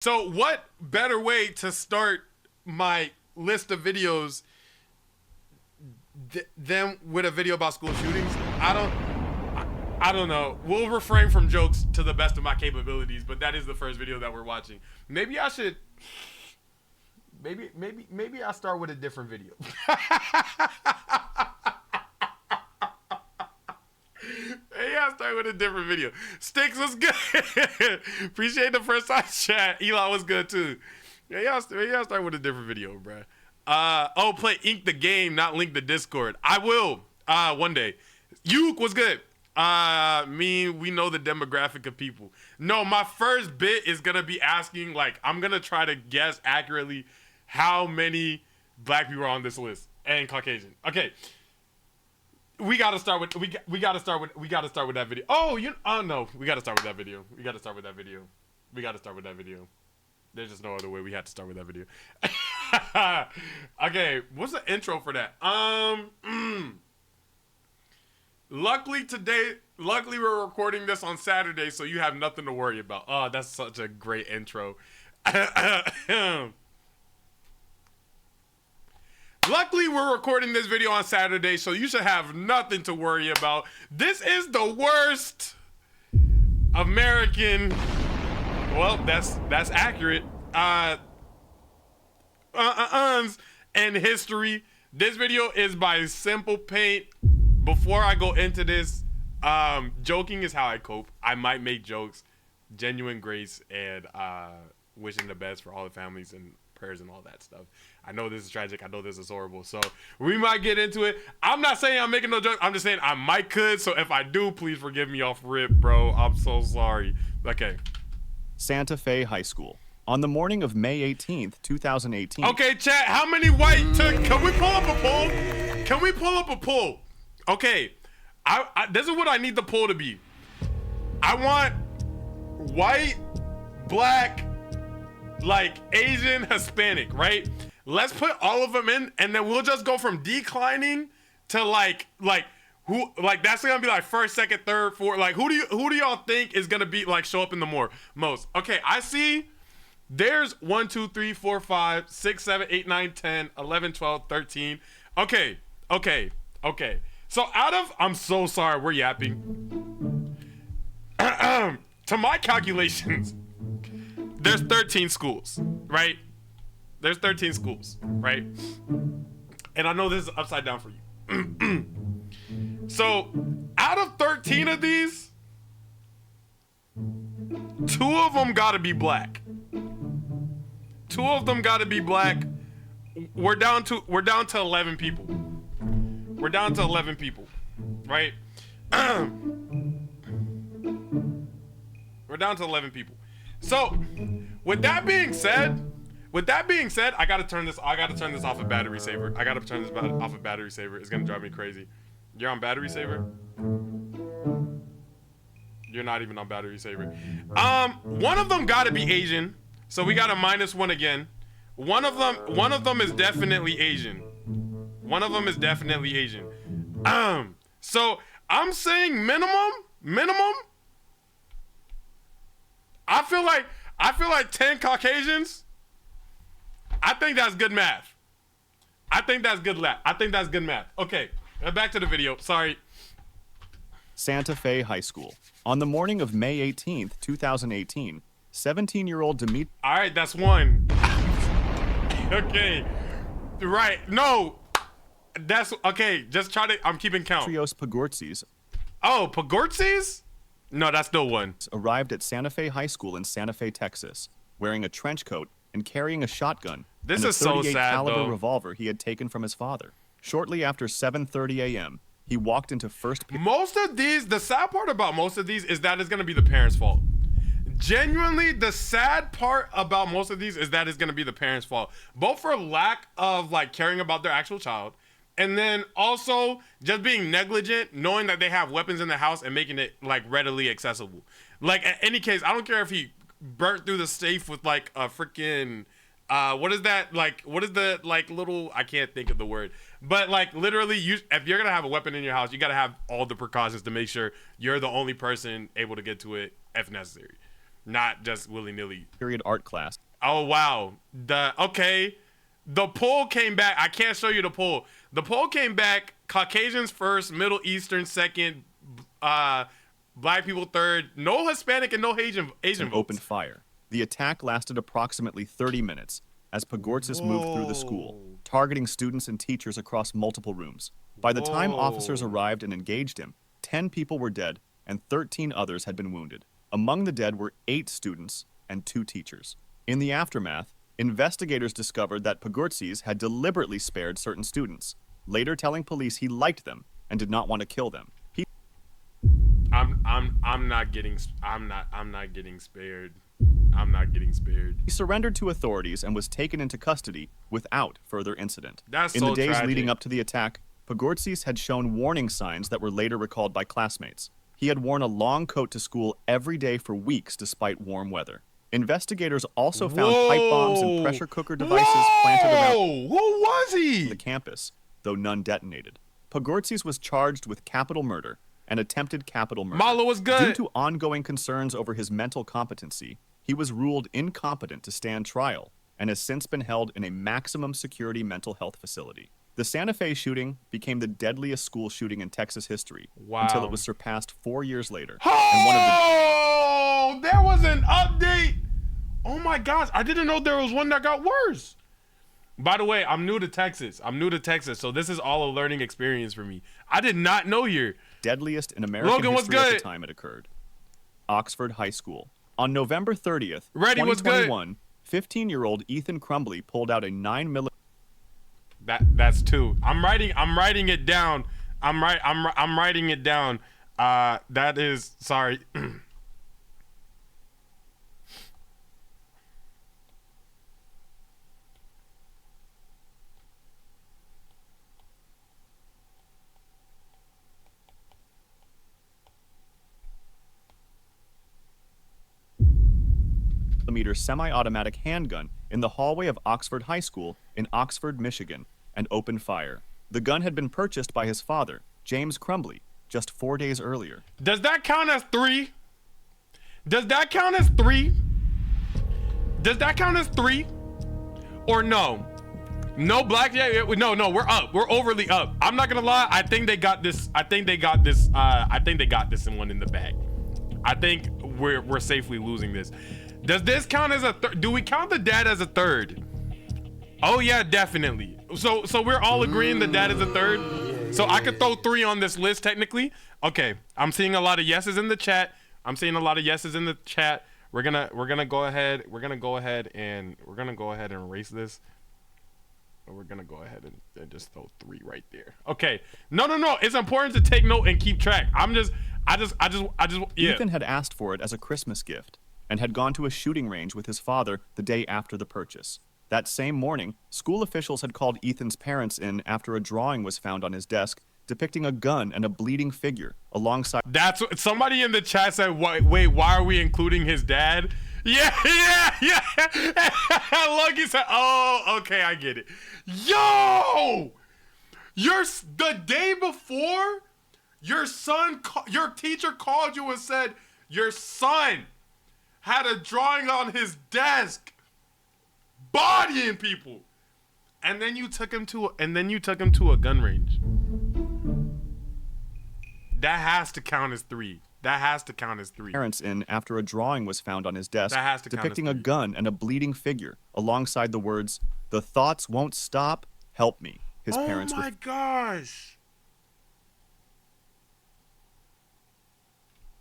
So what better way to start my list of videos than with a video about school shootings? I don't know. We'll refrain from jokes to the best of my capabilities, but that is the first video that we're watching. Maybe I should. Maybe I'll start with a different video. Maybe I'll start with a different video. Sticks was good. Appreciate the first time chat. Elon was good too. Maybe I'll start with a different video, bruh. Play Ink the game, not link the Discord. I will. One day. Uke was good. We know the demographic of people. No, my first bit is gonna be asking, like, I'm gonna try to guess accurately how many black people are on this list and Caucasian. Okay, we gotta start with we gotta start with that video. No, we gotta start with that video. We gotta start with that video. There's just no other way. We had to start with that video. Okay, what's the intro for that? Luckily we're recording this on Saturday, so you have nothing to worry about. Oh, that's such a great intro. Luckily, we're recording this video on Saturday, so you should have nothing to worry about. This is the worst American. Well, that's accurate. And history. This video is by Simple Paint. Before I go into this, joking is how I cope. I might make jokes, genuine grace, and wishing the best for all the families and prayers and all that stuff. I know this is tragic. I know this is horrible. So we might get into it. I'm not saying I'm making no joke. I'm just saying I might could. So if I do, please forgive me off rip, bro. I'm so sorry. Okay. Santa Fe High School. On the morning of May 18th, 2018. Okay, chat. How many white took? Can we pull up a poll? Can we pull up a poll? Okay. This is what I need the poll to be. I want white, black, like Asian, Hispanic, right? Let's put all of them in, and then we'll just go from declining to like who, like that's gonna be like first, second, third, fourth. Like who do y'all think is gonna be like show up in the most? Okay, I see. There's 1, 2, 3, 4, 5, 6, 7, 8, 9, 10, 11, 12, 13. Okay. So I'm so sorry, we're yapping. To my calculations, there's 13 schools, right? There's 13 schools, right? And I know this is upside down for you. So, out of 13 of these, 2 of them gotta be black. 2 of them gotta be black. We're down to 11 people. We're down to 11 people, right? We're down to 11 people. So, with that being said, I gotta turn this off of battery saver. Off of battery saver. It's gonna drive me crazy. You're on battery saver? You're not even on battery saver. One of them gotta be Asian. So we got a -1 again. One of them is definitely Asian. So I'm saying minimum. I feel like 10 Caucasians. I think that's good math. I think that's good math. Okay, back to the video. Sorry. Santa Fe High School. On the morning of May 18th, 2018, 17-year-old Dimitri. All right, that's one. Okay. Right. No. That's okay. Just try to. I'm keeping count. Pagourtzis. Oh, Pagourtzis? No, that's still one. Arrived at Santa Fe High School in Santa Fe, Texas, wearing a trench coat and carrying a shotgun. This and is so sad, caliber though. revolver he had taken from his father. Shortly after 7:30 a.m., he walked into first. Most of these, the sad part about most of these is that it's gonna be the parents' fault. Genuinely, the sad part about most of these is that it's gonna be the parents' fault, both for lack of like caring about their actual child, and then also just being negligent, knowing that they have weapons in the house and making it like readily accessible. Like in any case, I don't care if he burnt through the safe with like a freaking what is that, like what is the like little, I can't think of the word, but like literally if you're gonna have a weapon in your house, you gotta have all the precautions to make sure you're the only person able to get to it if necessary. not just willy-nilly. period art class. Oh, wow. The poll came back. I can't show you the poll. The poll came back. Caucasians first, Middle Eastern second, Black people third. No Hispanic and no Asian votes. Opened fire. The attack lasted approximately 30 minutes as Pagourtzis moved through the school, targeting students and teachers across multiple rooms. By the time officers arrived and engaged him, 10 people were dead and 13 others had been wounded. Among the dead were 8 students and 2 teachers. In the aftermath, investigators discovered that Pagourtzis had deliberately spared certain students, later telling police he liked them and did not want to kill them. I'm not getting spared. I'm not getting spared. He surrendered to authorities and was taken into custody without further incident. That's In so the days tragic. leading up to the attack, Pagourtzis had shown warning signs that were later recalled by classmates. He had worn a long coat to school every day for weeks despite warm weather. Investigators also found pipe bombs and pressure cooker devices planted around Who was he? the campus, though none detonated. Pagourtzis was charged with capital murder and attempted capital murder. Malo was good. Due to ongoing concerns over his mental competency, he was ruled incompetent to stand trial and has since been held in a maximum security mental health facility. The Santa Fe shooting became the deadliest school shooting in Texas history until it was surpassed 4 years later. Oh, there was an update. Oh my gosh, I didn't know there was one that got worse. By the way, I'm new to Texas, so this is all a learning experience for me. I did not know here. Deadliest in American Logan, what's history at good? the time it occurred. Oxford High School. On November 30th, Ready, what's good? 2021, 15-year-old Ethan Crumbly pulled out a 9mm. That's 2. I'm writing it down. I'm writing it down. That is, sorry. Semi-automatic handgun in the hallway of Oxford High School in Oxford, Michigan, and opened fire. The gun had been purchased by his father, James Crumbly, just 4 days earlier. Does that count as 3? Does that count as 3? Does that count as 3? Or no? No black. Yeah, no. We're up. We're overly up. I'm not gonna lie. I think they got this. I think they got this in one in the bag. I think we're safely losing this. Does this count as a third? Do we count the dad as a third? Oh yeah, definitely. So we're all agreeing the dad is a third. So I could throw 3 on this list technically. Okay, I'm seeing a lot of yeses in the chat. We're gonna go ahead and erase this. We're gonna go ahead and just throw 3 right there. Okay. No. It's important to take note and keep track. I just yeah. Ethan had asked for it as a Christmas gift and had gone to a shooting range with his father the day after the purchase. That same morning, school officials had called Ethan's parents in after a drawing was found on his desk depicting a gun and a bleeding figure alongside. That's what somebody in the chat said. Wait, why are we including his dad? Yeah. Lucky said, oh, okay, I get it. Yo, the day before, your teacher called you and said your son had a drawing on his desk, bodying people, and then you took him to a gun range. That has to count as 3. Parents in after a drawing was found on his desk depicting a 3. gun and a bleeding figure alongside the words, "The thoughts won't stop, help me." His parents Oh my gosh.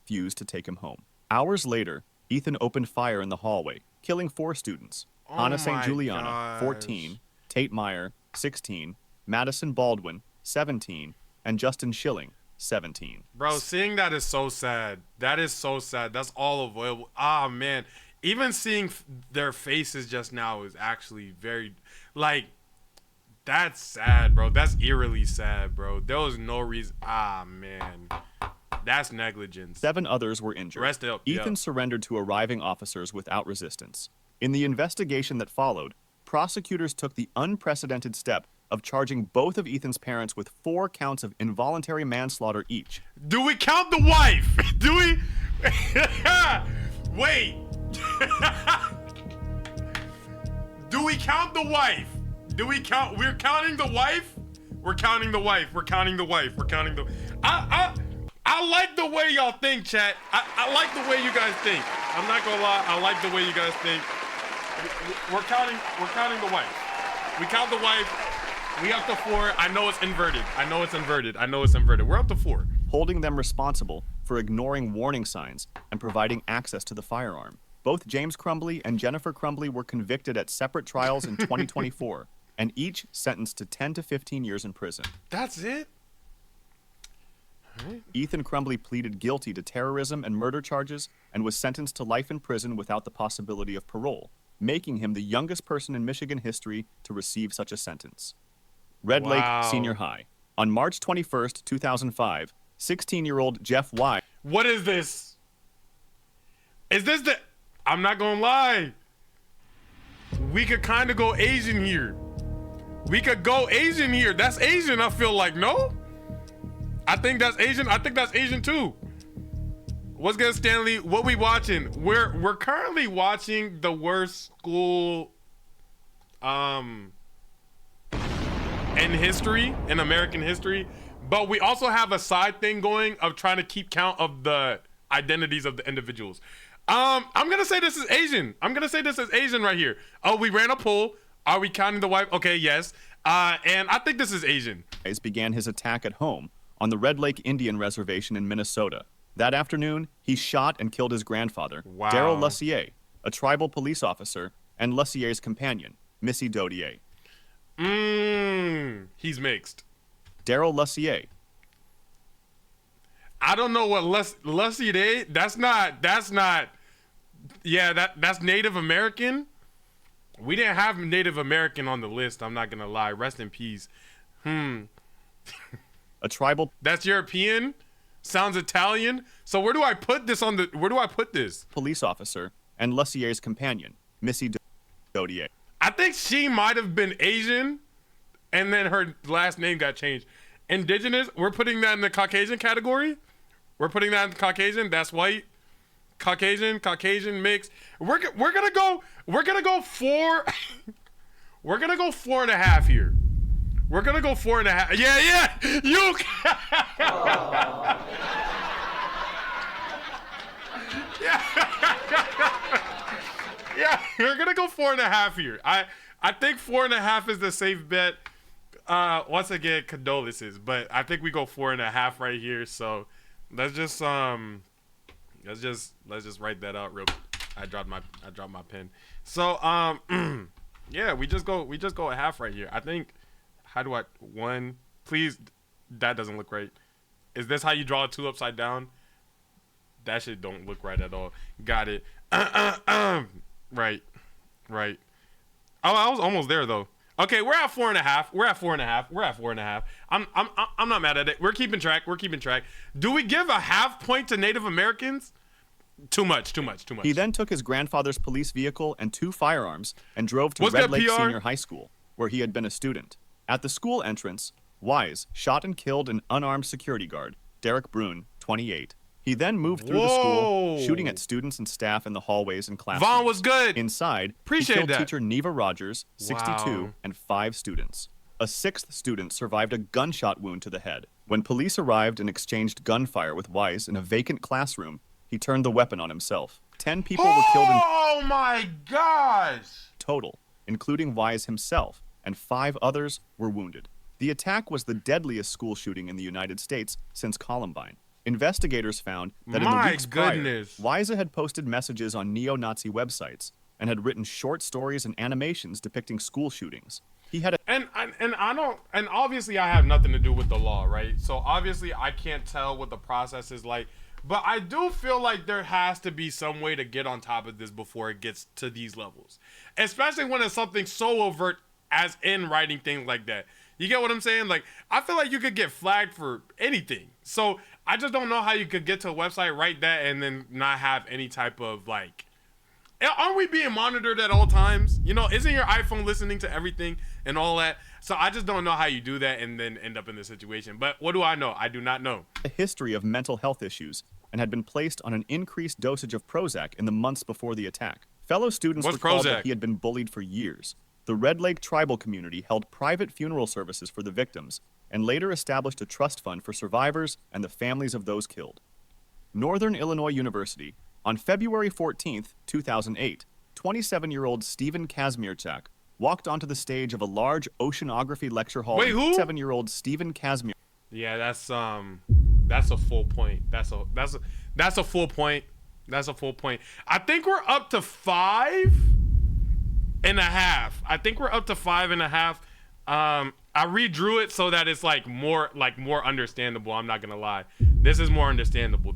refused to take him home. Hours later, Ethan opened fire in the hallway, killing 4 students. Hannah St. Juliana, 14, Tate Meyer, 16, Madison Baldwin, 17, and Justin Schilling, 17. Bro, seeing that is so sad. That is so sad. That's all avoidable. Ah, man. Even seeing their faces just now is actually very, that's sad, bro. That's eerily sad, bro. There was no reason. Ah, man. That's negligence. 7 others were injured. Rest up. Ethan surrendered to arriving officers without resistance. In the investigation that followed, prosecutors took the unprecedented step of charging both of Ethan's parents with 4 counts of involuntary manslaughter each. Do we count the wife? Do we? Wait. Do we count the wife? We're counting the wife? We're counting the wife. I like the way y'all think, chat. I like the way you guys think. I'm not gonna lie, I like the way you guys think. We're counting the wife. We count the wife. We up to 4. I know it's inverted. We're up to 4. Holding them responsible for ignoring warning signs and providing access to the firearm. Both James Crumbly and Jennifer Crumbly were convicted at separate trials in 2024, and each sentenced to 10 to 15 years in prison. That's it? Right. Ethan Crumbly pleaded guilty to terrorism and murder charges and was sentenced to life in prison without the possibility of parole, making him the youngest person in Michigan history to receive such a sentence. Red Lake Senior High. On March 21st, 2005, 16-year-old Jeff Wise. What is this? Is this the... I'm not gonna lie. We could kind of go Asian here. That's Asian, I feel like, no? I think that's Asian too. What's good, Stanley? What we watching? We're currently watching the worst school in American history, but we also have a side thing going of trying to keep count of the identities of the individuals. I'm gonna say this is Asian. Right here. Oh, we ran a poll. Are we counting the wife? Okay, yes. And I think this is Asian. Began his attack at home on the Red Lake Indian Reservation in Minnesota. That afternoon, he shot and killed his grandfather, Darrell Lussier, a tribal police officer, and Lussier's companion, Missy Dodier. He's mixed. Darrell Lussier. I don't know what Lussier. That's not. Yeah, that's Native American. We didn't have Native American on the list. I'm not gonna lie. Rest in peace. A tribal. That's European. Sounds Italian. So where do I put this Police officer and Lussier's companion, Missy Dodier. I think she might have been Asian, and then her last name got changed. Indigenous. We're putting that in the Caucasian category. That's white. Caucasian mix. We're gonna go 4. We're gonna go 4.5 here. We're gonna go 4.5. Yeah. You. Yeah. We're gonna go 4.5 here. I think 4.5 is the safe bet. Once again, condolences, but I think we go 4.5 right here. So let's just write that out real. I dropped my pen. So yeah, we just go a half right here. I think. How do I 1? Please, that doesn't look right. Is this how you draw a 2 upside down? That shit don't look right at all. Got it. Right. Oh, I was almost there though. Okay, we're at 4.5. I'm not mad at it. We're keeping track. Do we give a half point to Native Americans? Too much. He then took his grandfather's police vehicle and 2 firearms and drove to Red Lake Senior High School, where he had been a student. At the school entrance, Wise shot and killed an unarmed security guard, Derek Brune, 28. He then moved through the school, shooting at students and staff in the hallways and classrooms. Vaughn was good. Inside, he killed teacher Neva Rogers, 62, and 5 students. A 6th student survived a gunshot wound to the head. When police arrived and exchanged gunfire with Wise in a vacant classroom, he turned the weapon on himself. 10 people were killed in my gosh! total, including Wise himself, and 5 others were wounded. The attack was the deadliest school shooting in the United States since Columbine. Investigators found that in the weeks prior, Wise had posted messages on neo-Nazi websites and had written short stories and animations depicting school shootings. He had and obviously I have nothing to do with the law, right? So obviously I can't tell what the process is like, but I do feel like there has to be some way to get on top of this before it gets to these levels, especially when it's something so overt as in writing things like that. You get what I'm saying? Like, I feel like you could get flagged for anything. So I just don't know how you could get to a website, write that, and then not have any type of like, aren't we being monitored at all times? You know, isn't your iPhone listening to everything and all that? So I just don't know how you do that and then end up in this situation. But what do I know? I do not know. A history of mental health issues and had been placed on an increased dosage of Prozac in the months before the attack. Fellow students What's recalled Prozac? that he had been bullied for years. The Red Lake tribal community held private funeral services for the victims and later established a trust fund for survivors and the families of those killed. Northern Illinois University, on February 14, 2008, 27-year-old Stephen Kazmierczak walked onto the stage of a large oceanography lecture hall. Wait, who? 7-year-old Stephen Kazmierczak. Yeah, that's a full point. That's a full point. That's a full point. I think we're up to 5.5. I think we're up to 5.5. I redrew it so that it's more understandable. I'm not gonna lie. This is more understandable.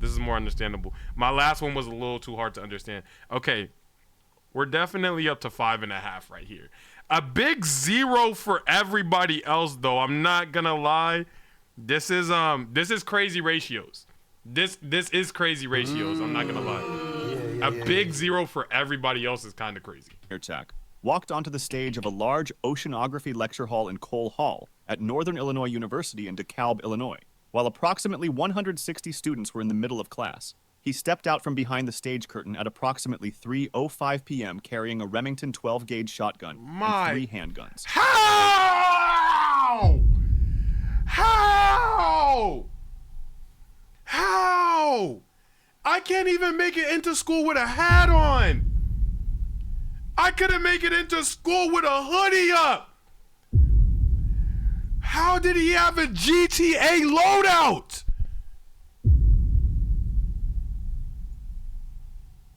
My last one was a little too hard to understand. Okay, we're definitely up to 5.5 right here. A big 0 for everybody else, though. I'm not gonna lie. This is crazy ratios. This is crazy ratios. I'm not gonna lie. A big 0 for everybody else is kind of crazy. Walked onto the stage of a large oceanography lecture hall in Cole Hall at Northern Illinois University in DeKalb, Illinois. While approximately 160 students were in the middle of class, he stepped out from behind the stage curtain at approximately 3:05 p.m. carrying a Remington 12-gauge shotgun and 3 handguns. How? I can't even make it into school with a hat on. I couldn't make it into school with a hoodie up. How did he have a GTA loadout?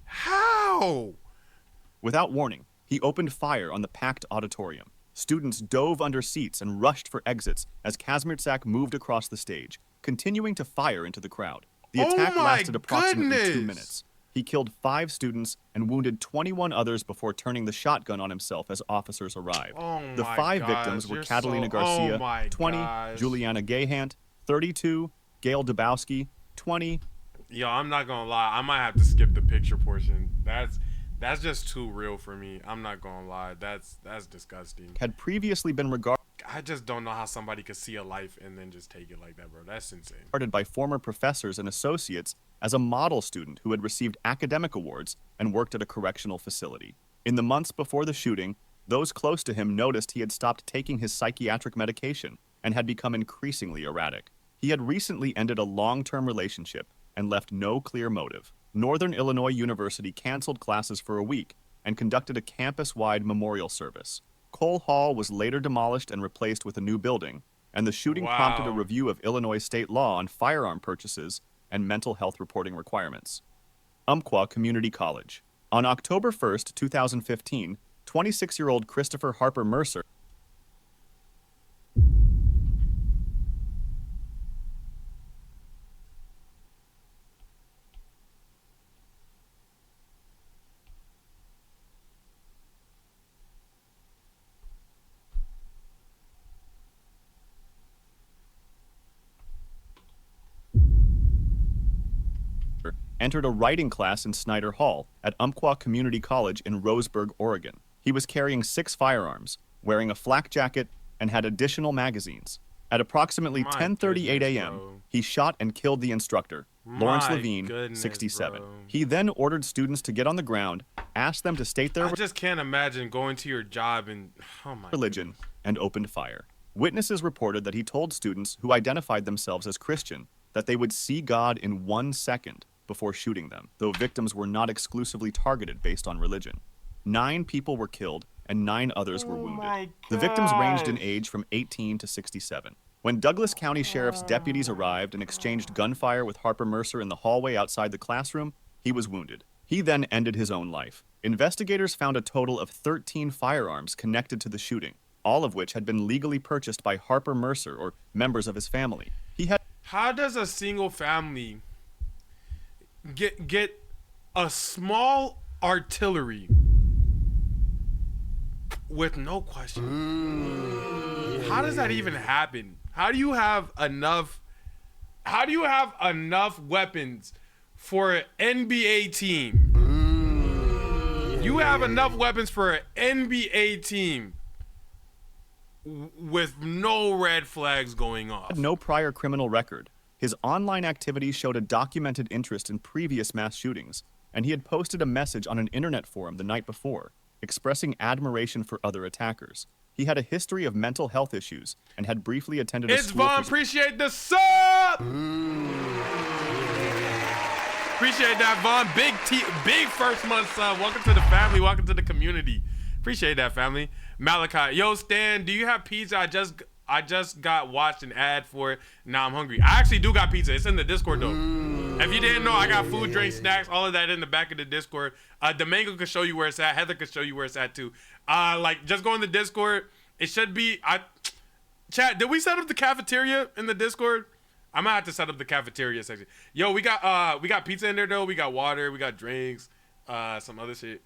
How? Without warning, he opened fire on the packed auditorium. Students dove under seats and rushed for exits as Kazmierczak moved across the stage, continuing to fire into the crowd. The attack lasted approximately 2 minutes. He killed 5 students and wounded 21 others before turning the shotgun on himself as officers arrived. The 5 victims were Catalina Garcia, 20, Juliana Gayhant, 32, Gail Dubowski, 20. Yo, I'm not gonna lie. I might have to skip the picture portion. That's just too real for me. I'm not gonna lie. That's disgusting. Had previously been regarded. I just don't know how somebody could see a life and then just take it like that, bro. That's insane. By former professors and associates as a model student who had received academic awards and worked at a correctional facility. In the months before the shooting, those close to him noticed he had stopped taking his psychiatric medication and had become increasingly erratic. He had recently ended a long-term relationship and left no clear motive. Northern Illinois University canceled classes for a week and conducted a campus-wide memorial service. Cole Hall was later demolished and replaced with a new building, and the shooting prompted a review of Illinois state law on firearm purchases and mental health reporting requirements. Umpqua Community College. On October 1st, 2015, 26-year-old Christopher Harper Mercer entered a writing class in Snyder Hall at Umpqua Community College in Roseburg, Oregon. He was carrying 6 firearms, wearing a flak jacket, and had additional magazines. At approximately 10:38 a.m., he shot and killed the instructor, Lawrence Levine, 67. Bro. He then ordered students to get on the ground, asked them to state their I just can't imagine going to your job and religion, and opened fire. Witnesses reported that he told students who identified themselves as Christian that they would see God in 1 second before shooting them, though victims were not exclusively targeted based on religion. 9 people were killed and 9 others were wounded. The victims ranged in age from 18 to 67. When Douglas County Sheriff's deputies arrived and exchanged gunfire with Harper Mercer in the hallway outside the classroom, he was wounded. He then ended his own life. Investigators found a total of 13 firearms connected to the shooting, all of which had been legally purchased by Harper Mercer or members of his family. How does a single family get a small artillery with no question? How does that even happen? How do you have enough weapons for an NBA team? You have enough weapons for an NBA team with no red flags going off. Had no prior criminal record, His online activity showed a documented interest in previous mass shootings, and he had posted a message on an internet forum the night before, expressing admiration for other attackers. He had a history of mental health issues and had briefly attended a It's school Vaughn, for... appreciate the sub! Appreciate that, Vaughn. Big first month sub. Welcome to the family. Welcome to the community. Appreciate that, family. Malachi, yo, Stan, do you have pizza? I just got watched an ad for it. Now I'm hungry. I actually do got pizza. It's in the Discord though. If you didn't know, I got food, drink, snacks, all of that in the back of the Discord. Domingo could show you where it's at. Heather could show you where it's at too. Like just go in the Discord. It should be. Chat. Did we set up the cafeteria in the Discord? I might have to set up the cafeteria section. Yo, we got pizza in there though. We got water. We got drinks. Some other shit.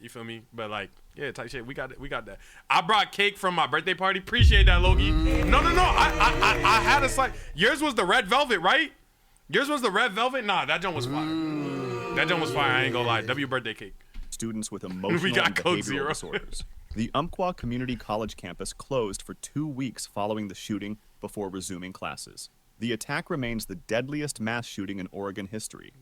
You feel me? But like, yeah, type shit. We got that. I brought cake from my birthday party. Appreciate that, Logie. No. I had a slight. Yours was the red velvet, right? Yours was the red velvet. Nah, that joint was fire. That joint was fire. I ain't gonna lie. W birthday cake. Students with emotional We got and code behavioral zero. disorders. The Umpqua Community College campus closed for 2 weeks following the shooting before resuming classes. The attack remains the deadliest mass shooting in Oregon history.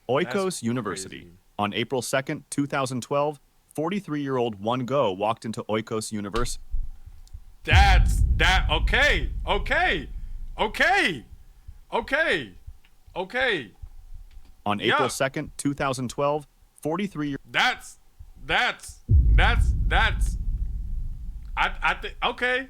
Oikos University. Crazy. On April 2nd, 2012, 43-year-old One Go walked into Oikos University. Okay. On April 2nd, 2012, 43-year... I think okay.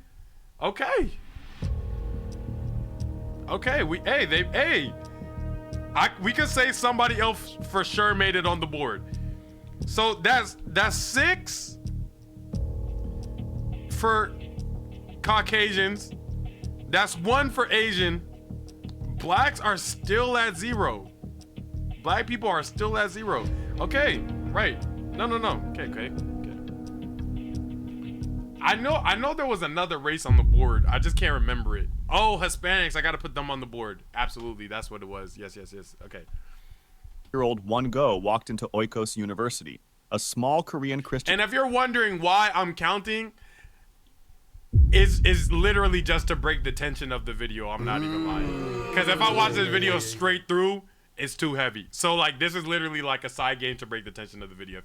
We could say somebody else for sure made it on the board. So that's 6 for Caucasians. That's 1 for Asian. Blacks are still at 0. Black people are still at 0. Okay, right. No. Okay. I know there was another race on the board. I just can't remember it. Oh, Hispanics. I got to put them on the board. Absolutely. That's what it was. Yes. Okay. Year-old One Go walked into Oikos University, a small Korean Christian... And if you're wondering why I'm counting, is literally just to break the tension of the video. I'm not even lying. Because if I watch this video straight through, it's too heavy. So like this is literally like a side game to break the tension of the video.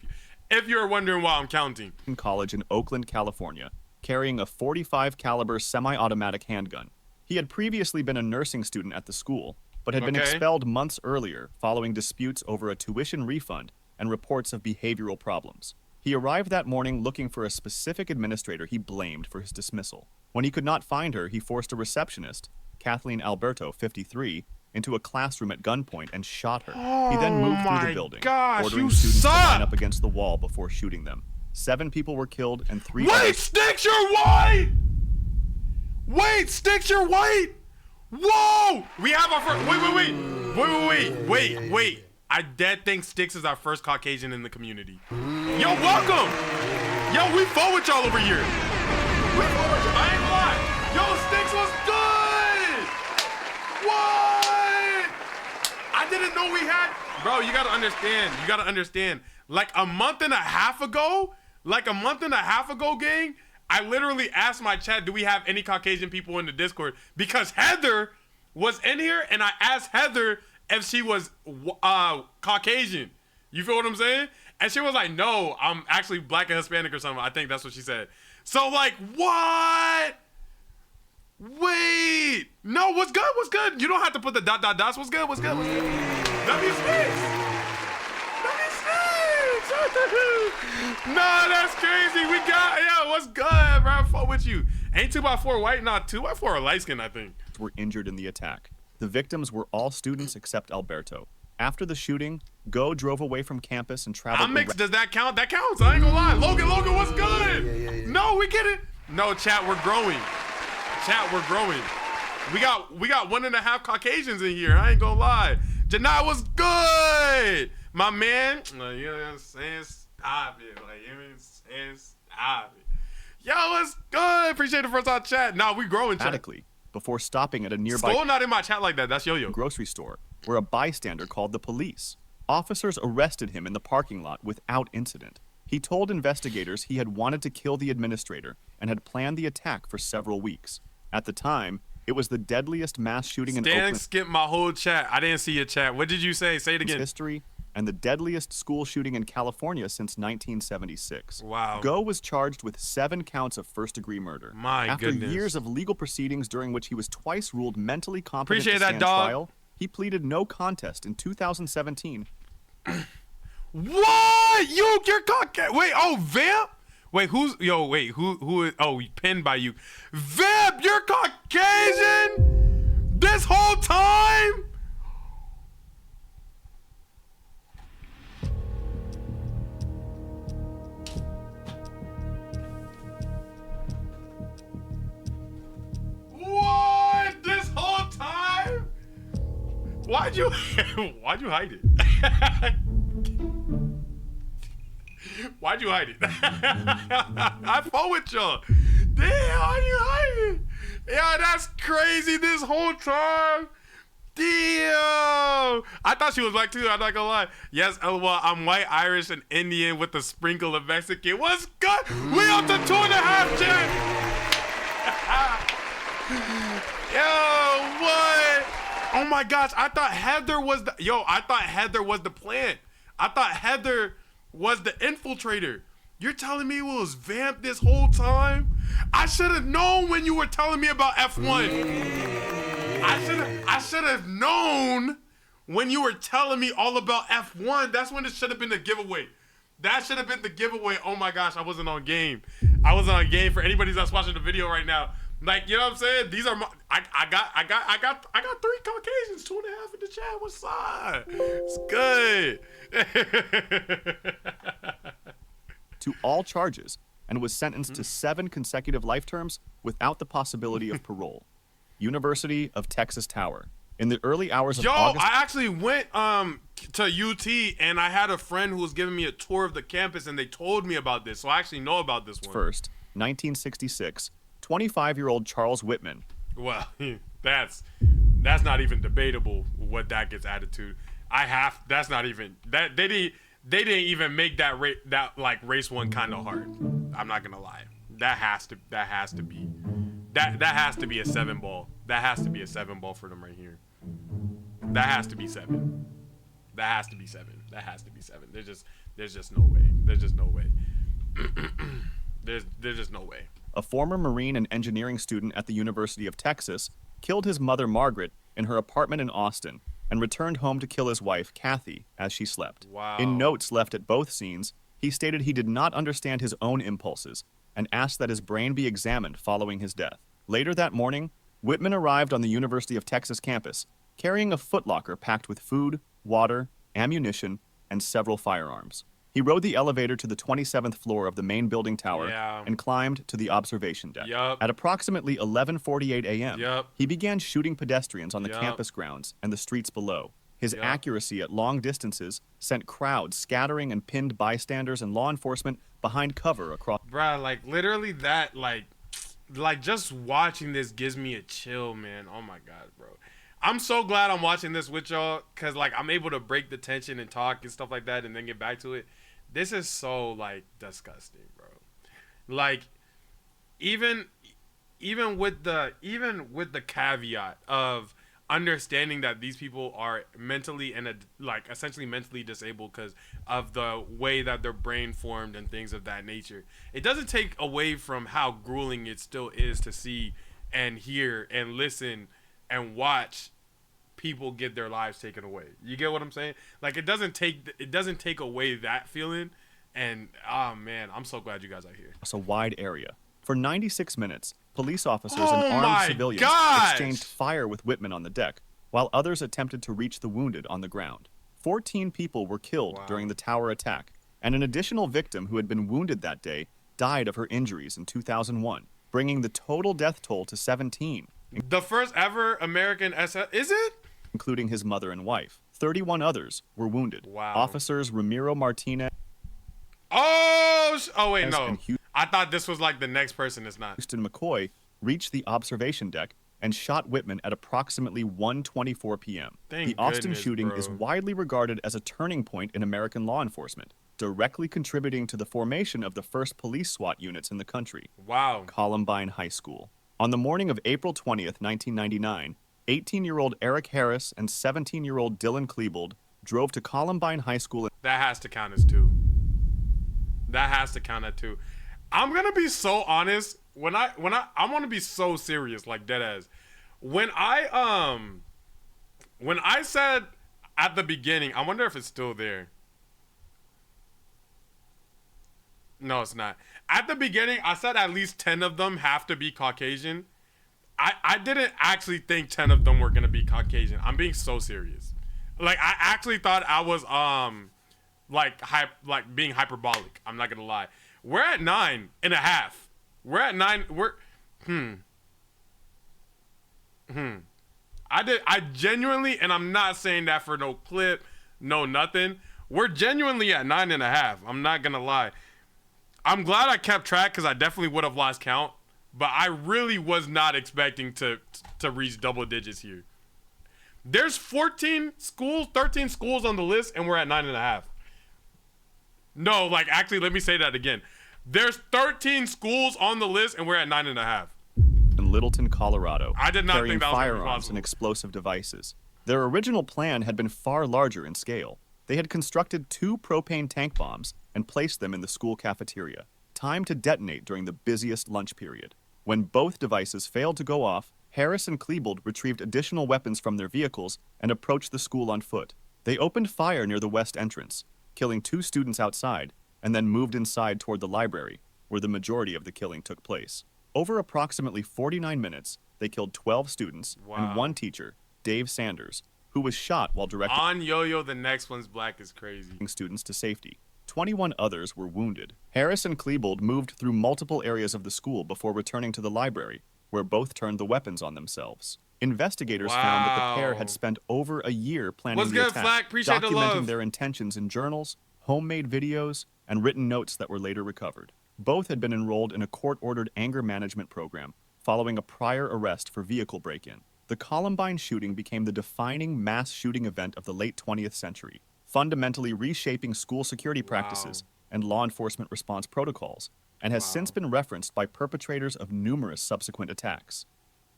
If you're wondering why I'm counting. College in Oakland, California, carrying a .45 caliber semi-automatic handgun. He had previously been a nursing student at the school, but had been expelled months earlier following disputes over a tuition refund and reports of behavioral problems. He arrived that morning looking for a specific administrator he blamed for his dismissal. When he could not find her, he forced a receptionist, Kathleen Alberto, 53, into a classroom at gunpoint and shot her. He then moved through the building, ordering students to line up against the wall before shooting them. 7 people were killed and 3 Wait, Sticks, you're white! Wait, Sticks, you're white! Whoa! We have our first... Wait. I dead think Sticks is our first Caucasian in the community. Yo, welcome! Yo, we fought with y'all over here. We fought with y'all. I ain't gonna lie. Yo, Sticks was good! What? I didn't know we had... Bro, you gotta understand. Like a month and a half ago, gang, I literally asked my chat, do we have any Caucasian people in the Discord? Because Heather was in here, and I asked Heather if she was Caucasian. You feel what I'm saying? And she was like, no, I'm actually black and Hispanic or something. I think that's what she said. So like, what? Wait. No, what's good? You don't have to put the dots. What's good? W6. Nah, that's crazy. We got, what's good, bro? I fought with you. Ain't 2x4 white? Nah, 2x4 are light skin, I think. Were injured in the attack. The victims were all students except Alberto. After the shooting, Go drove away from campus and traveled... I'm mixed. Does that count? That counts. I ain't gonna lie. Logan, what's good? Yeah. No, we get it. No, chat, we're growing. We got 1.5 Caucasians in here. I ain't gonna lie. Janai was good. My man. You know what I'm saying? Stop it. Like, you know what I'm saying? Stop it. Yo, what's good? Appreciate the first time chat. Nah, we growing, chat. Before stopping at a nearby... Still not in my chat like that. That's Yo-Yo. ...grocery store, where a bystander called the police. Officers arrested him in the parking lot without incident. He told investigators he had wanted to kill the administrator and had planned the attack for several weeks. At the time, It was the deadliest mass shooting in Stan Oakland skipped my whole chat. I didn't see your chat. What did you say? Say it again. history and the deadliest school shooting in California since 1976. Wow. Go was charged with 7 counts of first-degree murder. My After goodness. years of legal proceedings during which he was twice ruled mentally competent Appreciate to that, stand dog. trial, he pleaded no contest in 2017. What? You're cocky. Wait, oh, Vamp? Wait, who is, oh, pinned by you. Vamp, you're Caucasian? This whole time? What? This whole time? Why'd you hide it? Why'd you hide it? I fought with y'all. Damn, why'd you hide it? Yeah, that's crazy this whole time. Damn. I thought she was black too, I'm not gonna lie. Yes, LOL, I'm white, Irish, and Indian with a sprinkle of Mexican. What's good? We up to 2.5, chat. Yo, what? Oh my gosh, I thought Heather was the plant. I thought Heather was the infiltrator. You're telling me it was Vamp this whole time? I should have known when you were telling me about F1. I should have known when you were telling me all about F1. That's when it should have been the giveaway. That should have been the giveaway. Oh my gosh, I wasn't on game. I wasn't on game. For anybody that's watching the video right now, like, you know what I'm saying? These are my, I got 3 Caucasians, 2.5 in the chat. What's up? It's good. To all charges and was sentenced to 7 consecutive life terms without the possibility of parole. University of Texas Tower. In the early hours of August... I actually went to UT and I had a friend who was giving me a tour of the campus and they told me about this, so I actually know about this one. First, 1966, 25-year-old Charles Whitman. Well, that's not even debatable what that gets added to. That's not even that they didn't even make that race one kind of hard. I'm not gonna lie. That has to be a 7 ball. That has to be a 7 ball for them right here. That has to be 7. That has to be 7. That has to be 7. There's just no way. There's just no way. There's just no way. A former Marine and engineering student at the University of Texas killed his mother Margaret in her apartment in Austin and returned home to kill his wife Kathy as she slept. Wow. In notes left at both scenes, he stated he did not understand his own impulses and asked that his brain be examined following his death. Later that morning, Whitman arrived on the University of Texas campus carrying a footlocker packed with food, water, ammunition, and several firearms. He rode the elevator to the 27th floor of the main building tower and climbed to the observation deck. At approximately 11:48 a.m., he began shooting pedestrians on the campus grounds and the streets below. His accuracy at long distances sent crowds scattering and pinned bystanders and law enforcement behind cover across... Bruh, like, literally that, like just watching this gives me a chill, man. Oh my God, bro. I'm so glad I'm watching this with y'all because, like, I'm able to break the tension and talk and stuff like that and then get back to it. This is so, like, disgusting, bro. Like, even with the caveat of understanding that these people are mentally and essentially mentally disabled because of the way that their brain formed and things of that nature, it doesn't take away from how grueling it still is to see and hear and listen and watch people get their lives taken away. You get what I'm saying? Like, it doesn't take away that feeling. And oh man, I'm so glad you guys are here. It's a wide area. For 96 minutes, police officers and armed civilians exchanged fire with Whitman on the deck, while others attempted to reach the wounded on the ground. 14 people were killed during the tower attack, and an additional victim who had been wounded that day died of her injuries in 2001, bringing the total death toll to 17. The first ever American SS, is it? Including his mother and wife. 31 others were wounded. Wow. Officers Ramiro Martinez... Oh wait, no. I thought this was like the next person. It's not. Houston McCoy reached the observation deck and shot Whitman at approximately 1:24 p.m. The Austin shooting is widely regarded as a turning point in American law enforcement, directly contributing to the formation of the first police SWAT units in the country. Wow. Columbine High School. On the morning of April 20th, 1999, 18-year-old Eric Harris and 17-year-old Dylan Klebold drove to Columbine High School. That has to count as 2. That has to count as 2. I'm gonna be so honest. I'm gonna be so serious, like deadass. When I said at the beginning, I wonder if it's still there. No, it's not. At the beginning, I said at least 10 of them have to be Caucasian. I didn't actually think 10 of them were gonna be Caucasian. I'm being so serious. Like, I actually thought I was like being hyperbolic. I'm not gonna lie. We're at 9.5. We're at 9. I genuinely, and I'm not saying that for no clip, no nothing. We're genuinely at 9.5. I'm not gonna lie. I'm glad I kept track because I definitely would have lost count, but I really was not expecting to reach double digits here. There's 13 schools on the list, and we're at 9.5. No, like, actually, let me say that again. There's 13 schools on the list, and we're at 9.5. In Littleton, Colorado, I did not carrying think that was firearms possible. and explosive devices. Their original plan had been far larger in scale. They had constructed 2 propane tank bombs and placed them in the school cafeteria, timed to detonate during the busiest lunch period. When both devices failed to go off, Harris and Klebold retrieved additional weapons from their vehicles and approached the school on foot. They opened fire near the west entrance, killing 2 students outside, and then moved inside toward the library, where the majority of the killing took place. Over approximately 49 minutes, they killed 12 students and 1 teacher, Dave Sanders, who was shot while directing On Yo-Yo, the next one's black is crazy. students to safety. 21 others were wounded. Harris and Klebold moved through multiple areas of the school before returning to the library, where both turned the weapons on themselves. Investigators found that the pair Wow. had spent over a year planning What's the good, attack, Flack? Appreciate the documenting love. their intentions in journals, homemade videos, and written notes that were later recovered. Both had been enrolled in a court-ordered anger management program following a prior arrest for vehicle break-in. The Columbine shooting became the defining mass shooting event of the late 20th century, fundamentally reshaping school security practices and law enforcement response protocols, and has since been referenced by perpetrators of numerous subsequent attacks.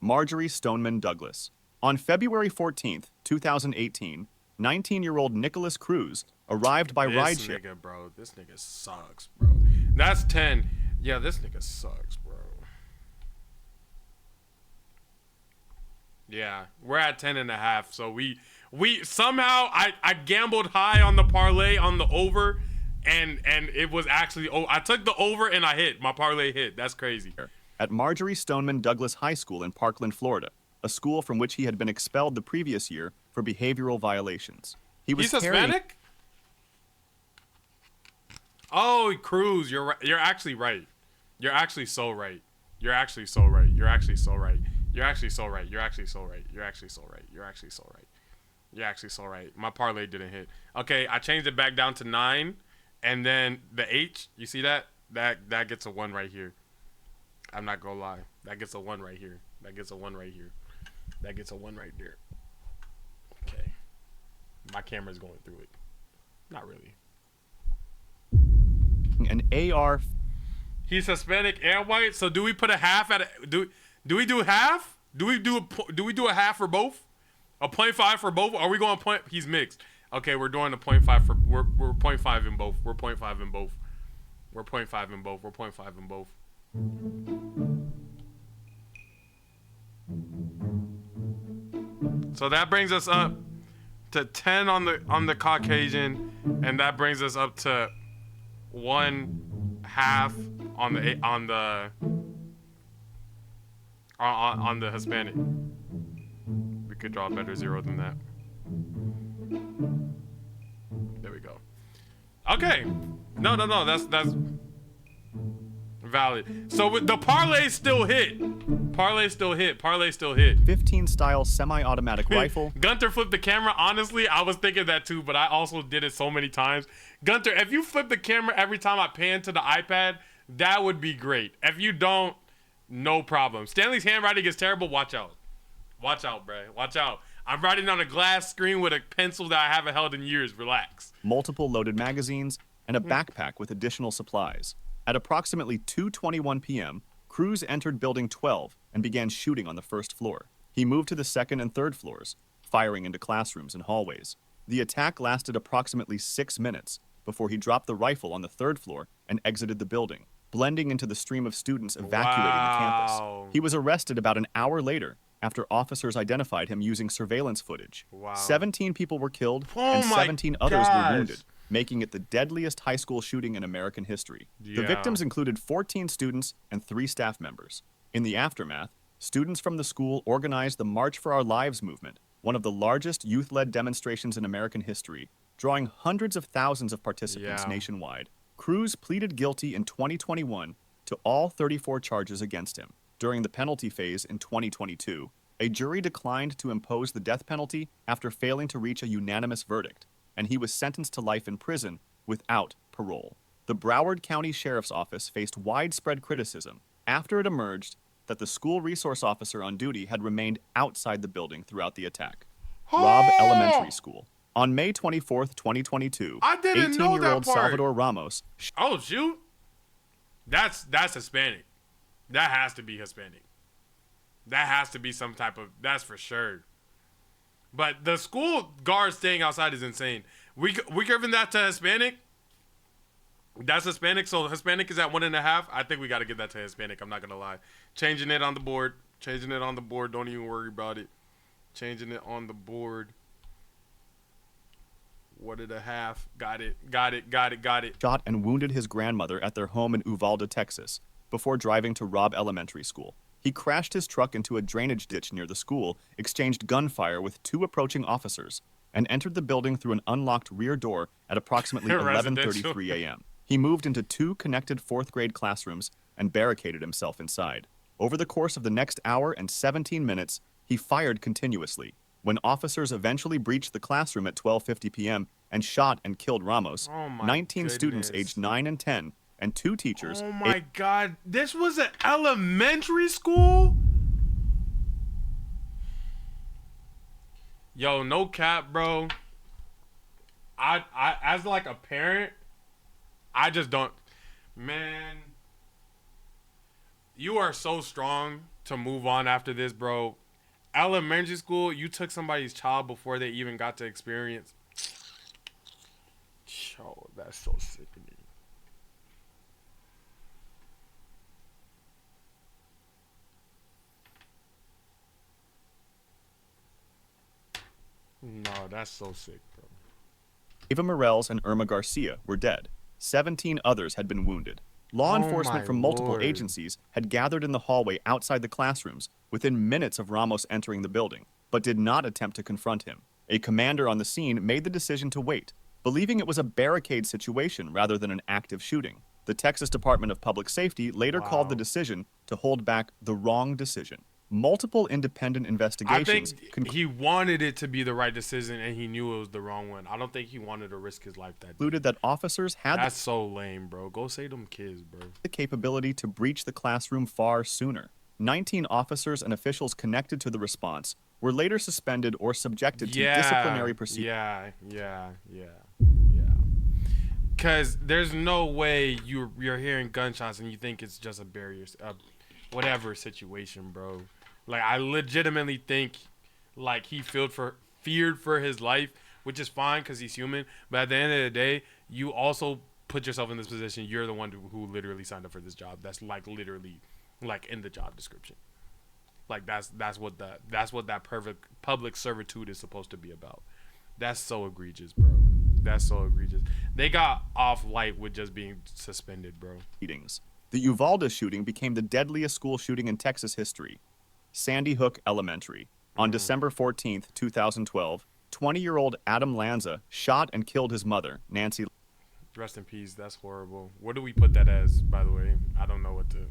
Marjory Stoneman Douglas. On February 14th, 2018, 19-year-old Nicholas Cruz arrived by rideshare. This nigga sucks, bro. That's 10. Yeah, this nigga sucks, bro. Yeah, we're at 10.5. So we somehow I gambled high on the parlay on the over, and it was actually I took the over and I hit. My parlay hit. That's crazy. At Marjory Stoneman Douglas High School in Parkland, Florida, a school from which he had been expelled the previous year for behavioral violations. He's Hispanic? Oh, Cruz, you're right. You're actually right. You're actually so right. You're actually so right. You're actually so right. You're actually so right. You're actually so right. You're actually so right. You're actually so right. You're actually so right. My parlay didn't hit. Okay, I changed it back down to 9, and then the H. You see that? That gets a 1 right here. I'm not gonna lie. That gets a 1 right here. That gets a 1 right here. That gets a 1 right there. Okay. My camera's going through it. Not really. An AR. He's Hispanic and white. So do we put a half at a, do we do half? Do we do a half for both? A 0.5 for both? Are we going point? He's mixed. Okay, we're doing a 0.5 for we're 0.5 in both. We're 0.5 in both. We're 0.5 in both. We're 0.5 in both. So that brings us up to 10 on the Caucasian, and that brings us up to 1/2 on the Hispanic. We could draw a better 0 than that. There we go. Okay. No. That's valid. So with the parlay still hit. Parlay still hit. 15 style semi-automatic rifle. Gunter flipped the camera. Honestly, I was thinking that too, but I also did it so many times. Gunter, if you flip the camera every time I pan to the iPad, that would be great. If you don't, no problem. Stanley's handwriting is terrible. Watch out. Watch out, bruh. Watch out. I'm writing on a glass screen with a pencil that I haven't held in years. Relax. Multiple loaded magazines, and a backpack with additional supplies. At approximately 2:21 p.m., Cruz entered Building 12 and began shooting on the first floor. He moved to the second and third floors, firing into classrooms and hallways. The attack lasted approximately 6 minutes before he dropped the rifle on the third floor and exited the building, blending into the stream of students evacuating the campus. Wow. He was arrested about an hour later after officers identified him using surveillance footage. Wow. 17 people were killed Oh and my 17 others gosh. were wounded, making it the deadliest high school shooting in American history. The Yeah. victims included 14 students and 3 staff members. In the aftermath, students from the school organized the March for Our Lives movement, one of the largest youth-led demonstrations in American history, drawing hundreds of thousands of participants Yeah. nationwide. Cruz pleaded guilty in 2021 to all 34 charges against him. During the penalty phase in 2022, a jury declined to impose the death penalty after failing to reach a unanimous verdict, and he was sentenced to life in prison without parole. The Broward County Sheriff's Office faced widespread criticism after it emerged that the school resource officer on duty had remained outside the building throughout the attack. Robb Elementary School. On May 24th, 2022, I didn't know that 18-year-old part. Salvador Ramos Oh, shoot. That's Hispanic. That has to be Hispanic. That has to be some type of, that's for sure. But the school guard staying outside is insane. We giving that to Hispanic? That's Hispanic, so Hispanic is at 1.5. I think we got to give that to Hispanic. I'm not going to lie. Changing it on the board. Don't even worry about it. Changing it on the board. 1.5. Got it. shot and wounded his grandmother at their home in Uvalde, Texas, before driving to Robb Elementary School. He crashed his truck into a drainage ditch near the school, exchanged gunfire with 2 approaching officers, and entered the building through an unlocked rear door at approximately 11:33 a.m. He moved into 2 connected 4th grade classrooms and barricaded himself inside. Over the course of the next hour and 17 minutes, he fired continuously. When officers eventually breached the classroom at 12:50 p.m. and shot and killed Ramos, Oh my 19 students goodness. aged 9 and 10 and 2 teachers, Oh my God. This was an elementary school? Yo, no cap, bro. I as like a parent, I just don't. Man, you are so strong to move on after this, bro. Elementary school, you took somebody's child before they even got to experience. Yo, that's so sickening. No, that's so sick, bro. Eva Morales and Irma Garcia were dead. 17 others had been wounded. Law Oh enforcement my from multiple Lord. agencies had gathered in the hallway outside the classrooms within minutes of Ramos entering the building, but did not attempt to confront him. A commander on the scene made the decision to wait, believing it was a barricade situation rather than an active shooting. The Texas Department of Public Safety later called the Wow. decision to hold back the wrong decision. Multiple independent I investigations think he wanted it to be the right decision and he knew it was the wrong one. I don't think he wanted to risk his life that day. concluded that officers had That's so lame, bro. Go save them kids, bro. the capability to breach the classroom far sooner. 19 officers and officials connected to the response were later suspended or subjected to disciplinary proceedings. Yeah. Cause there's no way you're hearing gunshots and you think it's just a barrier, whatever situation, bro. Like I legitimately think, like he feared for his life, which is fine because he's human. But at the end of the day, you also put yourself in this position. You're the one who literally signed up for this job. That's like literally, like in the job description. Like that's what that perfect public servitude is supposed to be about. That's so egregious, bro. That's so egregious. They got off light with just being suspended, bro. The Uvalde shooting became the deadliest school shooting in Texas history. Sandy Hook Elementary. On December 14th, 2012, 20-year-old Adam Lanza shot and killed his mother, Nancy. Rest in peace. That's horrible. What do we put that as, by the way? I don't know what to.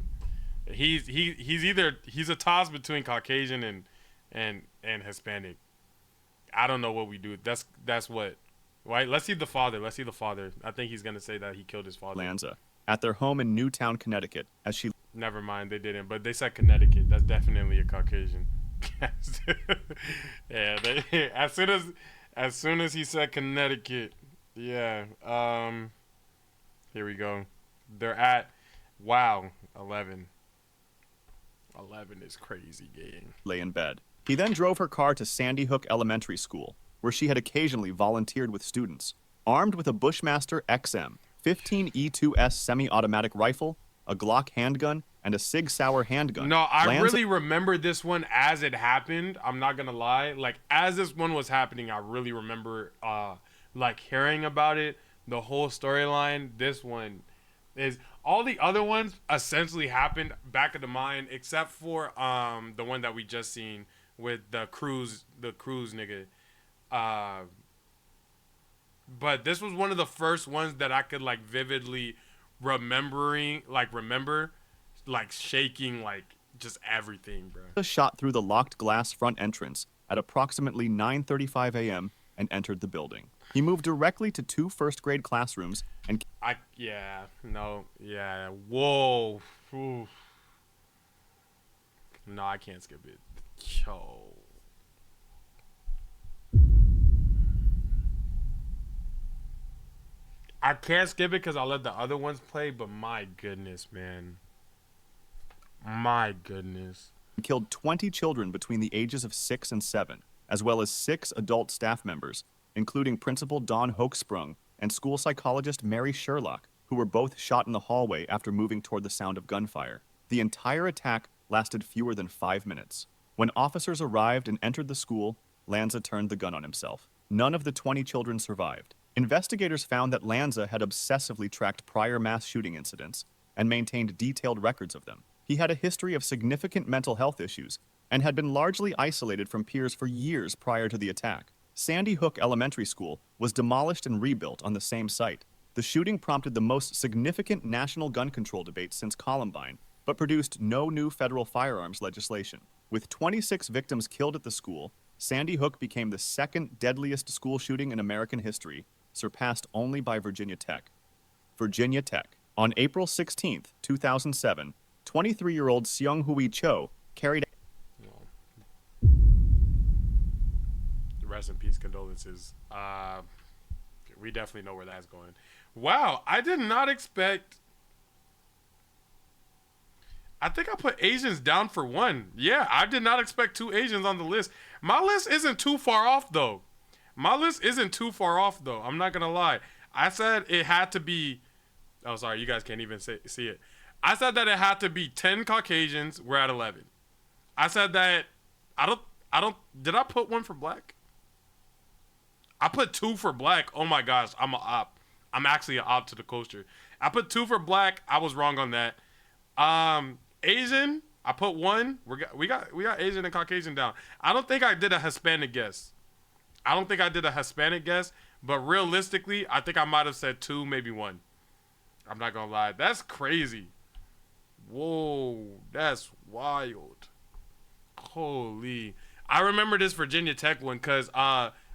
He's a toss between Caucasian and Hispanic. I don't know what we do. That's what. Right? Let's see the father. I think he's gonna say that he killed his father. Lanza at their home in Newtown, Connecticut, as she Never mind, they didn't. But they said Connecticut. That's definitely a Caucasian. Yeah. As soon as he said Connecticut, yeah. Here we go. They're at 11. 11 is crazy, gang. lay in bed. He then drove her car to Sandy Hook Elementary School, where she had occasionally volunteered with students. Armed with a Bushmaster XM 15E2S semi-automatic rifle, a Glock handgun, and a Sig Sauer handgun. No, I really remember this one as it happened. I'm not gonna lie. Like, as this one was happening, I really remember like hearing about it, the whole storyline. This one is, all the other ones essentially happened back of the mind, except for the one that we just seen with the cruise nigga. But this was one of the first ones that I could like vividly remember, like shaking, like just everything, bro. Shot through the locked glass front entrance at approximately 9:35 a.m. and entered the building. He moved directly to 2 first-grade classrooms and whoa. Oof. No, I can't skip it. Yo. I can't skip it because I'll let the other ones play, but my goodness, man. My goodness. killed 20 children between the ages of 6 and 7, as well as 6 adult staff members, including Principal Don Hochsprung and school psychologist Mary Sherlock, who were both shot in the hallway after moving toward the sound of gunfire. The entire attack lasted fewer than 5 minutes. When officers arrived and entered the school, Lanza turned the gun on himself. None of the 20 children survived. Investigators found that Lanza had obsessively tracked prior mass shooting incidents and maintained detailed records of them. He had a history of significant mental health issues and had been largely isolated from peers for years prior to the attack. Sandy Hook Elementary School was demolished and rebuilt on the same site. The shooting prompted the most significant national gun control debate since Columbine, but produced no new federal firearms legislation. With 26 victims killed at the school, Sandy Hook became the second deadliest school shooting in American history, surpassed only by Virginia Tech. Virginia Tech. On April 16, 2007, 23-year-old Seung-Hui Cho carried Rest in peace, condolences. We definitely know where that's going. Wow, I did not expect. I think I put Asians down for 1. Yeah, I did not expect 2 Asians on the list. My list isn't too far off, though. I'm not going to lie. I said it had to be. Oh, sorry, you guys can't even see it. I said that it had to be 10 Caucasians. We're at 11. I said that. Did I put 1 for black? I put 2 for black. Oh my gosh, I'm a op. I'm actually an op to the culture. I put 2 for black. I was wrong on that. Asian, I put 1. We got Asian and Caucasian down. I don't think I did a Hispanic guess. But realistically, I think I might have said 2, maybe 1. I'm not gonna lie. That's crazy. Whoa, that's wild. Holy. I remember this Virginia Tech one because,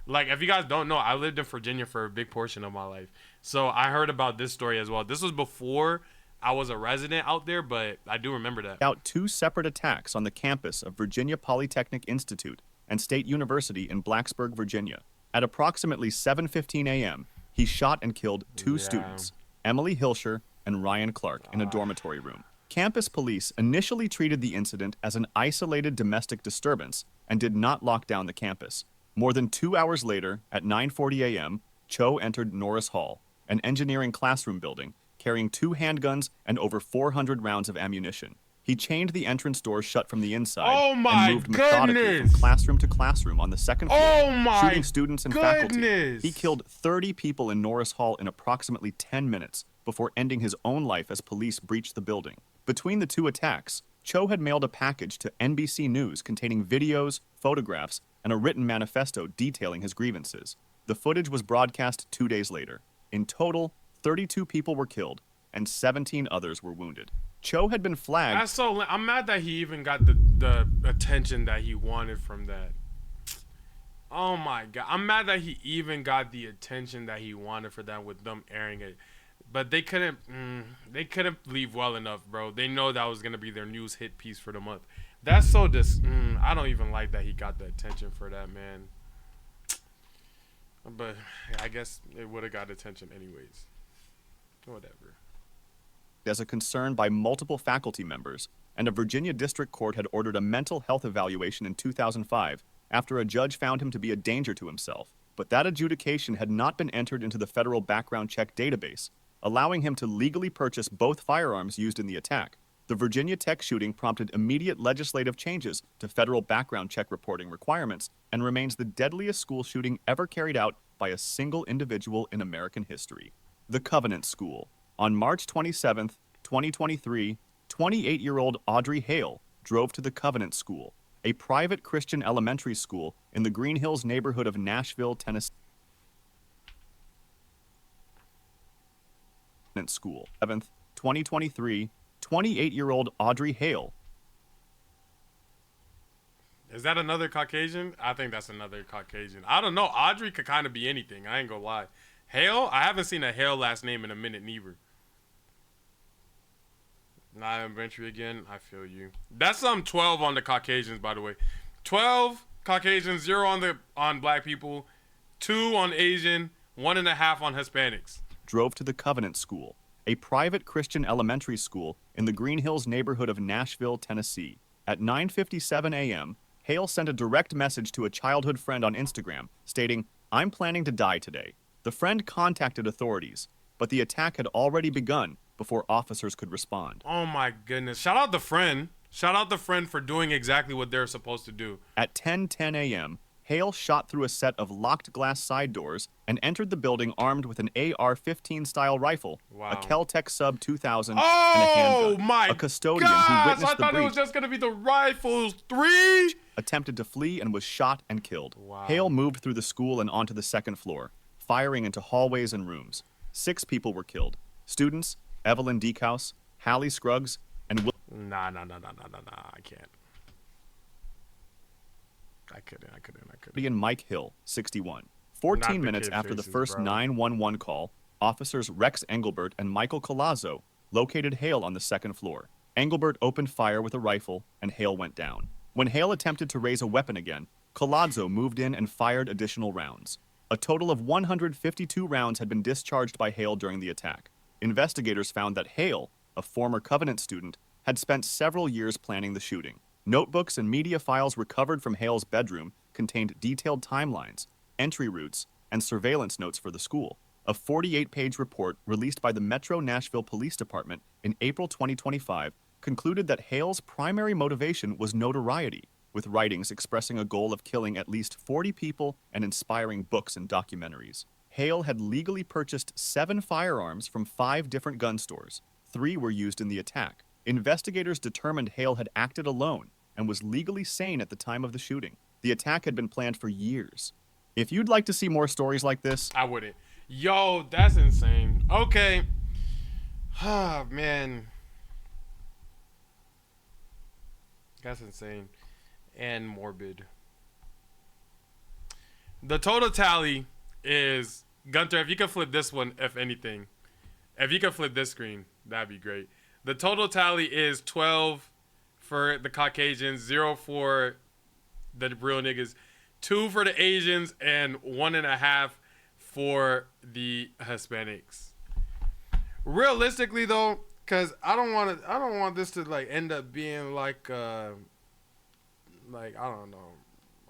like, if you guys don't know, I lived in Virginia for a big portion of my life. So I heard about this story as well. This was before I was a resident out there, but I do remember that. Out 2 separate attacks on the campus of Virginia Polytechnic Institute and State University in Blacksburg, Virginia. At approximately 7:15 a.m., he shot and killed 2 students, Emily Hilscher and Ryan Clark, in a dormitory room. Campus police initially treated the incident as an isolated domestic disturbance and did not lock down the campus. More than 2 hours later, at 9:40 a.m., Cho entered Norris Hall, an engineering classroom building, carrying 2 handguns and over 400 rounds of ammunition. He chained the entrance doors shut from the inside and moved methodically from classroom to classroom on the second floor, shooting students and faculty. He killed 30 people in Norris Hall in approximately 10 minutes before ending his own life as police breached the building. Between the 2 attacks, Cho had mailed a package to NBC News containing videos, photographs, and a written manifesto detailing his grievances. The footage was broadcast 2 days later. In total, 32 people were killed and 17 others were wounded. Cho had been flagged. I'm mad that he even got the attention that he wanted from that. Oh my god. I'm mad that he even got the attention that he wanted for that with them airing it. But they couldn't leave well enough, bro. They know that was going to be their news hit piece for the month. That's so I don't even like that he got the attention for that, man. But I guess it would have got attention anyways. Whatever. as a concern by multiple faculty members, and a Virginia district court had ordered a mental health evaluation in 2005 after a judge found him to be a danger to himself. But that adjudication had not been entered into the federal background check database, allowing him to legally purchase both firearms used in the attack. The Virginia Tech shooting prompted immediate legislative changes to federal background check reporting requirements and remains the deadliest school shooting ever carried out by a single individual in American history. The Covenant School. On March 27, 2023, 28-year-old Audrey Hale drove to the Covenant School, a private Christian elementary school in the Green Hills neighborhood of Nashville, Tennessee. School. 7th, 2023, 28-year-old Audrey Hale. Is that another Caucasian? I think that's another Caucasian. I don't know. Audrey could kind of be anything. I ain't gonna lie. Hale? I haven't seen a Hale last name in a minute neither. Not inventory again. I feel you. That's 12 on the Caucasians, by the way. 12 Caucasians, 0 on black people, 2 on Asian, 1.5 on Hispanics. Drove to the Covenant School, a private Christian elementary school in the Green Hills neighborhood of Nashville, Tennessee. At 9:57 a.m., Hale sent a direct message to a childhood friend on Instagram stating, "I'm planning to die today." The friend contacted authorities, but the attack had already begun before officers could respond. Oh my goodness. Shout out the friend. Shout out the friend for doing exactly what they're supposed to do. At 10:10 a.m., Hale shot through a set of locked glass side doors and entered the building armed with an AR-15 style rifle, a Kel-Tec Sub 2000, and a handgun. A custodian who witnessed the breach, I thought it was just going to be the rifles. 3 attempted to flee and was shot and killed. Wow. Hale moved through the school and onto the second floor, firing into hallways and rooms. 6 people were killed. Students Evelyn Deekhouse, Hallie Scruggs, and Nah. I can't. I couldn't. And Mike Hill, 61. 14 minutes after the first 911 call, officers Rex Engelbert and Michael Colazzo located Hale on the second floor. Engelbert opened fire with a rifle, and Hale went down. When Hale attempted to raise a weapon again, Colazzo moved in and fired additional rounds. A total of 152 rounds had been discharged by Hale during the attack. Investigators found that Hale, a former Covenant student, had spent several years planning the shooting. Notebooks and media files recovered from Hale's bedroom contained detailed timelines, entry routes, and surveillance notes for the school. A 48-page report released by the Metro Nashville Police Department in April 2025 concluded that Hale's primary motivation was notoriety, with writings expressing a goal of killing at least 40 people and inspiring books and documentaries. Hale had legally purchased 7 firearms from 5 different gun stores. 3 were used in the attack. Investigators determined Hale had acted alone and was legally sane at the time of the shooting. The attack had been planned for years. If you'd like to see more stories like this, I wouldn't. Yo, that's insane. Okay. Ah, man. That's insane. And morbid. The total tally is, Gunter, if you could flip this one, if anything. If you could flip this screen, that'd be great. The total tally is 12 for the Caucasians, 0 for the real niggas, 2 for the Asians, and 1.5 for the Hispanics. Realistically, though, because I don't want this to like end up being like I don't know,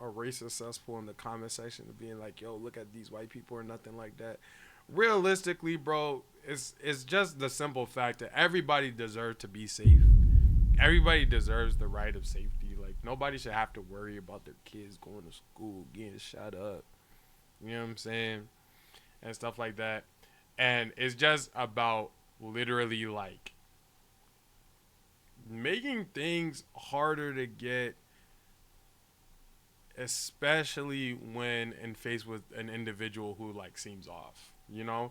a racist cesspool in the comment section of being like, yo, look at these white people or nothing like that. Realistically, bro, it's just the simple fact that everybody deserves to be safe. Everybody deserves the right of safety. Like, nobody should have to worry about their kids going to school, getting shot up. You know what I'm saying? And stuff like that. And it's just about literally, like, making things harder to get, especially when faced with an individual who, like, seems off, you know?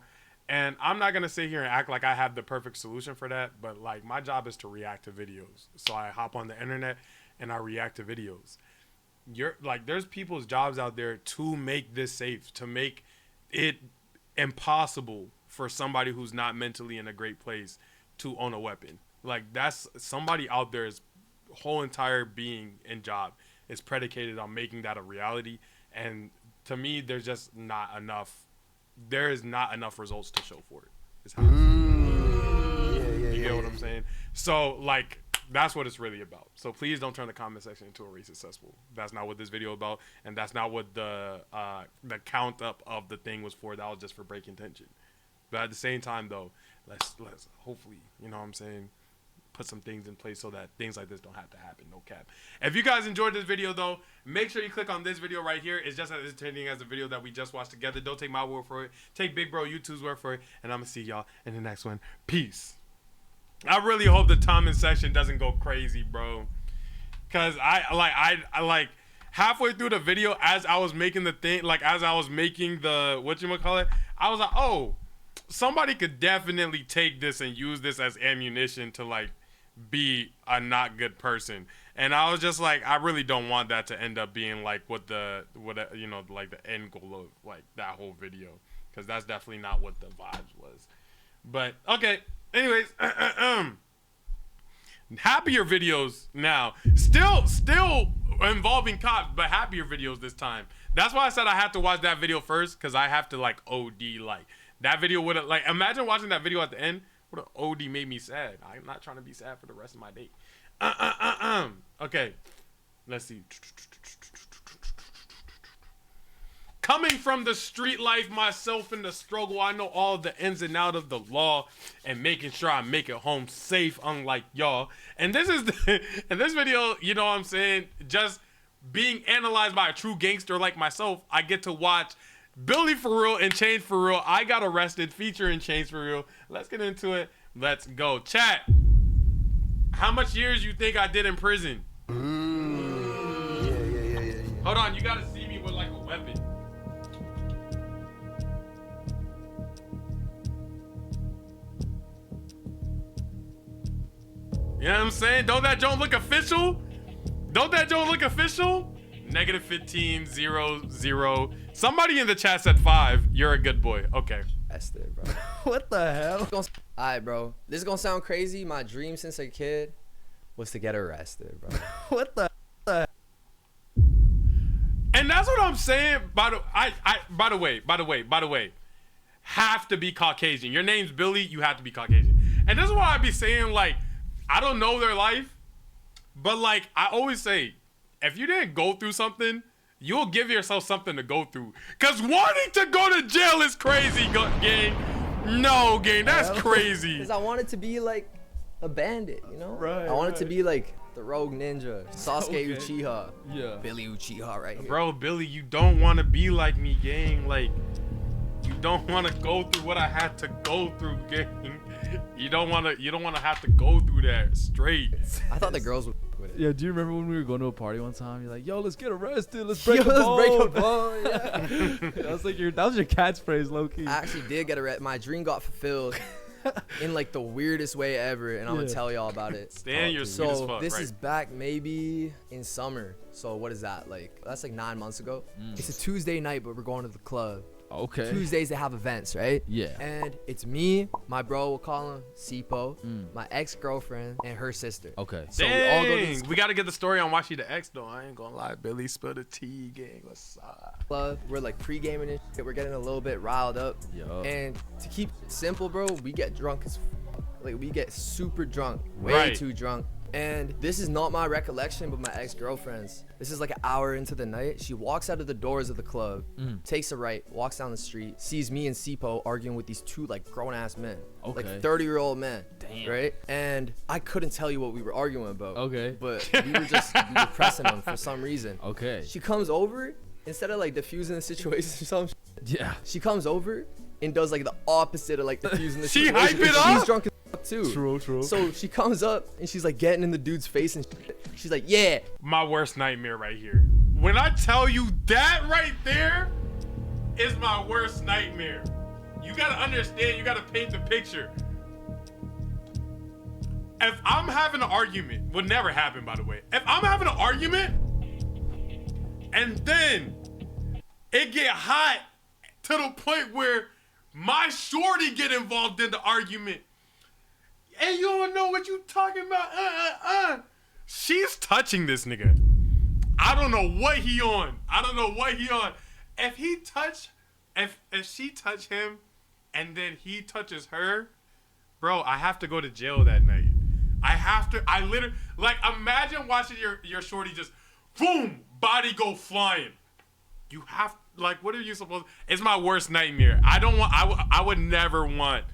And I'm not going to sit here and act like I have the perfect solution for that, but, like, my job is to react to videos. So I hop on the internet and I react to videos. There's people's jobs out there to make this safe, to make it impossible for somebody who's not mentally in a great place to own a weapon. Like, that's somebody out there's whole entire being and job is predicated on making that a reality. And to me, there's just not enough. There is not enough results to show for it. Is how Yeah. You get what I'm saying? So like that's what it's really about. So please don't turn the comment section into a racist cesspool. That's not what this video is about, and that's not what the count up of the thing was for. That was just for breaking tension. But at the same time, though, let's hopefully, you know what I'm saying, put some things in place so that things like this don't have to happen. No cap. If you guys enjoyed this video, though, make sure you click on this video right here. It's just as entertaining as the video that we just watched together. Don't take my word for it. Take Big Bro YouTube's word for it. And I'm going to see y'all in the next one. Peace. I really hope the comment section doesn't go crazy, bro. Because I like halfway through the video as I was making the thing, like as I was making the, whatchamacallit, I was like, oh, somebody could definitely take this and use this as ammunition to like be a not good person. And I was just like, I really don't want that to end up being like what you know, like the end goal of like that whole video, because that's definitely not what the vibes was. But okay, anyways, happier videos now, still involving cops, but happier videos this time. That's why I said I have to watch that video first, because I have to like OD. Like that video would have, like, imagine watching that video at the end. What an OD made me sad. I'm not trying to be sad for the rest of my day. Okay, let's see. Coming from the street life myself in the struggle, I know all the ins and outs of the law and making sure I make it home safe, unlike y'all. And this is in this video, you know what I'm saying, just being analyzed by a true gangster like myself, I get to watch Billy for Real and Chains for Real. I Got Arrested featuring Chains for Real. Let's get into it. Let's go. Chat, how much years you think I did in prison? Yeah. Hold on, you gotta see me with like a weapon. You know what I'm saying? Don't that joint look official? Don't that joint look official? -15, 0, 0. Somebody in the chat said 5. You're a good boy. Okay. That's it, bro. What the hell? Alright, bro. This is gonna sound crazy. My dream since a kid was to get arrested, bro. What the? And that's what I'm saying. By the way, have to be Caucasian. Your name's Billy, you have to be Caucasian. And this is why I be saying, like, I don't know their life, but like I always say, if you didn't go through something, you'll give yourself something to go through. Cause wanting to go to jail is crazy, gang. No, gang, that's crazy. Cause I wanted to be like a bandit, you know? Right. I wanted to be like the rogue ninja, Sasuke Uchiha. Yeah. Billy Uchiha right here. Bro, Billy, you don't want to be like me, gang. Like, you don't want to go through what I had to go through, gang. You don't want to have to go through that straight. I thought the girls would with it. Yeah, do you remember when we were going to a party one time? You're like, yo, let's get arrested. Let's break a bone. Break a bone. Yeah. That was like that was your catchphrase, low key. I actually did get arrested. My dream got fulfilled in like the weirdest way ever, and I'm gonna tell y'all about it. Stan, you're sweet as So fuck, this right? is back maybe in summer. So what is that like? That's like 9 months ago. It's a Tuesday night, but we're going to the club. Okay. Tuesdays they have events, right? Yeah. And it's me, my bro, we'll call him Sipo, my ex-girlfriend, and her sister. Okay. So we all go to Dang, this we got to get the story on why she the ex, though. I ain't gonna lie. Billy spilled the tea, gang. What's up? club. We're like pre-gaming and shit. We're getting a little bit riled up. Yo. And to keep it simple, bro, we get drunk as fuck. Like we get super drunk, way Right. too drunk. And this is not my recollection, but my ex-girlfriend's. This is like an hour into the night. She walks out of the doors of the club, takes a right, walks down the street, sees me and Sipo arguing with these two like grown-ass men, Okay. like 30-year-old men. Damn. Right? And I couldn't tell you what we were arguing about. Okay. But we were pressing them for some reason. Okay. She comes over, instead of like diffusing the situation or something, Yeah. she comes over and does like the opposite of like diffusing the She situation. hype it She's up? drunk as fuck too. True. So she comes up and she's like getting in the dude's face and shit. She's like, yeah. My worst nightmare right here. When I tell you that right there is my worst nightmare. You gotta understand, you gotta paint the picture. If I'm having an argument, would never happen by the way. If I'm having an argument and then it get hot to the point where my shorty get involved in the argument and you don't know what you talking about, she's touching this nigga. I don't know what he on. If she touch him and then he touches her, bro, I have to go to jail that night. I literally, like, imagine watching your shorty just, boom, body go flying. You have, like, what are you supposed to, it's my worst nightmare. I would never want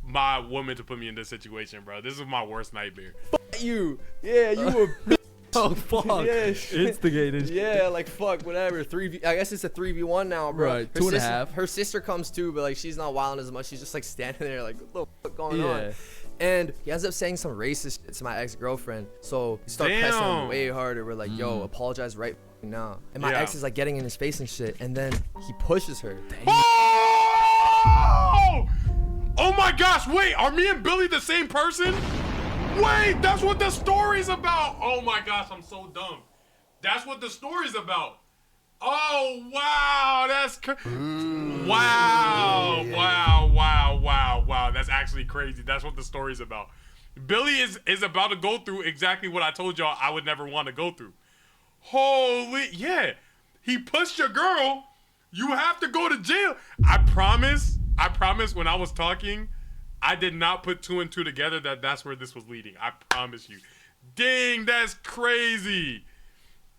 my woman to put me in this situation, bro. This is my worst nightmare. You. Yeah, you were. Oh fuck! Yeah, Instigated. Yeah, like fuck, whatever. I guess it's a 3v1 now, bro. Right, 2.5. Her sister comes too, but like she's not wilding as much. She's just like standing there, like what the fuck going on? And he ends up saying some racist shit to my ex-girlfriend. So we start pressing him way harder. We're like, yo, apologize right now. And my ex is like getting in his face and shit. And then he pushes her. Oh! Oh my gosh! Wait, are me and Billy the same person? Wait, that's what the story's about. Oh my gosh, I'm so dumb. That's what the story's about. Oh wow, that's wow. That's actually crazy. That's what the story's about. Billy is about to go through exactly what I told y'all I would never want to go through. Holy, yeah. He pushed your girl. You have to go to jail. I promise when I was talking, I did not put 2 and 2 together that's where this was leading. I promise you. Dang, that's crazy.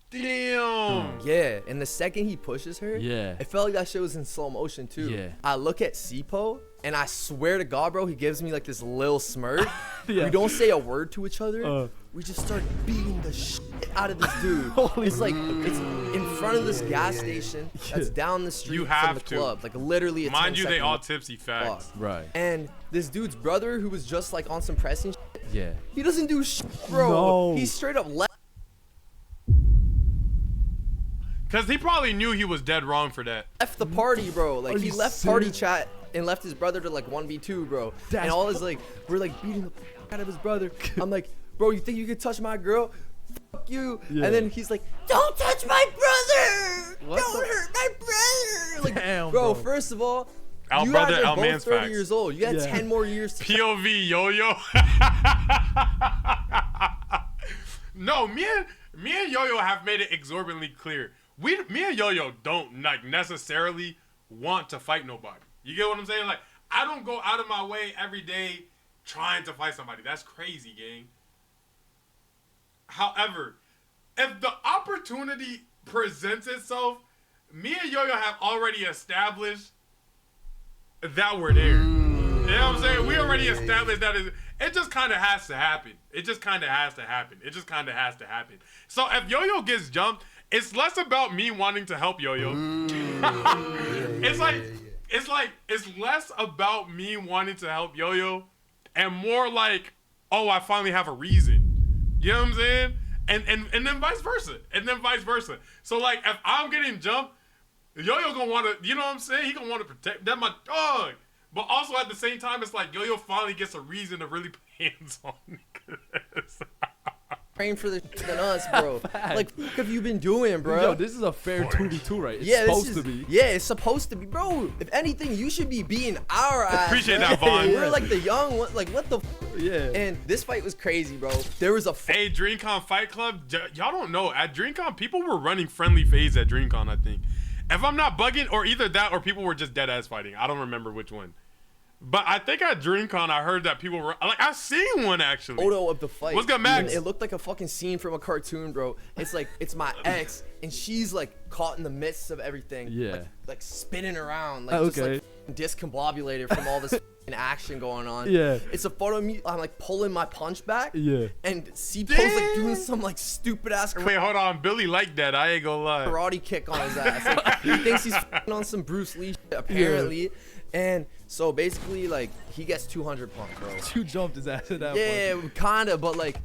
Damn. Yeah, and the second he pushes her, it felt like that shit was in slow motion too. Yeah. I look at Sipo, and I swear to God, bro, he gives me like this little smirk. We don't say a word to each other. We just start beating the shit out of this dude. It's like, it's in front of this gas station that's down the street from the club. Like literally, mind you, they all tipsy facts. Right. And this dude's brother, who was just like on some pressing shit, he doesn't do shit, bro. No. He straight up left. Cause he probably knew he was dead wrong for that. Left the party, bro. Like he left serious? party chat and left his brother to like 1v2, bro. And all is like, we're like beating the out of his brother. I'm like, bro, you think you could touch my girl? Fuck you. And then he's like, don't touch my brother. Don't hurt my brother. Like, damn, bro, first of all, Al you brother, guys are Al both man's 30 facts. years old. You got 10 more years to POV Yo-Yo. No, me and Yo-Yo have made it exorbitantly clear. Me and Yo-Yo don't like necessarily want to fight nobody. You get what I'm saying? Like, I don't go out of my way every day trying to fight somebody. That's crazy, gang. However, if the opportunity presents itself, me and Yo-Yo have already established that we're there. You know what I'm saying? We already established that it just kind of has to happen. It just kind of has to happen. So if Yo-Yo gets jumped, it's less about me wanting to help Yo-Yo. It's less about me wanting to help Yo-Yo and more like, oh, I finally have a reason. You know what I'm saying? And then vice versa. So like if I'm getting jumped, Yo-Yo gonna want to, you know what I'm saying? He gonna want to protect that my dog. But also at the same time, it's like Yo-Yo finally gets a reason to really put hands on niggas. praying for the than us, bro. Like, what have you been doing, bro? Yo, this is a fair 2v2, right? It's supposed to be. Yeah, it's supposed to be, bro. If anything, you should be beating our ass. Appreciate bro. that, Vaughn. We're like the young one. Like, what the? Yeah. And this fight was crazy, bro. There was a. Hey, DreamCon Fight Club, y'all don't know. At DreamCon, people were running friendly phase at DreamCon, I think. If I'm not bugging, or either that or people were just dead ass fighting. I don't remember which one. But I think at DreamCon, I heard that people were like, I seen one actually. Photo of the fight. What's good, Max? And it looked like a fucking scene from a cartoon, bro. It's like, it's my ex, and she's like caught in the midst of everything. Yeah. Like spinning around, like just like discombobulated from all this action going on. Yeah. It's a photo of me. I'm like pulling my punch back. Yeah. And C-Po's like doing some like stupid ass Wait, hold on. Billy liked that. I ain't gonna lie. karate kick on his ass. Like, he thinks he's on some Bruce Lee shit, apparently. And so basically, like, he gets 200 punch, bro. You jumped his ass at that point. Yeah, kinda, but like,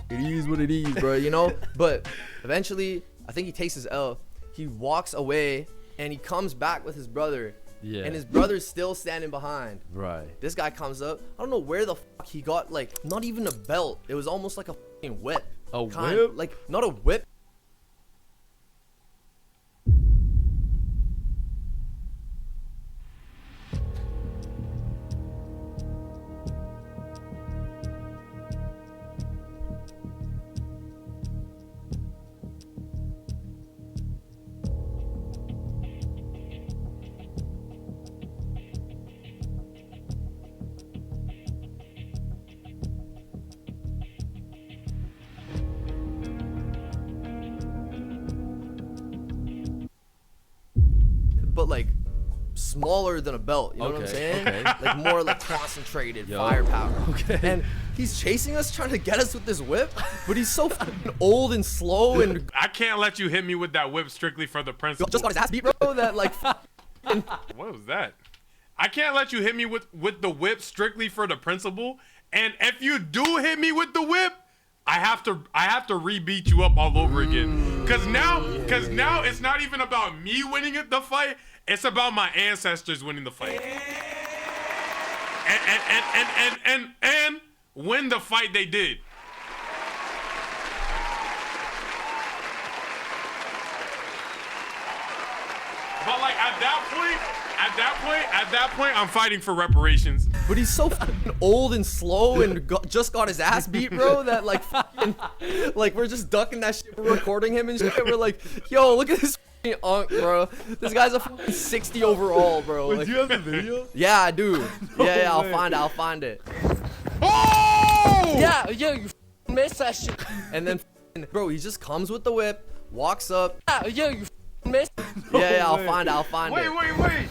it is what it is, bro, you know? But eventually, I think he takes his L. He walks away, and he comes back with his brother. Yeah. And his brother's still standing behind. Right. This guy comes up. I don't know where the fuck he got, like, not even a belt. It was almost like a fucking whip. A whip? Like, not a whip. but like smaller than a belt. You know what I'm saying? Okay. Like more like concentrated firepower. Okay. And he's chasing us, trying to get us with this whip, but he's so fucking old and slow and I can't let you hit me with that whip strictly for the principal. just got his ass beat, bro. That like. What was that? I can't let you hit me with the whip strictly for the principal. And if you do hit me with the whip, I have to re-beat you up all over again. Cause now it's not even about me winning the fight. It's about my ancestors winning the fight. And win the fight they did. But like at that point, I'm fighting for reparations. But he's so fucking old and slow and just got his ass beat, bro, that like fucking, like we're just ducking that shit. We're recording him and shit. We're like, yo, look at this fucking unk, bro. This guy's a fucking 60 overall, bro. Wait, Like, do you have the video? yeah, I do. Yeah, I'll way. find it. Oh! Yeah, you missed that shit. And then, bro, he just comes with the whip, walks up. Yeah, you missed. Yeah, I'll find it. Wait.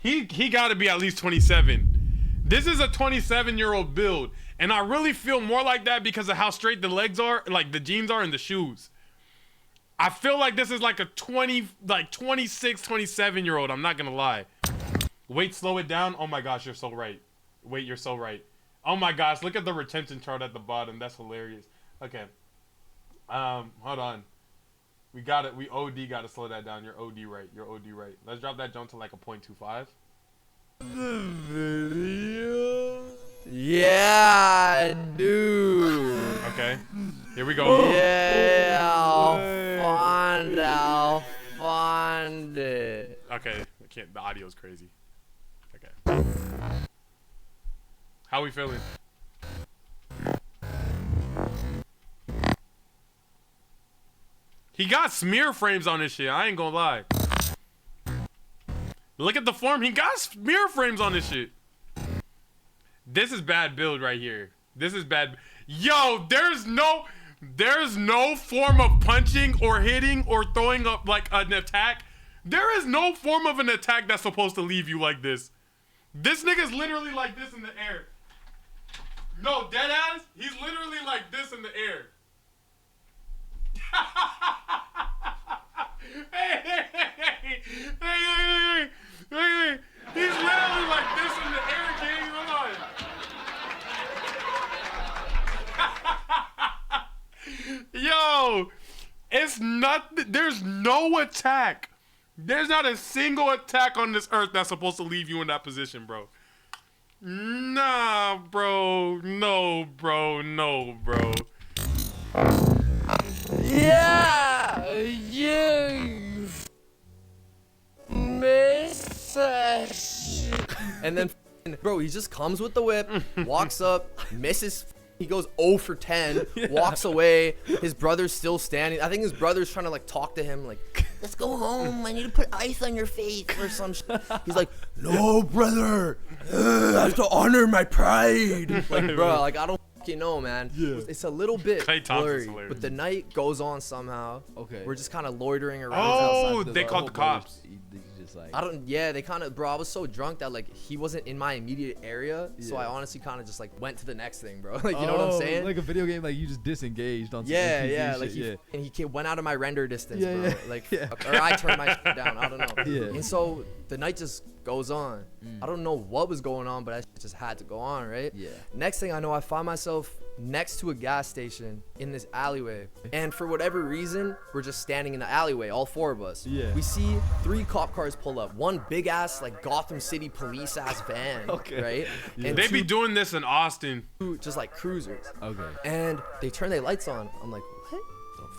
He got to be at least 27. This is a 27-year-old build, and I really feel more like that because of how straight the legs are, like the jeans are and the shoes. I feel like this is like a 26, 27-year-old. I'm not gonna lie. Wait, slow it down. Oh my gosh, you're so right. Wait, you're so right. Oh my gosh, look at the retention chart at the bottom. That's hilarious. Okay. Hold on. We got it. We OD got to slow that down. You're OD right. Let's drop that jump to like a 0.25. The video. Yeah, dude. Okay. Here we go. Yeah, I'll find it. Okay. I can't. The audio's crazy. Okay. How we feeling? He got smear frames on this shit. I ain't gonna lie. Look at the form. He got smear frames on this shit. This is bad build right here. This is bad. Yo, there's no form of punching or hitting or throwing up like an attack. There is no form of an attack that's supposed to leave you like this. This nigga's literally like this in the air. No, dead ass. He's literally like this in the air. Hey. He's literally like this in the air, King. Hold on. Yo, it's not. There's no attack. There's not a single attack on this earth that's supposed to leave you in that position, bro. Nah, bro. No, bro. Yeah, you missed that shit. And then, bro, he just comes with the whip, walks up, misses. He goes 0 for 10, walks away. His brother's still standing. I think his brother's trying to like talk to him, like, let's go home. I need to put ice on your face or some shit. He's like, no, brother. I have to honor my pride. Like, bro, like I don't know, man. Yeah. It's a little bit Klay Thompson's blurry, hilarious. but the night goes on somehow. Okay. We're just kind of loitering around Oh, outside. they called the cops. Just like, They kind of, bro, I was so drunk that like he wasn't in my immediate area, so I honestly kind of just like went to the next thing, bro. Like, you know what I'm saying? Like a video game, like you just disengaged on some Yeah, NPC yeah, shit, like he went out of my render distance, Yeah, bro. yeah, Like, yeah. or I turned my shit down. I don't know. Yeah. And so the night just goes on. I don't know what was going on, but that shit just had to go on, right? Yeah. Next thing I know, I find myself next to a gas station in this alleyway, and for whatever reason, we're just standing in the alleyway, all four of us. Yeah. We see 3 cop cars pull up. One big ass like Gotham City police ass van, Okay. right? Yeah. And They be 2 doing this in Austin. just like cruisers. Okay. And they turn their lights on. I'm like, what?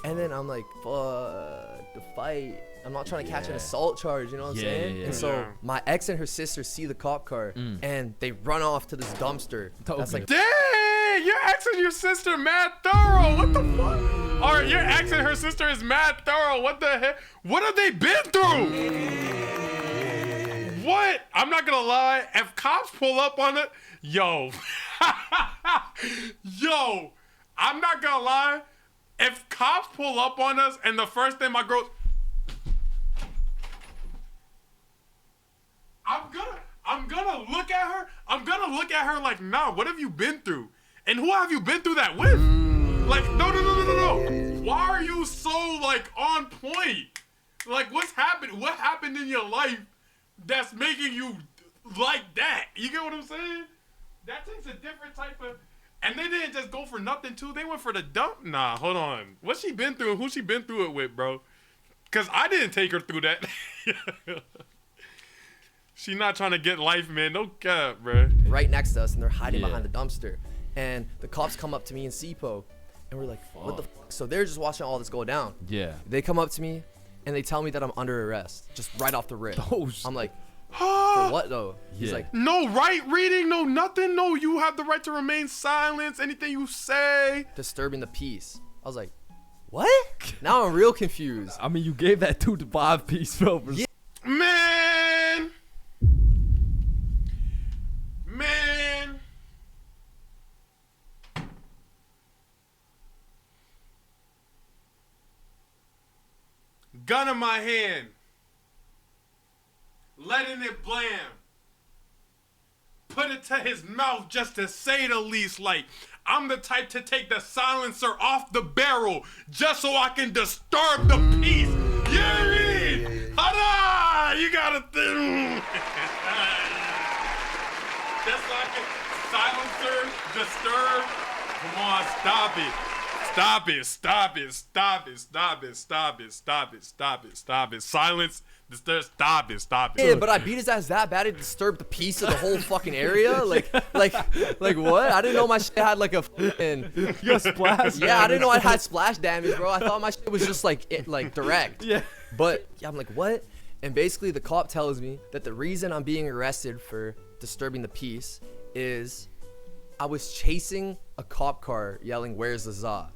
And then I'm like, fuck, the fight. I'm not trying to catch an Yeah. assault charge, you know what I'm Yeah, saying? yeah, And so yeah. my ex and her sister see the cop car and they run off to this dumpster. That's like, Dang, your ex and your sister mad thorough. What the fuck? Or your ex and her sister is mad thorough. What the heck? What have they been through? What? I'm not gonna lie. If cops pull up on it, yo, I'm not gonna lie. if cops pull up on us and the first thing my girl, I'm gonna look at her. I'm gonna look at her like, nah, what have you been through? And who have you been through that with? Like, no. Why are you so like on point? Like, what's happened? What happened in your life that's making you like that? You get what I'm saying? That takes a different type of. And they didn't just go for nothing too. They went for the dump. Nah, hold on. What's she been through? Who she been through it with, bro? Cause I didn't take her through that. She not trying to get life, man. No cap, bro. Right next to us, and they're hiding behind the dumpster. And the cops come up to me and Sipo, and we're like, what the fuck? So they're just watching all this go down. Yeah. They come up to me, and they tell me that I'm under arrest, just right off the rip. Oh, I'm like, for what though? He's Yeah. like, No right reading, no nothing. No, you have the right to remain silent. Anything you say. disturbing the peace. I was like, what? Now I'm real confused. I mean, you gave that 2 to 5 piece, bro. Yeah. Man. Gun in my hand. Letting it blam. Put it to his mouth just to say the least. Like, I'm the type to take the silencer off the barrel just so I can disturb the peace. You know what I mean? Hada! You gotta think. Just so I can silencer, disturb. Come on, stop it. Stop it. Stop it. Stop it. Stop it. Stop it. Stop it. Stop it. Stop it. Silence. Stop it. Stop it. Yeah, but I beat his ass that bad it disturbed the peace of the whole fucking area. Like what? I didn't know my shit had like a fucking. You got splash. Yeah, I didn't know I had splash damage, bro. I thought my shit was just like direct. Yeah. But yeah, I'm like, what? And basically, the cop tells me that the reason I'm being arrested for disturbing the peace is I was chasing a cop car yelling, "Where's the za?"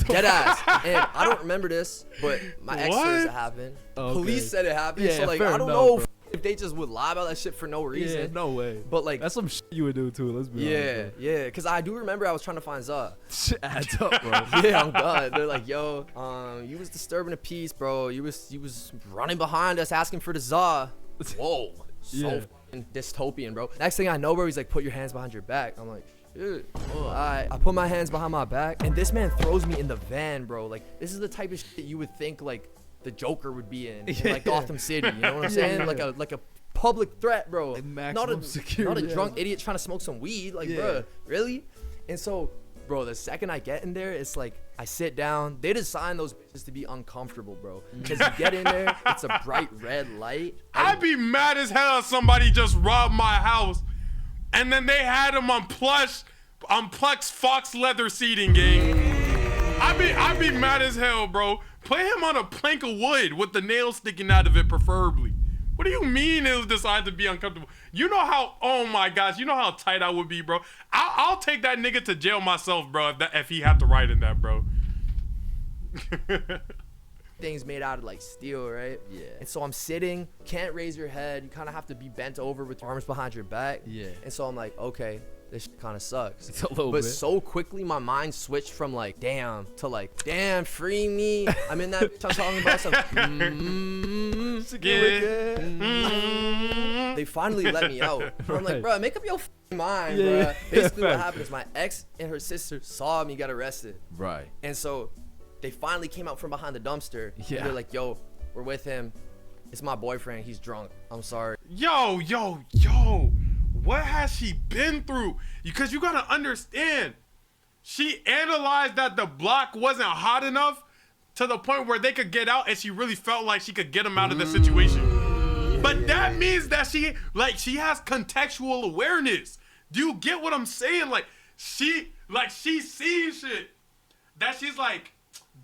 Dead ass. And I don't remember this, but my ex says it happened. Okay. Police said it happened. Yeah, so like, fair I don't enough, know bro. if they just would lie about that shit for no reason. Yeah, no way. But like, That's some shit you would do too. Let's be honest. yeah. Because I do remember I was trying to find za. Shit adds up, bro. Yeah, I'm done. They're like, yo, you was disturbing the peace, bro. You was running behind us asking for the za. Whoa. So Yeah. fucking dystopian, bro. Next thing I know, bro, he's like, put your hands behind your back. I'm like, shit. Alright. I put my hands behind my back, and this man throws me in the van, bro. Like, this is the type of shit you would think like the Joker would be in like Gotham City. You know what I'm saying? Yeah. Like a public threat, bro. Like not maximum a security, not a drunk yeah. idiot trying to smoke some weed. Like, Yeah. bro, really? And so, bro, the second I get in there, it's like I sit down. They designed those bitches to be uncomfortable, bro. Because you get in there, it's a bright red light. I'd be mad as hell if somebody just robbed my house and then they had him on Plex Fox leather seating, gang. I'd be mad as hell, bro. Put him on a plank of wood with the nails sticking out of it, preferably. What do you mean it was designed to be uncomfortable? You know how, oh my gosh, you know how tight I would be, bro. I'll take that nigga to jail myself, bro, if he had to ride in that, bro. Things made out of like steel, right? Yeah. And so I'm sitting, can't raise your head. You kind of have to be bent over with your arms behind your back. Yeah. And so I'm like, okay, this kind of sucks. It's a little But bit. so quickly my mind switched from like, damn, to like, damn, free me. I'm in that bitch I'm talking about some. They finally let me out. I'm like, Right. bro, make up your mind, Yeah, bro. yeah. Basically, what Facts. happened is my ex and her sister saw me get arrested. Right. And so they finally came out from behind the dumpster. Yeah. And they're like, yo, we're with him. It's my boyfriend. He's drunk. I'm sorry. Yo. What has she been through? Because you gotta understand, she analyzed that the block wasn't hot enough to the point where they could get out, and she really felt like she could get him out of the situation. But that means that she has contextual awareness. Do you get what I'm saying? She sees shit that she's like,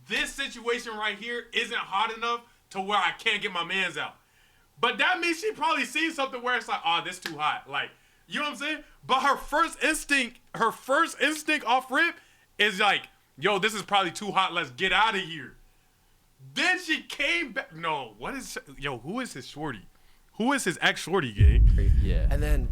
this situation right here isn't hot enough to where I can't get my mans out. But that means she probably seen something where it's like, oh, this too hot. Like, you know what I'm saying? But her first instinct off rip is like, yo, this is probably too hot. Let's get out of here. Then she came back. No, who is his shorty? Who is his ex-shorty, gang? Yeah. And then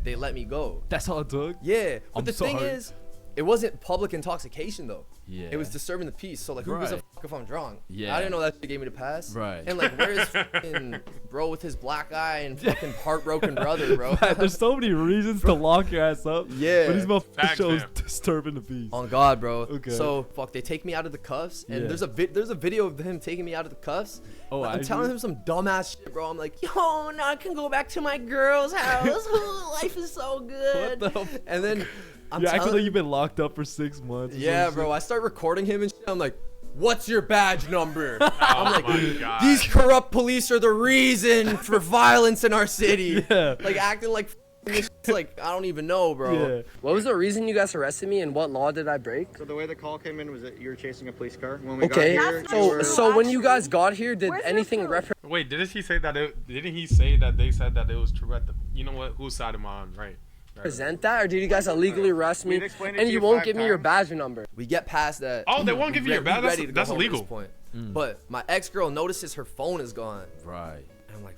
they let me go. That's all it took? Yeah. But I'm the thing sorry. is, it wasn't public intoxication though. Yeah. It was disturbing the peace. So like, who gives a Right. fuck if I'm drunk? Yeah. I didn't know that shit gave me the pass. Right. And like, where's fucking bro with his black eye and fucking heartbroken brother, bro? There's so many reasons to lock your ass up. Yeah. But these motherfuckers Facts, shows fam. disturbing the peace. On God, bro. Okay. So fuck, they take me out of the cuffs, and Yeah. there's a video of him taking me out of the cuffs. Oh, I'm actually? telling him some dumbass shit, bro. I'm like, yo, now I can go back to my girl's house. Ooh, life is so good. What the f- And then I'm You're acting telling like you've been locked up for 6 months. or yeah, some bro. shit. I start recording him and shit. I'm like, what's your badge number? I'm like, my God. these corrupt police are the reason for violence in our city. Yeah. Like acting like this shit's like I don't even know, bro. Yeah. What was the reason you guys arrested me and what law did I break? So the way the call came in was that you were chasing a police car. When we Okay, got here, so you were- so when you guys got here, did Where's your anything proof? Wait, didn't he say that? Didn't he say that they said that it was true at the? You know what? Whose side am I on? Right. represent that, or did you guys illegally arrest me We've explained it and to you you won't 5 give me your times. badge number? We get past that. Oh, they won't give you your We badge. ready to go That's home at this illegal. point. But my ex-girl notices her phone is gone. Right. And I'm like,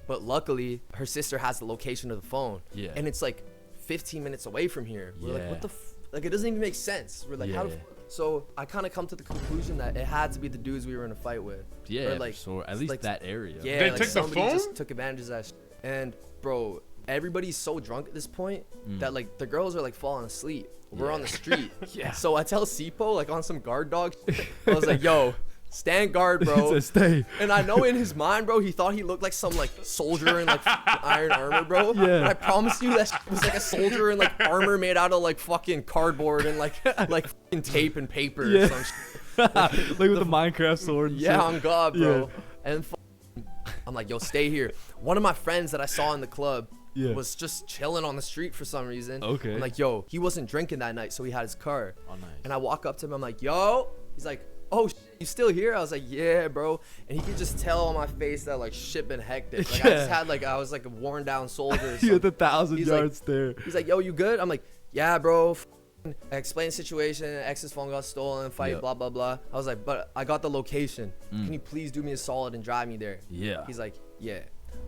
but luckily her sister has the location of the phone. Yeah. And it's like 15 minutes away from here. We're like, Yeah. what the like it doesn't even make sense. We're like, how the Yeah. so I kind of come to the conclusion that it had to be the dudes we were in a fight with. Yeah. Or like, so at least like, that area. yeah, They like took the somebody phone? just took advantage of that shit. And bro, everybody's so drunk at this point that like the girls are like falling asleep. We're on the street. Yeah. So I tell Sipo like on some guard dog shit, I was like, yo, stand guard, bro. He said, stay. And I know in his mind, bro, he thought he looked like some like soldier in like iron armor, bro. Yeah. But I promise you that shit was like a soldier in like armor made out of like fucking cardboard and like fucking tape and paper Yeah. or some shit. Like with the Minecraft sword and Yeah, shit. on God, bro. Yeah. And I'm like, yo, stay here. One of my friends that I saw in the club Yeah. was just chilling on the street for some reason. Okay. I'm like, yo, he wasn't drinking that night, so he had his car. Oh, nice. And I walk up to him, I'm like, yo. He's like, oh, you still here? I was like, yeah, bro. And he could just tell on my face that like shit been hectic. Like I Yeah. just had like I was like a worn down soldier. Or You had the something. 1,000 He's yard like- stare. He's like, yo, you good? I'm like, yeah, bro. I explained the situation. Ex's phone got stolen. Fight, Yep. blah blah blah. I was like, but I got the location. Can you please do me a solid and drive me there? Yeah. He's like, yeah.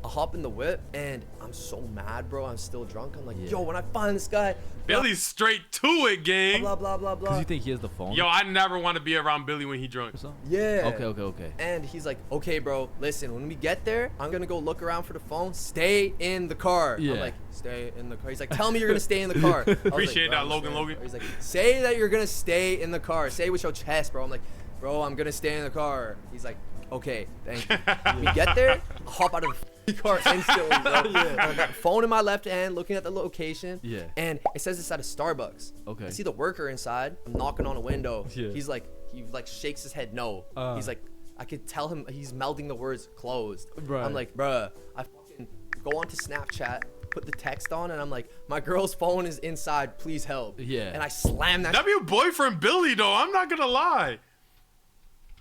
I hop in the whip and I'm so mad, bro. I'm still drunk. I'm like, Yeah. yo, when I find this guy, Billy's straight to it, gang. blah blah blah blah. Because you think he has the phone? Yo, I never want to be around Billy when he drunk. or something? Yeah. Okay. And he's like, okay, bro, listen, when we get there, I'm gonna go look around for the phone. Stay in the car. Yeah. I'm like, stay in the car. He's like, tell me you're gonna stay in the car. I was like, Appreciate "Bro, that, I'm Logan, staying." Logan. He's like, say that you're gonna stay in the car. Say it with your chest, bro. I'm like, bro, I'm gonna stay in the car. He's like, okay, thank you. We get there, I hop out of the car instantly, bro. I got the phone in my left hand, looking at the location. Yeah. And it says it's at a Starbucks. Okay. I see the worker inside. I'm knocking on a window. Yeah. He like shakes his head no. Uh. He's like, I could tell him he's melding the words closed. Right. I'm like, bruh, I fucking go onto Snapchat, put the text on, and I'm like, my girl's phone is inside, please help. Yeah. And I slam that W boyfriend Billy though. I'm not gonna lie.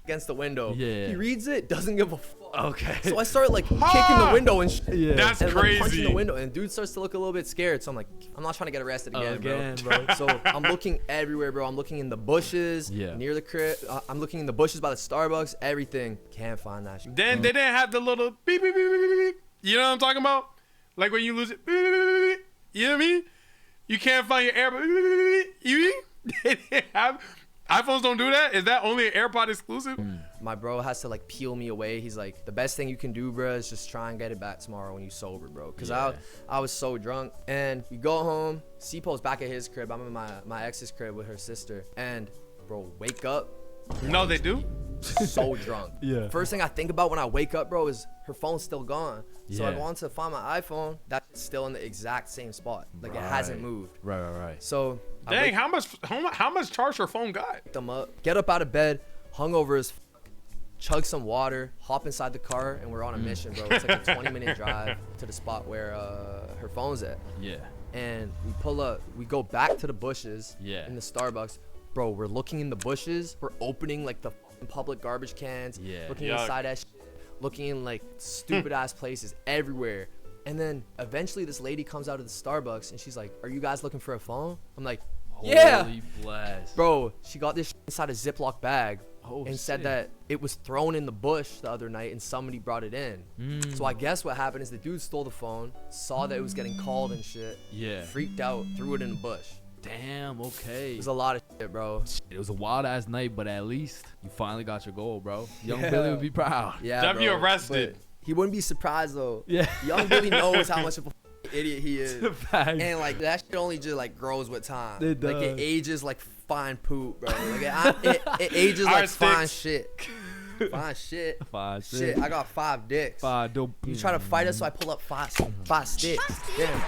against the window. Yeah. He reads it, doesn't give a fuck. Okay. So I start like kicking the window and shit. Yeah. That's And like punching crazy. the window, and dude starts to look a little bit scared. So I'm like, I'm not trying to get arrested again, Again, bro. So I'm looking everywhere, bro. I'm looking in the bushes, Yeah. near the crib. I'm looking in the bushes by the Starbucks, everything. Can't find that shit. Then they didn't have the little beep beep beep beep beep. Beep. You know what I'm talking about? Like when you lose it. Beep, beep, beep, beep. You know what I mean? You can't find your AirPod. Beep, beep, beep, beep. You mean? They didn't have. iPhones don't do that. Is that only an AirPod exclusive? My bro has to like peel me away. He's like, the best thing you can do, bro, is just try and get it back tomorrow when you sober, bro. Cause Yeah. I was so drunk. And we go home. Sipo's back at his crib. I'm in my ex's crib with her sister. And bro, wake up. No, they do. So drunk. Yeah. First thing I think about when I wake up, bro, is her phone's still gone. So I Yeah. go on to find my iPhone. That's still in the exact same spot. Like it hasn't Right. moved. Right. So I Dang, wake how much charge your phone got? them up, get up out of bed, hungover as fuck, chug some water, hop inside the car, and we're on a mission, bro. It's like a 20-minute drive to the spot where her phone's at. Yeah. And we pull up, we go back to the bushes Yeah. in the Starbucks. Bro, we're looking in the bushes. We're opening like the fucking public garbage cans. Yeah. Looking Yuck. inside that shit. Looking in like stupid ass places everywhere. And then eventually this lady comes out of the Starbucks and she's like, are you guys looking for a phone? I'm like, yeah. Holy blast. Bro, she got this shit inside a Ziploc bag Oh, and said shit. that it was thrown in the bush the other night and somebody brought it in. So I guess what happened is the dude stole the phone, saw that it was getting called and shit, Yeah. freaked out, threw it in the bush. Damn, okay. It was a lot of shit, bro. It was a wild ass night, but at least you finally got your goal, bro. Young Yeah. Billy would be proud. Yeah, W bro, arrested. but he wouldn't be surprised though. Yeah. Young Billy knows how much of a idiot he is. Facts. And like that shit only just like grows with time. It Like does. it ages like fine poop, bro. Like it ages Our like fine sticks. shit. Fine shit. Fine Shit, I got 5 dicks. Five dope. You try to fight us, so I pull up five sticks. Damn.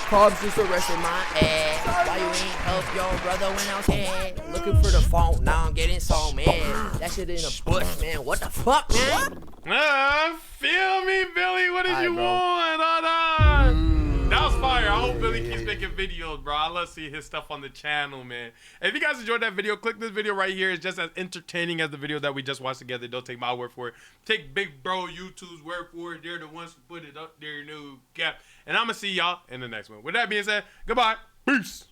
Cops just arrested my ass. Why you ain't help your brother when I was here? Looking for the phone, now I'm getting so mad. That shit in the bush, man. What the fuck, man? Feel me, Billy. What did Alright, you bro. want? Hold on. That was fire. I hope Billy keeps making videos, bro. I love seeing his stuff on the channel, man. If you guys enjoyed that video, click this video right here. It's just as entertaining as the video that we just watched together. Don't take my word for it. Take Big Bro YouTube's word for it. They're the ones who put it up there, no cap. And I'm going to see y'all in the next one. With that being said, goodbye. Peace.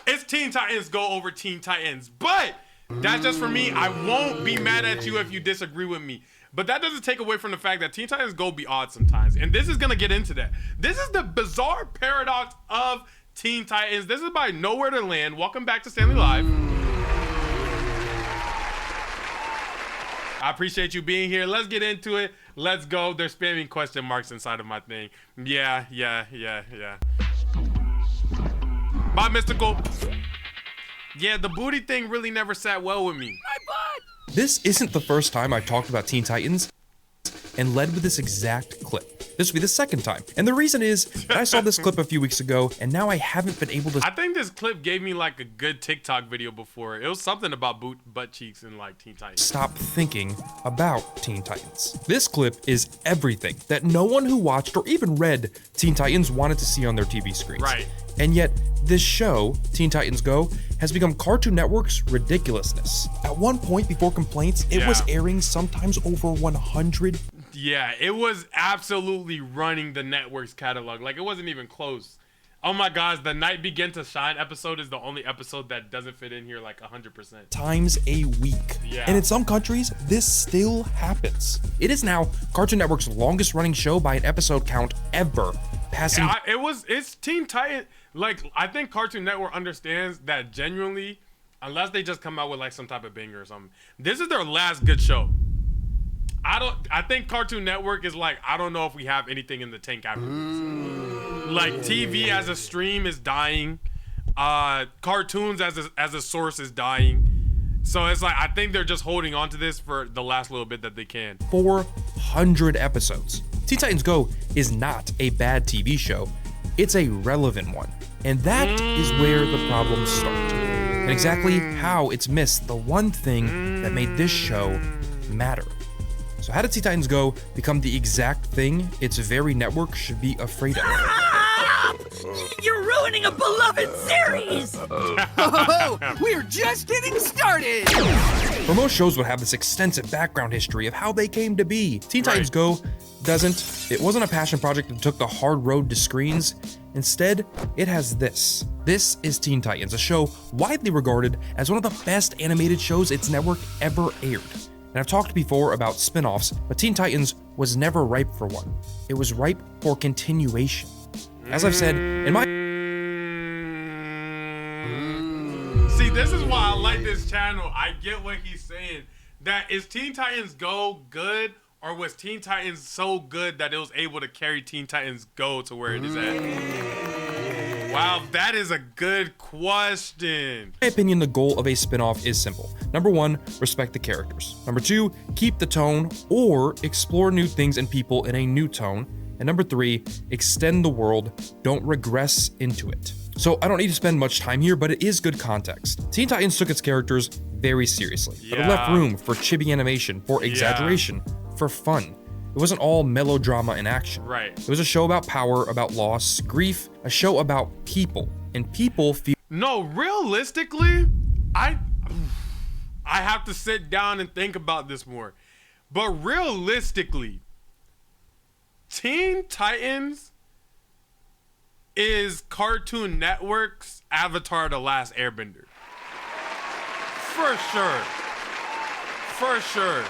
It's Teen Titans Go over Teen Titans, but that's just for me. I won't be mad at you if you disagree with me, but that doesn't take away from the fact that Teen Titans Go be odd sometimes, and this is gonna get into that. This is the bizarre paradox of Teen Titans. This is by Nowhere to Land. Welcome back to Stanley Live. I appreciate you being here. Let's get into it. Let's go. They're spamming question marks inside of my thing. Yeah. Bye, Mystical. Yeah, the booty thing really never sat well with me. This isn't the first time I've talked about Teen Titans and led with this exact clip. This will be the second time. And the reason is that I saw this clip a few weeks ago and now I haven't been able to I think this clip gave me like a good TikTok video before. It was something about butt cheeks and like Teen Titans. stop thinking about Teen Titans. This clip is everything that no one who watched or even read Teen Titans wanted to see on their TV screens. Right. And yet, this show, Teen Titans Go, has become Cartoon Network's ridiculousness. At one point before complaints, it was Yeah. airing sometimes over 100 Yeah, it was absolutely running the network's catalog. Like, it wasn't even close. Oh my gosh, the Night Began to Shine episode is the only episode that doesn't fit in here like 100%. times a week. Yeah. And in some countries, this still happens. It is now Cartoon Network's longest running show by an episode count ever, passing It's Teen Titan. Like, I think Cartoon Network understands that genuinely, unless they just come out with like some type of banger or something, this is their last good show. I think Cartoon Network is like, I don't know if we have anything in the tank after this. Like, TV as a stream is dying. Cartoons as a source is dying. So it's like, I think they're just holding on to this for the last little bit that they can. 400 episodes. Teen Titans Go is not a bad TV show. It's a relevant one. And that is where the problems start. And exactly how it's missed the one thing that made this show matter. So how did Teen Titans Go become the exact thing its very network should be afraid of? You're ruining a beloved series! We're just getting started! For most shows would have this extensive background history of how they came to be. Teen Titans Go doesn't. It wasn't a passion project that took the hard road to screens. Instead, it has this. This is Teen Titans, a show widely regarded as one of the best animated shows its network ever aired. And I've talked before about spin-offs, but Teen Titans was never ripe for one. It was ripe for continuation. As I've said, in my See, this is why I like this channel. I get what he's saying. That is Teen Titans Go good, or was Teen Titans so good that it was able to carry Teen Titans Go to where it is at? Wow, that is a good question. my opinion, the goal of a spin-off is simple. Number 1, respect the characters. Number 2, keep the tone or explore new things and people in a new tone. And number 3, extend the world, don't regress into it. So I don't need to spend much time here, but it is good context. Teen Titans took its characters very seriously, but it left room for chibi animation, for exaggeration, for fun. It wasn't all melodrama and action. Right. It was a show about power, about loss, grief, a show about people, and people feel No, realistically, I have to sit down and think about this more. But realistically, Teen Titans is Cartoon Network's Avatar: The Last Airbender. For sure. For sure.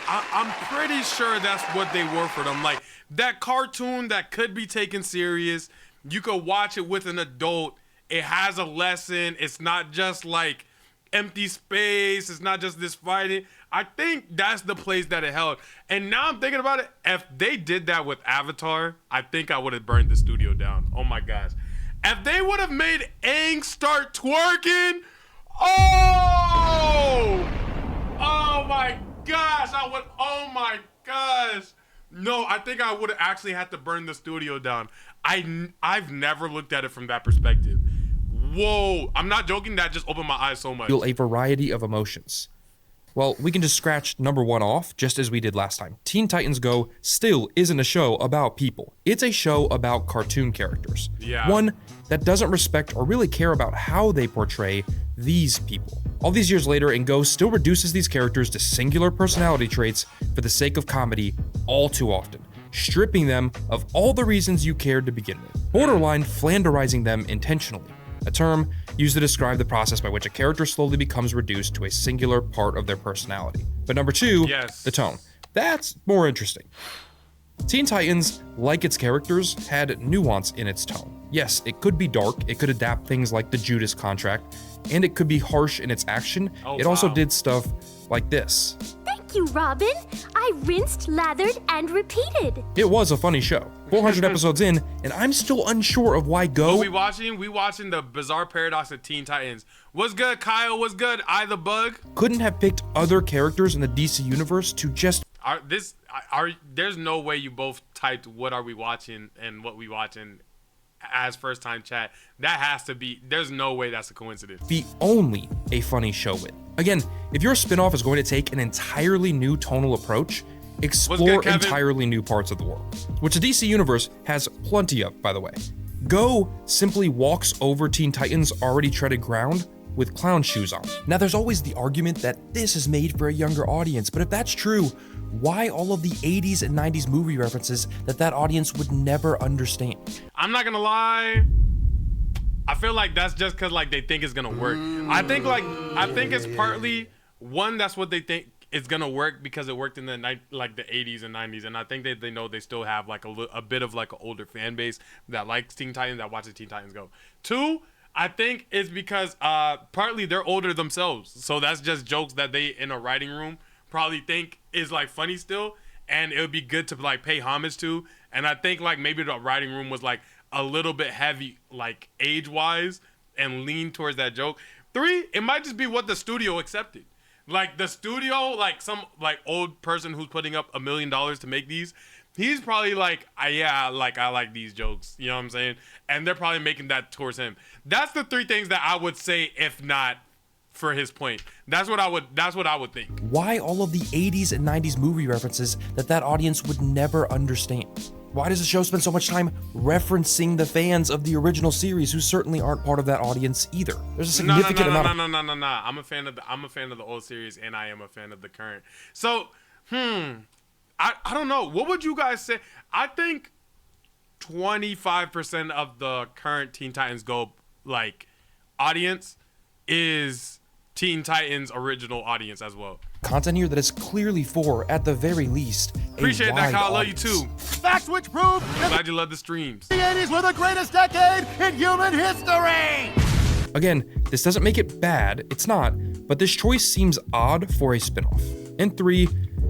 I'm pretty sure that's what they were for them. Like that cartoon that could be taken serious. You could watch it with an adult. It has a lesson. It's not just like empty space. It's not just this fighting. I think that's the place that it held. And now I'm thinking about it. If they did that with Avatar, I think I would have burned the studio down. Oh my gosh. If they would have made Aang start twerking, oh my gosh, oh my gosh. No, I think I would have actually had to burn the studio down. I've never looked at it from that perspective. Whoa, I'm not joking, that just opened my eyes so much. Feel a variety of emotions. Well, we can just scratch number 1 off, just as we did last time. Teen Titans Go still isn't a show about people. It's a show about cartoon characters. Yeah. One that doesn't respect or really care about how they portray these people. All these years later, and Go still reduces these characters to singular personality traits for the sake of comedy all too often, stripping them of all the reasons you cared to begin with, borderline flanderizing them intentionally, a term used to describe the process by which a character slowly becomes reduced to a singular part of their personality. But number 2, yes, the tone. That's more interesting. Teen Titans, like its characters, had nuance in its tone. Yes, it could be dark, it could adapt things like the Judas Contract, and it could be harsh in its action. It also did stuff like this. Thank you, Robin. I rinsed, lathered, and repeated. It was a funny show. 400 episodes in, and I'm still unsure of why Go. We watching the bizarre paradox of Teen Titans. What's good, Kyle? What's good, I the Bug? Couldn't have picked other characters in the DC universe to just. There's no way you both typed what are we watching and what we watching as first time chat. That has to be, there's no way that's a coincidence. Be only a funny show with. Again, if your spinoff is going to take an entirely new tonal approach, explore entirely new parts of the world, which the DC universe has plenty of, by the way. Go simply walks over Teen Titans' already treaded ground with clown shoes on. Now, there's always the argument that this is made for a younger audience, but if that's true, why all of the 80s and 90s movie references that audience would never understand? I'm not gonna lie, I feel like that's just because like they think it's gonna work. I think it's partly one, that's what they think it's gonna work because it worked in the 80s and 90s, and I think they know they still have like a bit of like an older fan base that likes Teen Titans, that watches Teen Titans Go. 2, I think it's because partly they're older themselves, so that's just jokes that they in a writing room probably think is like funny still, and it would be good to like pay homage to. And I think like maybe the writing room was like a little bit heavy like age wise and lean towards that joke. 3, it might just be what the studio accepted. Like the studio, like some like old person who's putting up $1 million to make these, he's probably like, I like these jokes, you know what I'm saying? And they're probably making that towards him. That's the 3 things that I would say, if not for his point. That's what I would think. Why all of the 80s and 90s movie references that audience would never understand? Why does the show spend so much time referencing the fans of the original series who certainly aren't part of that audience either? There's a significant amount of... No. I'm a fan of the old series, and I am a fan of the current. So, I don't know. What would you guys say? I think 25% of the current Teen Titans Go like audience is Teen Titans original audience as well. Content here that is clearly for, at the very least, appreciate that, Kyle. I love you too. Facts which prove I'm glad you love the streams. The 80s were the greatest decade in human history. Again, this doesn't make it bad, it's not, but this choice seems odd for a spinoff. And 3,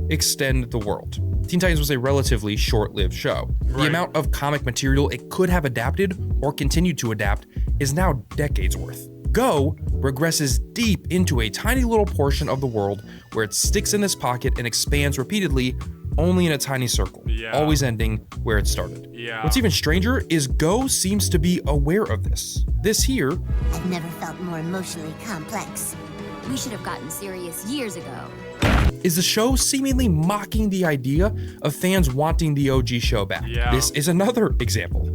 extend the world. Teen Titans was a relatively short-lived show. The amount of comic material it could have adapted or continued to adapt is now decades worth. Go regresses deep into a tiny little portion of the world where it sticks in this pocket and expands repeatedly, only in a tiny circle, always ending where it started. What's even stranger is Go seems to be aware of this. This here... I've never felt more emotionally complex. We should have gotten serious years ago. Is the show seemingly mocking the idea of fans wanting the OG show back. This is another example.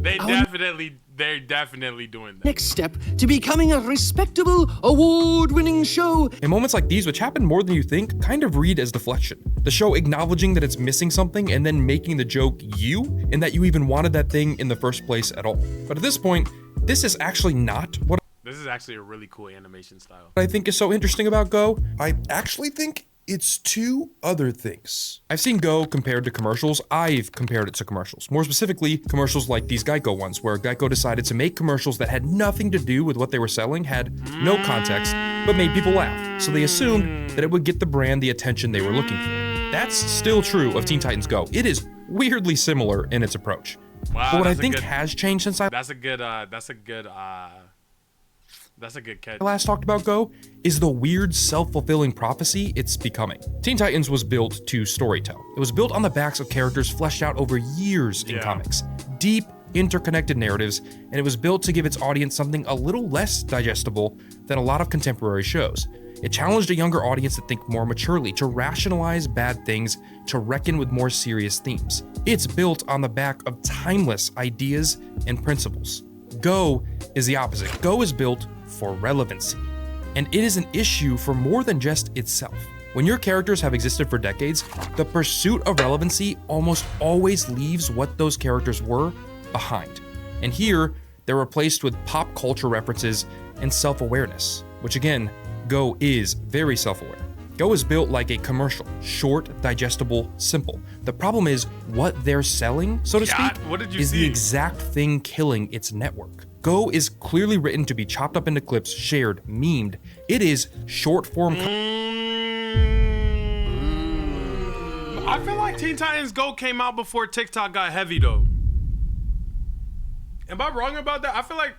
They're definitely doing that. Next step to becoming a respectable, award-winning show. In moments like these, which happen more than you think, kind of read as deflection. The show acknowledging that it's missing something and then making the joke you, and that you even wanted that thing in the first place at all. But at this point, this is actually not what... This is actually a really cool animation style. I think is so interesting about Go. I actually think it's two other things. I've seen Go compared to commercials. I've compared it to commercials. More specifically, commercials like these Geico ones, where Geico decided to make commercials that had nothing to do with what they were selling, had no context, but made people laugh. So they assumed that it would get the brand the attention they were looking for. That's still true of Teen Titans Go. It is weirdly similar in its approach. Wow, but what I think has changed since I that's a good catch. last talked about Go is the weird self-fulfilling prophecy it's becoming. Teen Titans was built to storytell. It was built on the backs of characters fleshed out over years in comics. Deep, interconnected narratives, and it was built to give its audience something a little less digestible than a lot of contemporary shows. It challenged a younger audience to think more maturely, to rationalize bad things, to reckon with more serious themes. It's built on the back of timeless ideas and principles. Go is the opposite. Go is built for relevancy, and it is an issue for more than just itself. When your characters have existed for decades, the pursuit of relevancy almost always leaves what those characters were behind. And here, they're replaced with pop culture references and self-awareness, which again, Go is very self-aware. Go is built like a commercial, short, digestible, simple. The problem is what they're selling, so to speak, is the exact thing killing its network. Go is clearly written to be chopped up into clips, shared, memed. It is short-form. I feel like Teen Titans Go came out before TikTok got heavy though. Am I wrong about that? I feel like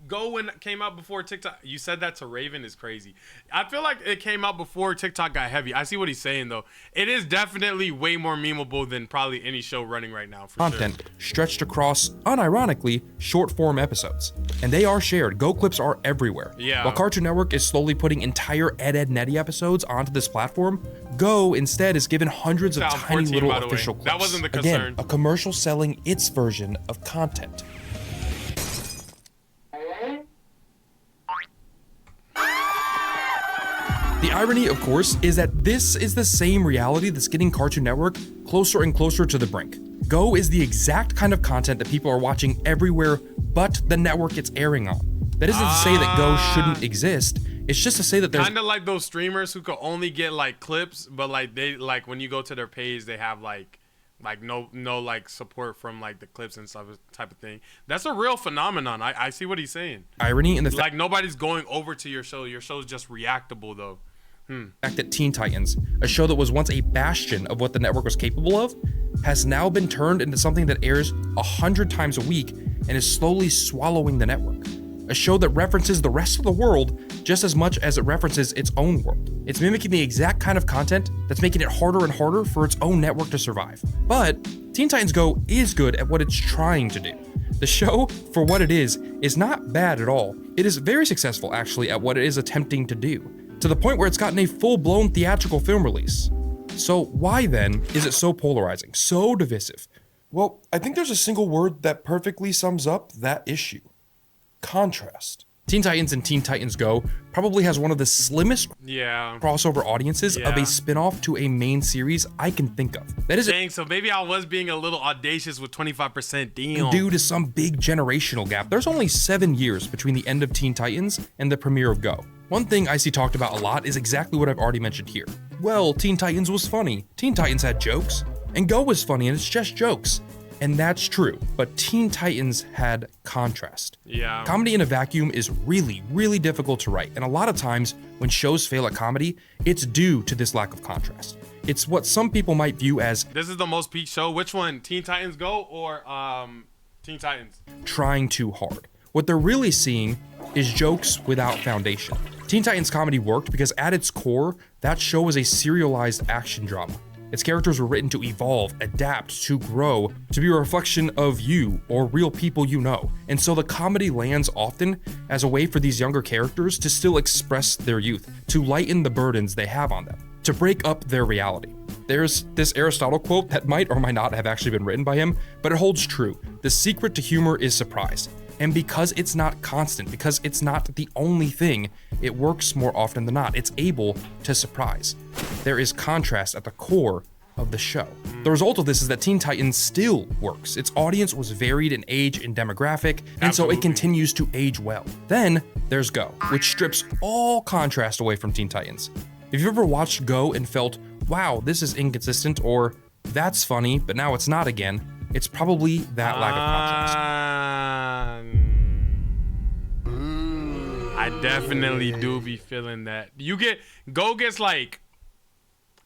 Go when it came out before TikTok. You said that to Raven is crazy. I feel like it came out before TikTok got heavy. I see what he's saying though. It is definitely way more memeable than probably any show running right now for content stretched across, unironically, short-form episodes. And they are shared. Go clips are everywhere. Yeah. While Cartoon Network is slowly putting entire Ed Netty episodes onto this platform, Go instead is given hundreds of tiny little official clips. That wasn't the concern. Again, a commercial selling its version of content. The irony, of course, is that this is the same reality that's getting Cartoon Network closer and closer to the brink. Go is the exact kind of content that people are watching everywhere but the network it's airing on. That isn't to say that Go shouldn't exist. It's just to say that there's kind of like those streamers who could only get like clips, but like they like when you go to their page, they have like no like support from like the clips and stuff type of thing. That's a real phenomenon. I see what he's saying. Irony in the like nobody's going over to your show. Your show's just reactable though. fact that Teen Titans, a show that was once a bastion of what the network was capable of, has now been turned into something that airs 100 times a week and is slowly swallowing the network. A show that references the rest of the world just as much as it references its own world. It's mimicking the exact kind of content that's making it harder and harder for its own network to survive. But Teen Titans Go is good at what it's trying to do. The show, for what it is not bad at all. It is very successful, actually, at what it is attempting to do, to the point where it's gotten a full-blown theatrical film release. So why then is it so polarizing, so divisive? Well, I think there's a single word that perfectly sums up that issue. Contrast. Teen Titans and Teen Titans Go probably has one of the slimmest crossover audiences of a spin-off to a main series I can think of. That is dang, so maybe I was being a little audacious with 25%. Damn. Due to some big generational gap. There's only 7 years between the end of Teen Titans and the premiere of Go. One thing I see talked about a lot is exactly what I've already mentioned here. Well, Teen Titans was funny. Teen Titans had jokes. And Go was funny and it's just jokes. And that's true, but Teen Titans had contrast. Yeah. Comedy in a vacuum is really, really difficult to write, and a lot of times when shows fail at comedy, it's due to this lack of contrast. It's what some people might view as this is the most peak show. Which one? Teen Titans Go or Teen Titans? Trying too hard. What they're really seeing is jokes without foundation. Teen Titans comedy worked because at its core, that show was a serialized action drama. Its characters were written to evolve, adapt, to grow, to be a reflection of you or real people you know. And so the comedy lands often as a way for these younger characters to still express their youth, to lighten the burdens they have on them, to break up their reality. There's this Aristotle quote that might or might not have actually been written by him, but it holds true. The secret to humor is surprise. And because it's not constant, because it's not the only thing, it works more often than not. It's able to surprise. There is contrast at the core of the show. The result of this is that Teen Titans still works. Its audience was varied in age and demographic, and so it continues to age well. Then there's Go, which strips all contrast away from Teen Titans. If you've ever watched Go and felt, wow, this is inconsistent, or that's funny, but now it's not again, it's probably that lack of context. I definitely do be feeling that. Go gets like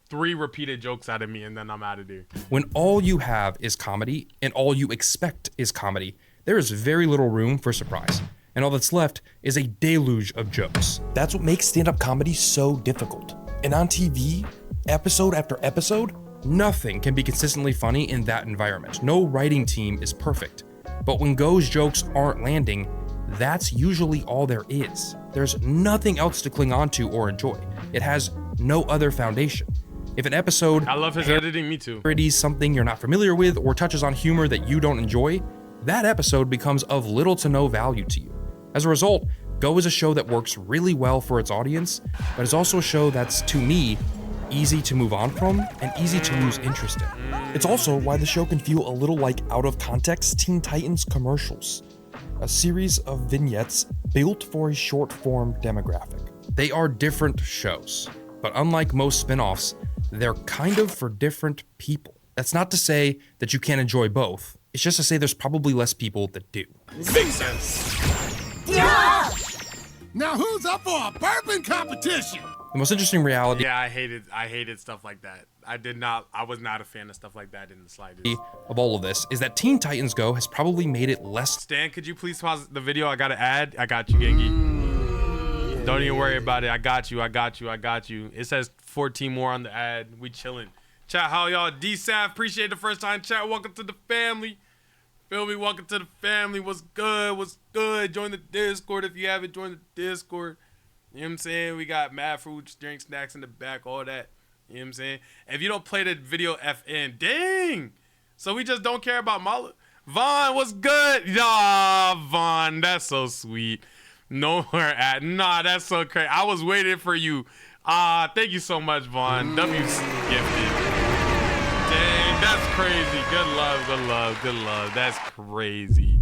3 repeated jokes out of me, and then I'm out of there. When all you have is comedy, and all you expect is comedy, there is very little room for surprise. And all that's left is a deluge of jokes. That's what makes stand-up comedy so difficult. And on TV, episode after episode, nothing can be consistently funny in that environment. No writing team is perfect. But when Go's jokes aren't landing, that's usually all there is. There's nothing else to cling on to or enjoy. It has no other foundation. If an episode I love his editing, me too. parodies something you're not familiar with or touches on humor that you don't enjoy, that episode becomes of little to no value to you. As a result, Go is a show that works really well for its audience, but it's also a show that's, to me, easy to move on from and easy to lose interest in. It's also why the show can feel a little like out of context Teen Titans commercials, a series of vignettes built for a short form demographic. They are different shows, but unlike most spin-offs, they're kind of for different people. That's not to say that you can't enjoy both. It's just to say there's probably less people that do. Makes sense. Yeah! Now who's up for a burping competition? The most interesting reality Yeah, I hated stuff like that. I was not a fan of stuff like that in the slightest. of all of this is that Teen Titans Go has probably made it less. Stan, could you please pause the video? I got to add. I got you, Gengi. Don't even worry about it. I got you. It says 14 more on the ad. We chilling. Chat, how y'all? D-Sav, appreciate the first time. Chat, welcome to the family. Feel me? Welcome to the family. What's good? What's good? Join the Discord if you haven't joined the Discord. You know what I'm saying? We got mad fruits, drinks, snacks in the back, all that. You know what I'm saying? If you don't play the video FN, dang. So we just don't care about Mala. Vaughn, what's good? Nah, Vaughn, that's so sweet. Nowhere at. Nah, that's so crazy. I was waiting for you. Thank you so much, Vaughn. W's gifted. Dang, that's crazy. Good love. That's crazy.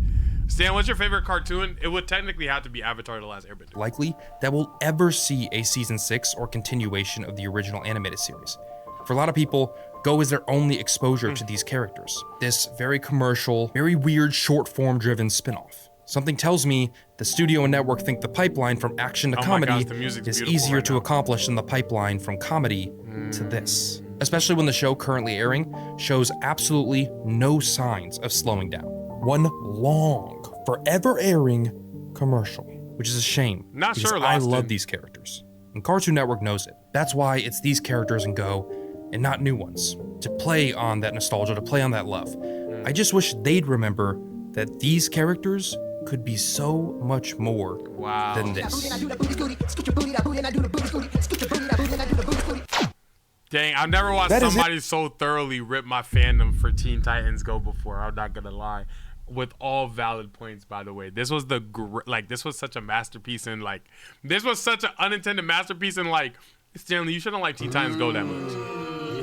Stan, what's your favorite cartoon? It would technically have to be Avatar: The Last Airbender. Likely that we'll ever see a season 6 or continuation of the original animated series. For a lot of people, Go is their only exposure to these characters. This very commercial, very weird short-form driven spin-off. Something tells me the studio and network think the pipeline from action to comedy is easier to accomplish than the pipeline from comedy to this. Especially when the show currently airing shows absolutely no signs of slowing down. One long, forever airing commercial, which is a shame. Not because sure, I Lost love in. these characters, and Cartoon Network knows it. That's why it's these characters in Go, and not new ones, to play on that nostalgia, to play on that love. I just wish they'd remember that these characters could be so much more than this. Dang, I've never watched somebody so thoroughly rip my fandom for Teen Titans Go before. I'm not gonna lie. With all valid points, by the way. This was this was such a masterpiece, and this was such an unintended masterpiece, and Stanley, you shouldn't like Teen Titans Go that much.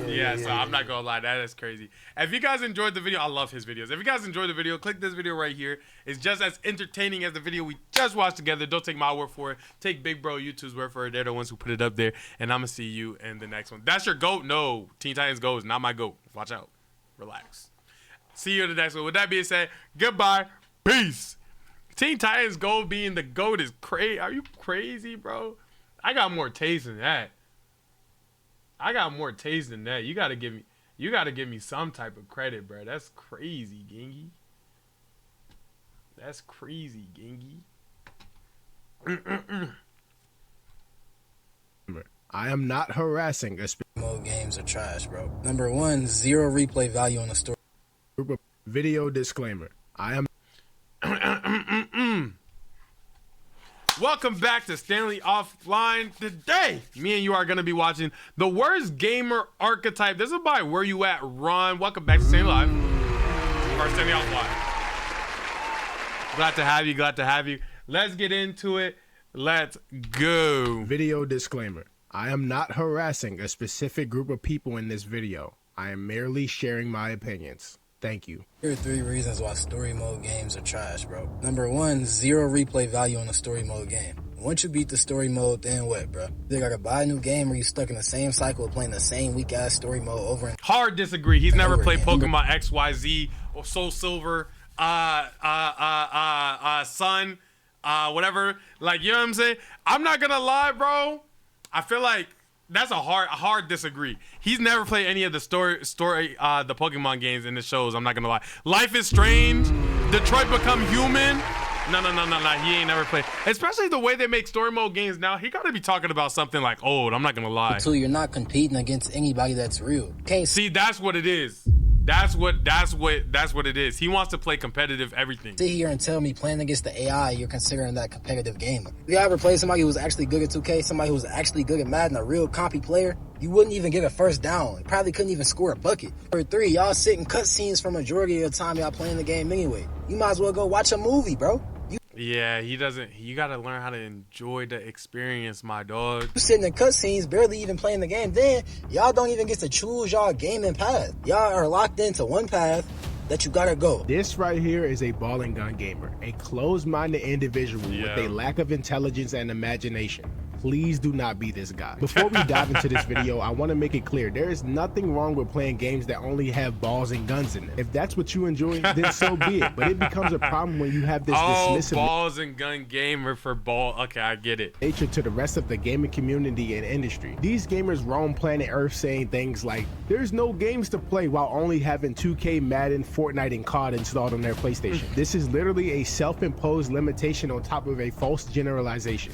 Yeah, so I'm not gonna lie, that is crazy. If you guys enjoyed the video, I love his videos. If you guys enjoyed the video, click this video right here. It's just as entertaining as the video we just watched together. Don't take my word for it. Take Big Bro YouTube's word for it. They're the ones who put it up there, and I'm gonna see you in the next one. That's your GOAT? No, Teen Titans Go is not my GOAT. Watch out. Relax. See you in the next one. With that being said, goodbye. Peace. Teen Titans Go being the GOAT is crazy. Are you crazy, bro? I got more taste than that. You gotta give me some type of credit, bro. That's crazy, Gengi. That's crazy, Gengi. I am not harassing a mode games are trash, bro. Number one, 0 replay value on the story. Video disclaimer. I am. Welcome back to Stanley Offline. Today, me and you are going to be watching The Worst Gamer Archetype. This is by Where You At Ron. Welcome back to Stanley Live. Or Stanley Offline. Glad to have you. Let's get into it. Let's go. Video disclaimer. I am not harassing a specific group of people in this video. I am merely sharing my opinions. Thank you. Here are 3 reasons why story mode games are trash, bro. Number 1, 0 replay value on a story mode game. Once you beat the story mode, then what, bro? You gotta buy a new game or you stuck in the same cycle of playing the same weak-ass story mode over and Hard disagree. He's never played again. Pokemon XYZ or Soul Silver, Sun, whatever. Like, you know what I'm saying? I'm not gonna lie, bro. I feel like that's a hard disagree. He's never played any of the story the Pokemon games in the shows. I'm not gonna lie. Life is Strange, Detroit Become Human. No. He ain't never played. Especially the way they make story mode games now. He gotta be talking about something like old. I'm not gonna lie. so you're not competing against anybody that's real. Can't See, that's what it is. That's what it is. He wants to play competitive everything. sit here and tell me playing against the AI, you're considering that competitive gamer. If you ever played somebody who was actually good at 2K, somebody who was actually good at Madden, a real compy player, you wouldn't even get a first down. You probably couldn't even score a bucket. Number 3, y'all sit in cutscenes for majority of the time y'all playing the game anyway. You might as well go watch a movie, bro. Yeah, he doesn't. You gotta learn how to enjoy the experience, my dog. You sitting in cutscenes, barely even playing the game. Then y'all don't even get to choose y'all gaming path. Y'all are locked into one path that you gotta go. This right here is a ball and gun gamer, a closed-minded individual with a lack of intelligence and imagination. Please do not be this guy. Before we dive into this video, I want to make it clear, there is nothing wrong with playing games that only have balls and guns in them. If that's what you enjoy, then so be it. But it becomes a problem when you have this dismissive balls and gun gamer for ball. Okay, I get it. Nature to the rest of the gaming community and industry. These gamers roam planet Earth saying things like, there's no games to play, while only having 2K, Madden, Fortnite, and COD installed on their PlayStation. This is literally a self-imposed limitation on top of a false generalization.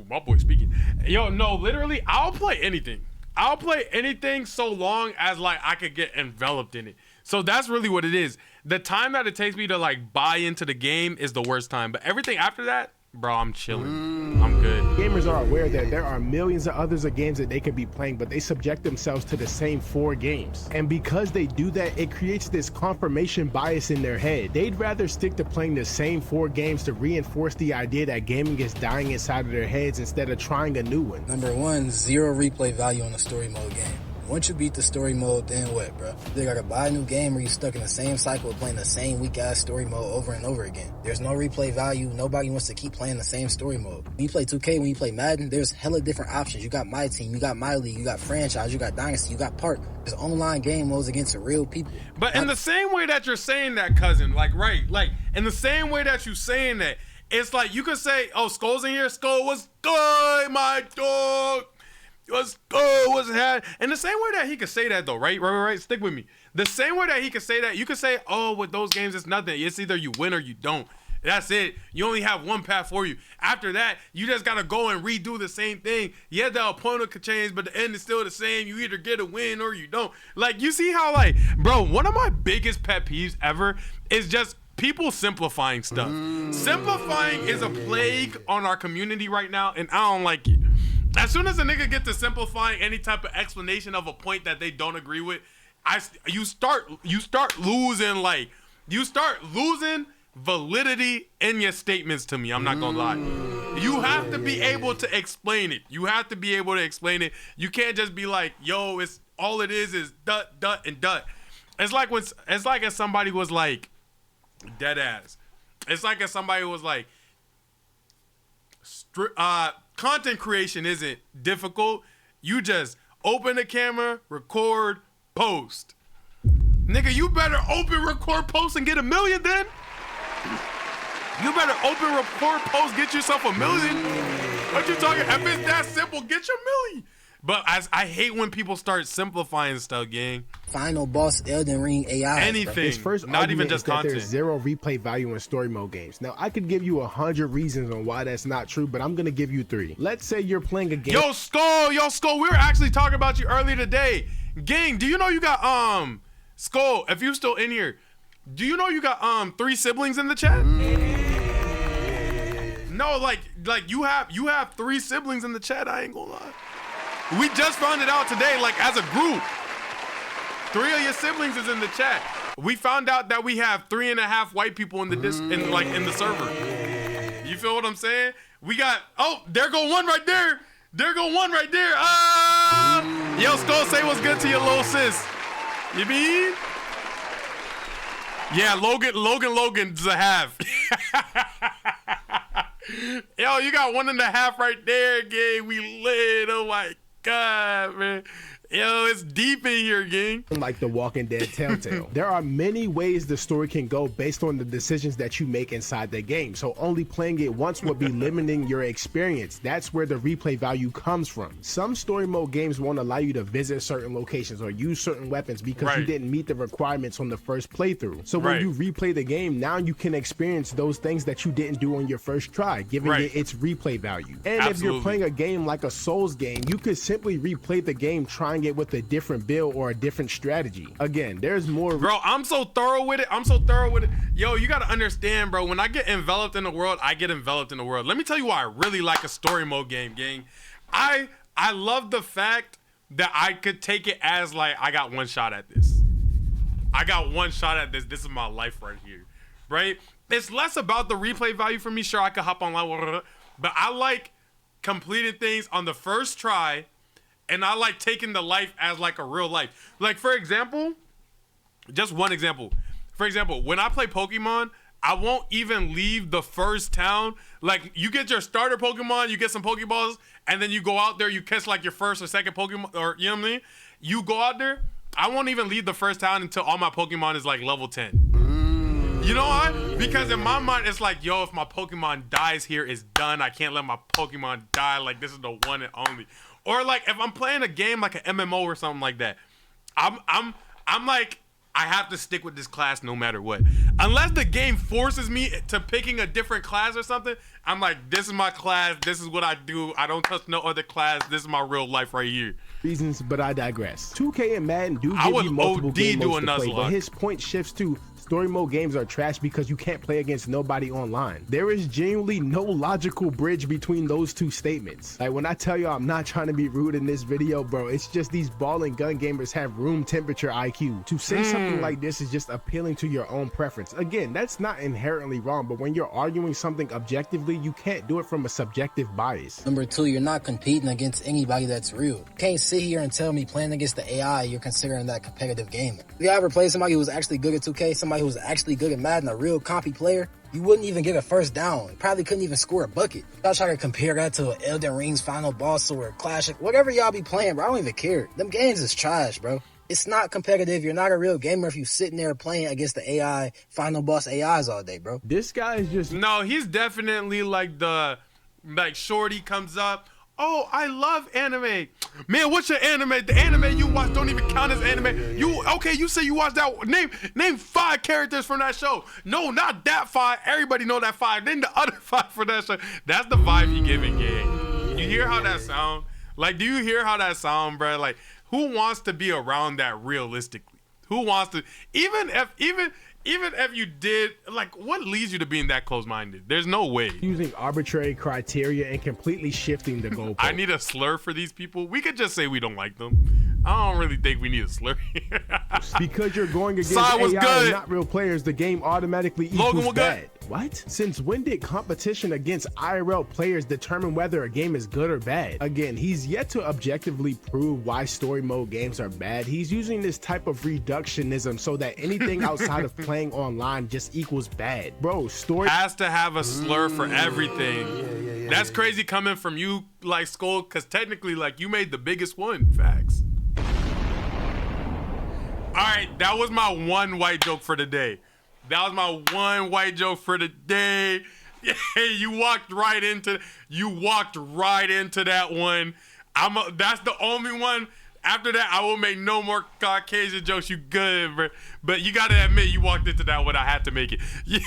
My boy speaking. Yo, no, literally, I'll play anything. I'll play anything so long as like I could get enveloped in it. So that's really what it is. The time that it takes me to like buy into the game is the worst time. But everything after that, bro, I'm chilling. I'm good. Gamers are aware that there are millions of others of games that they could be playing, but they subject themselves to the same 4 games. And because they do that, it creates this confirmation bias in their head. They'd rather stick to playing the same 4 games to reinforce the idea that gaming is dying inside of their heads instead of trying a new one. Number 1, 0 replay value on a story mode game. Once you beat the story mode, then what, bro? You gotta buy a new game or you stuck in the same cycle of playing the same weak-ass story mode over and over again. There's no replay value. Nobody wants to keep playing the same story mode. When you play 2K, when you play Madden, there's hella different options. You got My Team, you got My League, you got Franchise, you got Dynasty, you got Park. There's online game modes against real people. But in the same way that you're saying that, cousin, like, right, like, in the same way that you're saying that, it's like you could say, oh, Skull's in here. Skull, what's good, my dog? What's good? What's happening? And the same way that he could say that, though, right? Stick with me. The same way that he could say that, you could say, oh, with those games, it's nothing. It's either you win or you don't. That's it. You only have one path for you. After that, you just got to go and redo the same thing. Yeah, the opponent could change, but the end is still the same. You either get a win or you don't. Like, you see how, like, bro, one of my biggest pet peeves ever is just people simplifying stuff. Simplifying is a plague on our community right now, and I don't like it. As soon as a nigga gets to simplifying any type of explanation of a point that they don't agree with, you start losing validity in your statements to me. I'm not gonna lie. You have to be able to explain it. You can't just be like, yo, it's all it is dut and dut. It's like if somebody was like dead ass. It's like if somebody was like content creation isn't difficult. You just open the camera, record, post. Nigga, you better open, record, post, and get 1 million then. You better open, record, post, get yourself 1 million. What you talking? If it's that simple, get your 1 million. But I hate when people start simplifying stuff, gang. Final boss, Elden Ring AI. Anything. His first not even argument just is that content. there's 0 replay value in story mode games. Now, I could give you 100 reasons on why that's not true, but I'm gonna give you 3. Let's say you're playing a game. Yo, Skull, we were actually talking about you earlier today. Gang, do you know you got Skull, if you still in here, do you know you got 3 siblings in the chat? No, like you have 3 siblings in the chat, I ain't gonna lie. We just found it out today, like as a group. 3 of your siblings is in the chat. We found out that we have 3.5 white people in the in the server. You feel what I'm saying? We got, oh, there go one right there. Yo, Skull, say what's good to your little sis. You mean? Yeah, Logan's a half. Yo, you got 1.5 right there, gang. We lit. Oh my God, man. Yo, it's deep in here, gang. Like The Walking Dead Telltale. There are many ways the story can go based on the decisions that you make inside the game. So only playing it once would be limiting your experience. That's where the replay value comes from. Some story mode games won't allow you to visit certain locations or use certain weapons because you didn't meet the requirements on the first playthrough. So when you replay the game, now you can experience those things that you didn't do on your first try, giving it its replay value. And if you're playing a game like a Souls game, you could simply replay the game trying it with a different build or a different strategy. Again, there's more. Bro, I'm so thorough with it. Yo, you gotta understand, bro. When I get enveloped in the world, I get enveloped in the world. Let me tell you why I really like a story mode game, gang. I love the fact that I could take it as like, I got one shot at this. I got one shot at this. This is my life right here, right? It's less about the replay value for me. Sure, I could hop online, but I like completing things on the first try. And I like taking the life as like a real life. Like, for example, just one example. For example, when I play Pokemon, I won't even leave the first town. Like, you get your starter Pokemon, you get some Pokeballs, and then you go out there, you catch like your first or second Pokemon, or you know what I mean? You go out there, I won't even leave the first town until all my Pokemon is like level 10. You know why? Because in my mind, it's like, yo, if my Pokemon dies here, it's done. I can't let my Pokemon die. Like, this is the one and only. Or like if I'm playing a game like an MMO or something like that, I'm like, I have to stick with this class no matter what. Unless the game forces me to picking a different class or something, I'm like, this is my class, this is what I do. I don't touch no other class. This is my real life right here. Reasons, but I digress. 2K and Madden do give you multiple game modes to play, but his point shifts to story mode games are trash because you can't play against nobody online. There is genuinely no logical bridge between those two statements. Like, when I tell you I'm not trying to be rude in this video, bro, it's just these ball and gun gamers have room temperature IQ. To say something like this is just appealing to your own preference. Again, that's not inherently wrong, but when you're arguing something objectively, you can't do it from a subjective bias. Number two, you're not competing against anybody that's real. You can't sit here and tell me playing against the AI, you're considering that competitive gaming. If you ever played somebody who was actually good at 2K, somebody who was actually good at Madden, a real compy player, you wouldn't even get a first down. You probably couldn't even score a bucket. Y'all try to compare that to Elden Ring's final boss or Clash, whatever y'all be playing, bro. I don't even care. Them games is trash, bro. It's not competitive. You're not a real gamer if you sitting there playing against the AI, final boss AIs all day, bro. This guy is just... No, he's definitely like the, like, shorty comes up, oh, I love anime. Man, what's your anime? The anime you watch don't even count as anime. You say you watch that. Name 5 characters from that show. No, not that 5. Everybody know that 5. Name the other 5 for that show. That's the vibe he giving, gang. You hear how that sound? Like, do you hear how that sound, bro? Like, who wants to be around that realistically? Who wants to, even if you did, like, what leads you to being that close-minded? There's no way. Using arbitrary criteria and completely shifting the goalpost. I need a slur for these people. We could just say we don't like them. I don't really think we need a slur. Because you're going against AI and not real players, the game automatically equals bad. What? Since when did competition against IRL players determine whether a game is good or bad? Again, he's yet to objectively prove why story mode games are bad. He's using this type of reductionism so that anything outside of playing online just equals bad. Bro, story has to have a slur for everything. That's crazy coming from you, like, Skull, because technically, like, you made the biggest one. Facts. All right, that was my one white joke for the day. That was my one white joke for the day. Yeah, you walked right into that one. That's the only one. After that, I will make no more Caucasian jokes. You good, bro. But you gotta admit, you walked into that one. I had to make it. Yeah,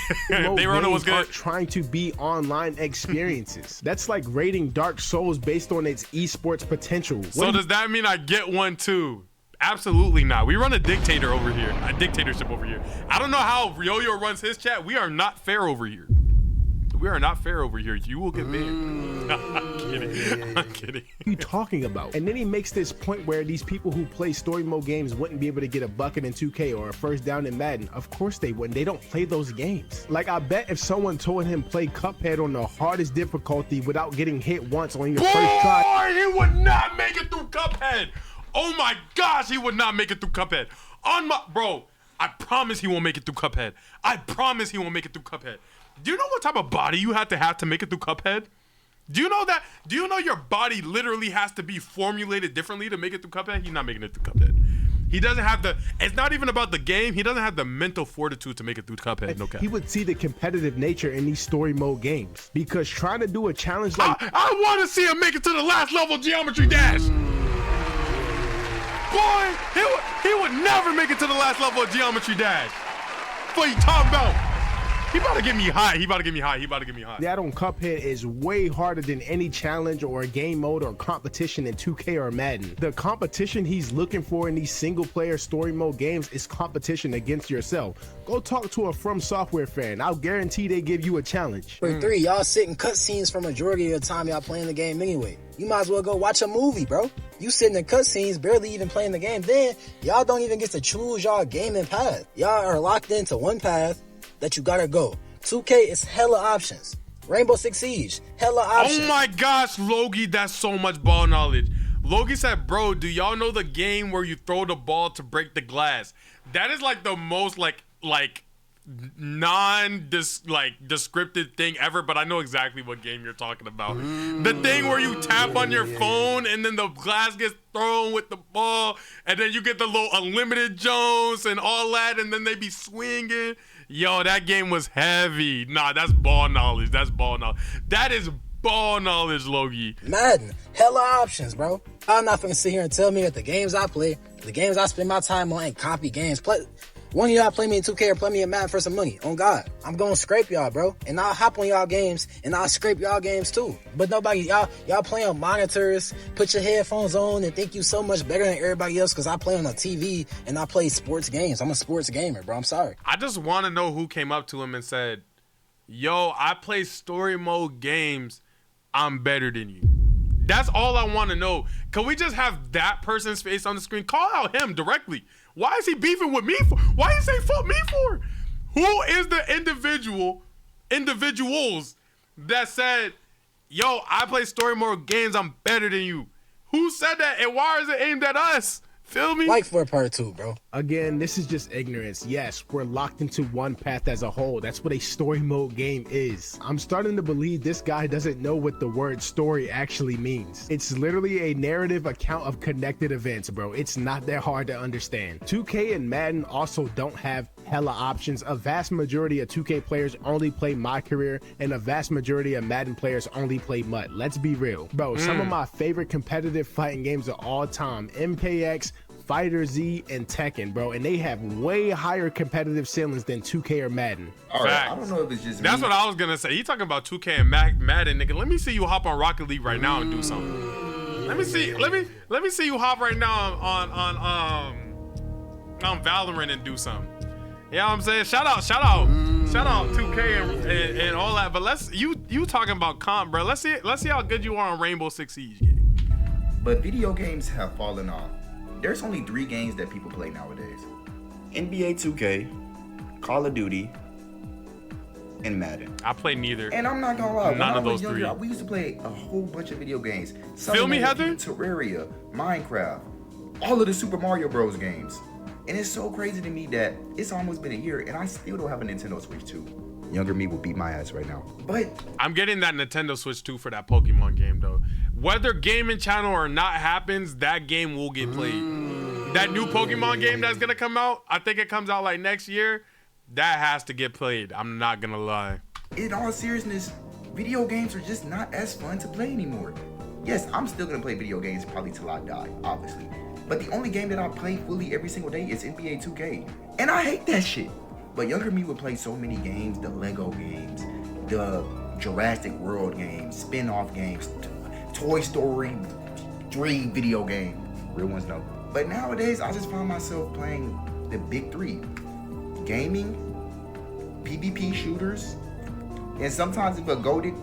they wrote it was good. Trying to be online experiences. That's like rating Dark Souls based on its esports potential. So does that mean I get one too? Absolutely not. We run a dictatorship over here. I don't know how Yo-Yo runs his chat. We are not fair over here. We are not fair over here. You will get banned. I'm kidding. I'm kidding. What are you talking about? And then he makes this point where these people who play story mode games wouldn't be able to get a bucket in 2K or a first down in Madden. Of course they wouldn't. They don't play those games. Like, I bet if someone told him play Cuphead on the hardest difficulty without getting hit once on your first try, he would not make it through Cuphead. Oh my gosh, he would not make it through Cuphead. Bro, I promise he won't make it through Cuphead. I promise he won't make it through Cuphead. Do you know what type of body you have to make it through Cuphead? Do you know that? Do you know your body literally has to be formulated differently to make it through Cuphead? He's not making it through Cuphead. He doesn't have the, it's not even about the game. He doesn't have the mental fortitude to make it through Cuphead. No cap. He would see the competitive nature in these story mode games, because trying to do a challenge like I want to see him make it to the last level of Geometry Dash. Boy, he would never make it to the last level of Geometry Dash. What you talking about? He about to get me high. He about to get me high. He about to get me high. That on Cuphead is way harder than any challenge or a game mode or competition in 2K or Madden. The competition he's looking for in these single player story mode games is competition against yourself. Go talk to a From Software fan. I'll guarantee they give you a challenge. For 3, y'all sit in cutscenes for majority of the time y'all playing the game anyway. You might as well go watch a movie, bro. You sitting in cutscenes, barely even playing the game. Then y'all don't even get to choose y'all gaming path. Y'all are locked into one path that you gotta go. 2K is hella options. Rainbow Six Siege, hella options. Oh my gosh, Logie, that's so much ball knowledge. Logie said, bro, do y'all know the game where you throw the ball to break the glass? That is like the most like descriptive thing ever, but I know exactly what game you're talking about. The thing where you tap on your phone and then the glass gets thrown with the ball, and then you get the little unlimited Jones and all that, and then they be swinging. Yo, that game was heavy. Nah, that's ball knowledge. That's ball knowledge. That is ball knowledge, Logie. Madden, hella options, bro. I'm not gonna sit here and tell me that the games I play, the games I spend my time on, ain't copy games. One of y'all play me in 2K or play me in Madden for some money. On God, I'm gonna scrape y'all, bro. And I'll hop on y'all games and I'll scrape y'all games too. But nobody, y'all play on monitors, put your headphones on and think you so much better than everybody else because I play on a TV and I play sports games. I'm a sports gamer, bro. I'm sorry. I just want to know who came up to him and said, yo, I play story mode games. I'm better than you. That's all I want to know. Can we just have that person's face on the screen? Call out him directly. Why is he beefing with me for? Why is he fuck me for? Who is the individuals that said, yo, I play story mode games, I'm better than you? Who said that, and why is it aimed at us? Feel me? Like for part 2, bro. Again, this is just ignorance. Yes, we're locked into one path as a whole. That's what a story mode game is. I'm starting to believe this guy doesn't know what the word story actually means. It's literally a narrative account of connected events, bro. It's not that hard to understand. 2K and Madden also don't have hella options. A vast majority of 2K players only play My Career, and a vast majority of Madden players only play MUT. Let's be real. Bro, some of my favorite competitive fighting games of all time, MKX, Fighter Z, and Tekken, bro, and they have way higher competitive ceilings than 2K or Madden. All right, I don't know if it's just That's me. what I was gonna say. He talking about 2K and Madden, nigga. Let me see you hop on Rocket League right now and do something. Let me see you hop right now on Valorant and do something. You know what I'm saying? Shout out 2K and all that. But you talking about comp, bro. Let's see how good you are on Rainbow Six Siege game. But video games have fallen off. There's only 3 games that people play nowadays: NBA 2K, Call of Duty, and Madden. I play neither. And I'm not gonna lie, none of those 3. We used to play a whole bunch of video games. Feel me, Heather? Terraria, Minecraft, all of the Super Mario Bros. Games. And it's so crazy to me that it's almost been a year and I still don't have a Nintendo Switch 2. Younger me would beat my ass right now. But I'm getting that Nintendo Switch 2 for that Pokemon game though. Whether gaming channel or not happens, that game will get played. That new Pokemon game that's gonna come out, I think it comes out like next year. That has to get played. I'm not gonna lie. In all seriousness, video games are just not as fun to play anymore. Yes, I'm still gonna play video games probably till I die, obviously. But the only game that I play fully every single day is NBA 2K. And I hate that shit. But younger me would play so many games, the Lego games, the Jurassic World games, spin-off games, Toy Story 3 video game. Real ones though. But nowadays, I just find myself playing the big 3. Gaming, PvP shooters, and sometimes if a goated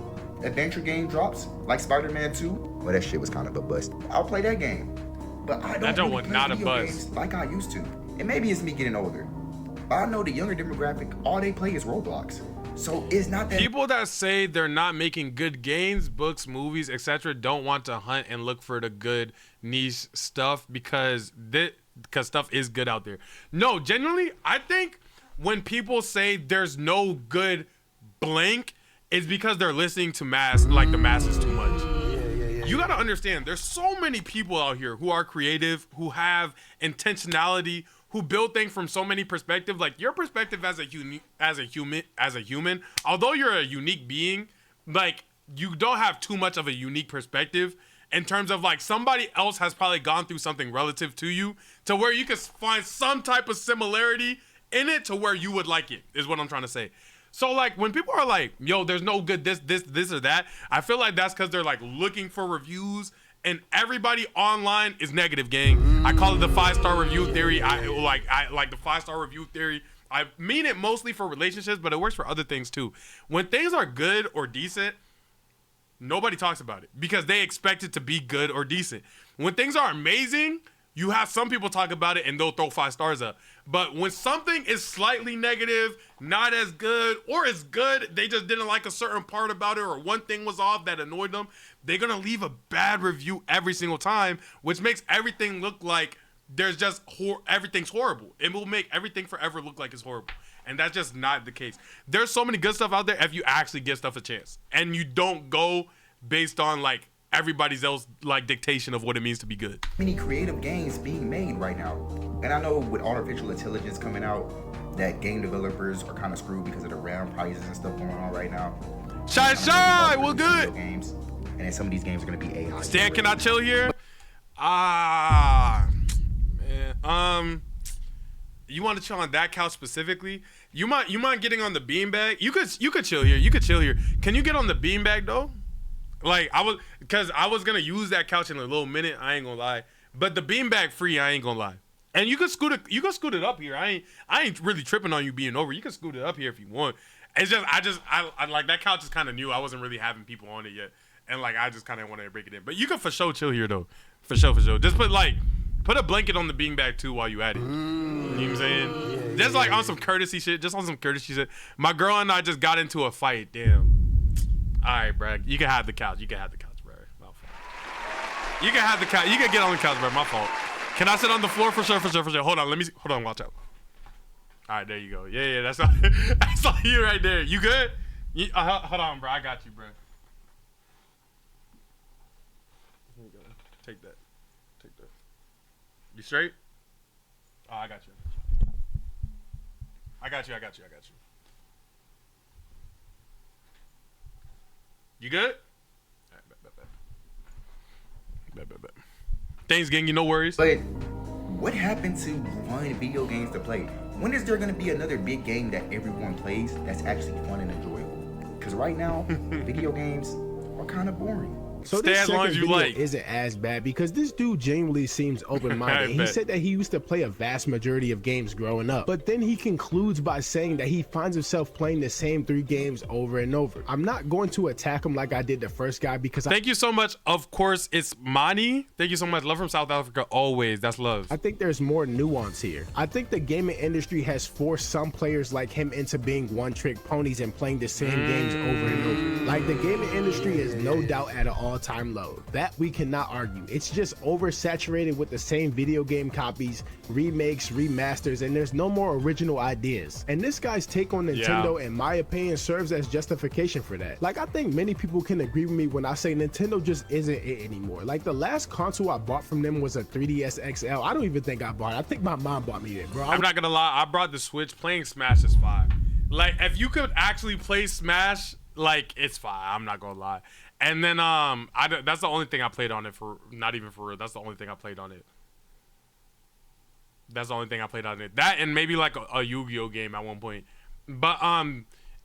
adventure game drops, like Spider-Man 2, well, that shit was kind of a bust. I'll play that game. But I don't really play video games like I used to. And maybe it's me getting older. But I know the younger demographic, all they play is Roblox. So it's not that people that say they're not making good games, books, movies, etc. don't want to hunt and look for the good niche stuff because because stuff is good out there. No, genuinely, I think when people say there's no good blank, it's because they're listening to the masses too much. You gotta understand, there's so many people out here who are creative, who have intentionality, who build things from so many perspectives. Like your perspective as a human, although you're a unique being, like you don't have too much of a unique perspective in terms of like somebody else has probably gone through something relative to you to where you can find some type of similarity in it to where you would like it, is what I'm trying to say. So like when people are like, yo, there's no good this or that, I feel like that's because they're like looking for reviews, and everybody online is negative, gang. I call it the 5-star review theory. I like the 5-star review theory. I mean it mostly for relationships, but it works for other things too. When things are good or decent, nobody talks about it because they expect it to be good or decent. When things are amazing, you have some people talk about it and they'll throw 5 stars up. But when something is slightly negative, not as good, or it's good, they just didn't like a certain part about it, or one thing was off that annoyed them, they're gonna leave a bad review every single time, which makes everything look like there's just everything's horrible. It will make everything forever look like it's horrible. And that's just not the case. There's so many good stuff out there if you actually give stuff a chance. And you don't go based on like everybody's else like dictation of what it means to be good. Many creative games being made right now. And I know with artificial intelligence coming out, that game developers are kind of screwed because of the RAM prices and stuff going on right now. Shy, we're good. Games, and then some of these games are going to be AI. Stan, can I chill here? Man. You want to chill on that couch specifically? You mind getting on the beanbag? You could chill here. You could chill here. Can you get on the beanbag though? Like I was gonna use that couch in a little minute. I ain't gonna lie, but the beanbag free. I ain't gonna lie. And you could scoot it up here. I ain't really tripping on you being over. You can scoot it up here if you want. It's just I like that couch is kind of new. I wasn't really having people on it yet, and like I just kind of wanted to break it in. But you can for sure chill here though. For sure. Just put a blanket on the beanbag too while you at it. You know what I'm saying? Just like on some courtesy shit. My girl and I just got into a fight. Damn. All right, bro. You can have the couch. Bro. My fault. You can have the couch. You can get on the couch, bro. My fault. Can I sit on the floor? For sure. Hold on. Let me see. Hold on. Watch out. All right, there you go. Yeah. That's all you right there. You good? Hold on, bro. I got you, bro. Here you go. Take that. You straight? Oh, I got you. I got you. You good? All right, bet. Thanks, gang. No worries. But what happened to fun video games to play? When is there going to be another big game that everyone plays that's actually fun and enjoyable? Because right now, video games are kind of boring. So this second video isn't as bad because this dude genuinely seems open-minded. He said that he used to play a vast majority of games growing up, but then he concludes by saying that he finds himself playing the same 3 games over and over. I'm not going to attack him like I did the first guy because Thank you so much. Of course, it's Mani. Thank you so much. Love from South Africa always. That's love. I think there's more nuance here. I think the gaming industry has forced some players like him into being one-trick ponies and playing the same games over and over. Like the gaming industry is no doubt at an all-time low. That we cannot argue. It's just oversaturated with the same video game copies, remakes, remasters, and there's no more original ideas. And this guy's take on Nintendo, in my opinion, serves as justification for that. Like, I think many people can agree with me when I say Nintendo just isn't it anymore. Like, the last console I bought from them was a 3DS XL. I don't even think I bought it. I think my mom bought me it, bro. I'm not gonna lie. I brought the Switch. Playing Smash is fine. Like, if you could actually play Smash, like, it's fine. I'm not gonna lie. And then that's the only thing I played on it for, not even for real. That's the only thing I played on it. That and maybe like a Yu-Gi-Oh game at one point. But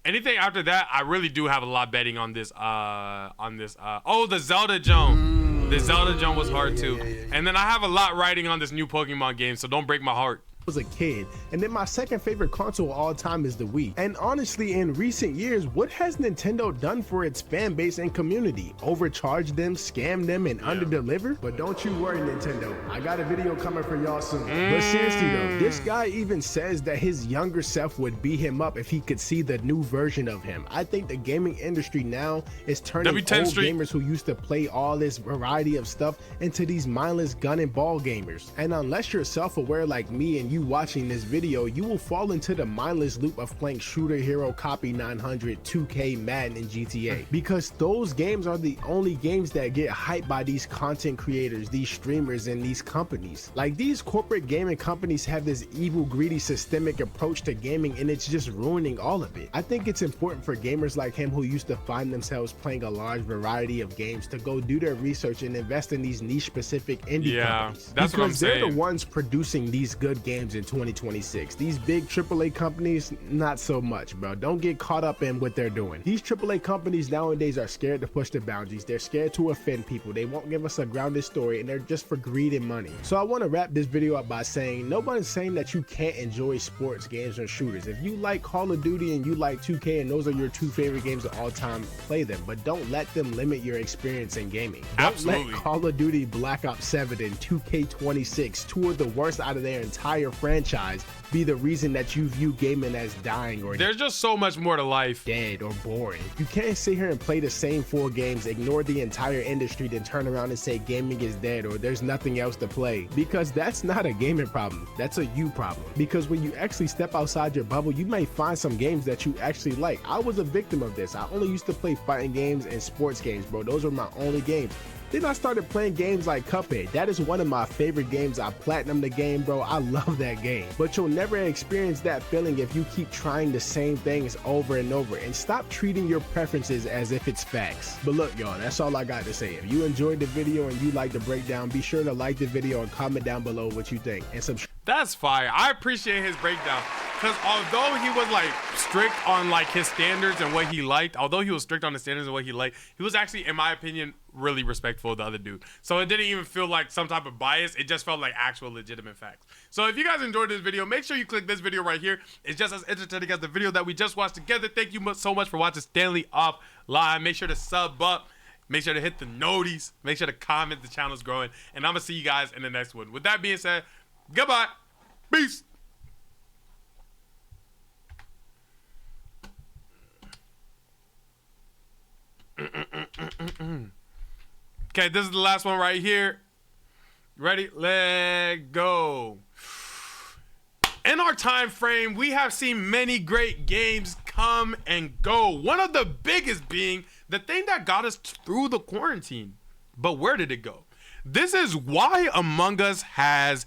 anything after that, I really do have a lot betting on this. Oh, the Zelda jump. The Zelda jump was hard too. And then I have a lot riding on this new Pokemon game, so don't break my heart. was a kid, and then my second favorite console of all time is the Wii. And honestly, in recent years, what has Nintendo done for its fan base and community? Overcharge them, scam them, and underdeliver? But don't you worry, Nintendo, I got a video coming for y'all soon. But seriously though, this guy even says that his younger self would beat him up if he could see the new version of him. I think the gaming industry now is turning old gamers who used to play all this variety of stuff into these mindless gun and ball gamers. And unless you're self-aware like me and you watching this video, you will fall into the mindless loop of playing Shooter Hero, Copy 900, 2K, Madden, and GTA, because those games are the only games that get hyped by these content creators, these streamers, and these companies. Like, these corporate gaming companies have this evil, greedy, systemic approach to gaming, and it's just ruining all of it. I think it's important for gamers like him who used to find themselves playing a large variety of games to go do their research and invest in these niche specific indie companies. That's what I'm saying. They're the ones producing these good games in 2026. These big AAA companies, not so much, bro. Don't get caught up in what they're doing. These AAA companies nowadays are scared to push the boundaries. They're scared to offend people. They won't give us a grounded story, and they're just for greed and money. So I want to wrap this video up by saying, nobody's saying that you can't enjoy sports games or shooters. If you like Call of Duty and you like 2K and those are your two favorite games of all time, play them, but don't let them limit your experience in gaming. Don't let Call of Duty, Black Ops 7, and 2K26, two of the worst out of their entire franchise, be the reason that you view gaming as dying or there's just so much more to life, dead or boring. You can't sit here and play the same 4 games, ignore the entire industry, then turn around and say gaming is dead or there's nothing else to play, because that's not a gaming problem, that's a you problem. Because when you actually step outside your bubble, you may find some games that you actually like. I was a victim of this. I only used to play fighting games and sports games, bro. Those were my only games. Then I started playing games like Cuphead. That is one of my favorite games. I platinumed the game, bro. I love that game. But you'll never experience that feeling if you keep trying the same things over and over, and stop treating your preferences as if it's facts. But look, y'all, that's all I got to say. If you enjoyed the video and you like the breakdown, be sure to like the video and comment down below what you think, and subscribe. That's fire. I appreciate his breakdown, because although he was like strict on like his standards and what he liked, he was actually, in my opinion, really respectful of the other dude. So it didn't even feel like some type of bias. It just felt like actual legitimate facts. So if you guys enjoyed this video, make sure you click this video right here. It's just as entertaining as the video that we just watched together. Thank you so much for watching Stanley Offline. Make sure to sub up. Make sure to hit the noties. Make sure to comment. The channel's growing. And I'm going to see you guys in the next one. With that being said, goodbye. Peace. Okay, this is the last one right here. Ready? Let go. In our time frame, we have seen many great games come and go. One of the biggest being the thing that got us through the quarantine. But where did it go? This is why Among Us has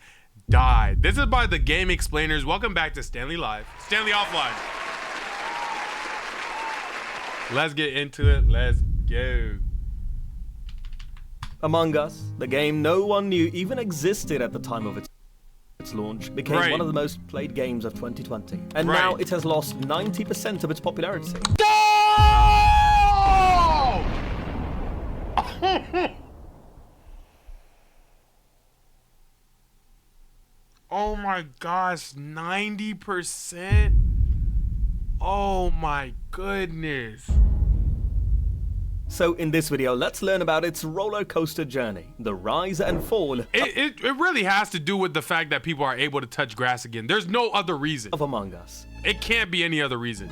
died. This is by the Game Explainers. Welcome back to Stanley Offline. Let's get into it. Let's go. Among Us, the game no one knew even existed at the time of its launch, became one of the most played games of 2020. And now it has lost 90% of its popularity. Oh my gosh, 90%? Oh my goodness. So in this video, let's learn about its roller coaster journey, the rise and fall. It really has to do with the fact that people are able to touch grass again. There's no other reason. Of Among Us. It can't be any other reason.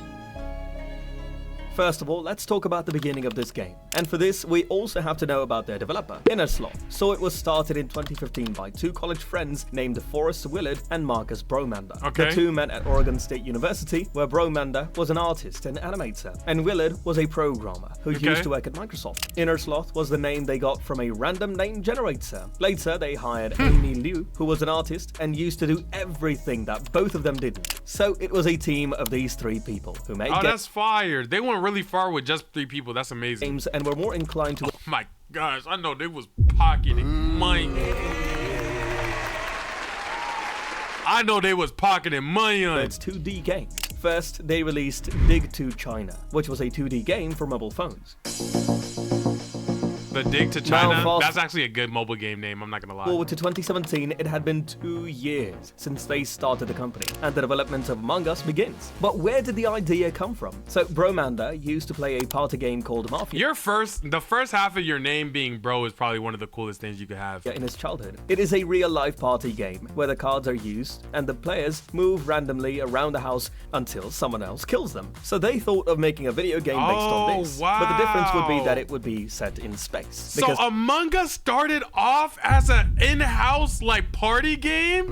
First of all, let's talk about the beginning of this game. And for this, we also have to know about their developer, Innersloth. So it was started in 2015 by two college friends named Forrest Willard and Marcus Bromander. The two met at Oregon State University, where Bromander was an artist and animator, and Willard was a programmer who used to work at Microsoft. Innersloth was the name they got from a random name generator. Later, they hired Amy Liu, who was an artist and used to do everything that both of them didn't. So it was a team of these three people who made games. Oh, that's fire. They went really far with just 3 people. That's amazing. Games and were more inclined to. Oh my gosh, I know they was pocketing money. I know they was pocketing money on It's 2D games. First, they released Dig 2 China, which was a 2D game for mobile phones. The Dig to Now, China. fast- That's actually a good mobile game name. I'm not gonna lie. Forward to 2017, it had been 2 years since they started the company, and the development of Among Us begins. But where did the idea come from? So Bromander used to play a party game called Mafia. The first half of your name being bro is probably one of the coolest things you could have. In his childhood. It is a real-life party game where the cards are used and the players move randomly around the house until someone else kills them. So they thought of making a video game based on this. Wow. But the difference would be that it would be set in space. So Among Us started off as an in-house like party game?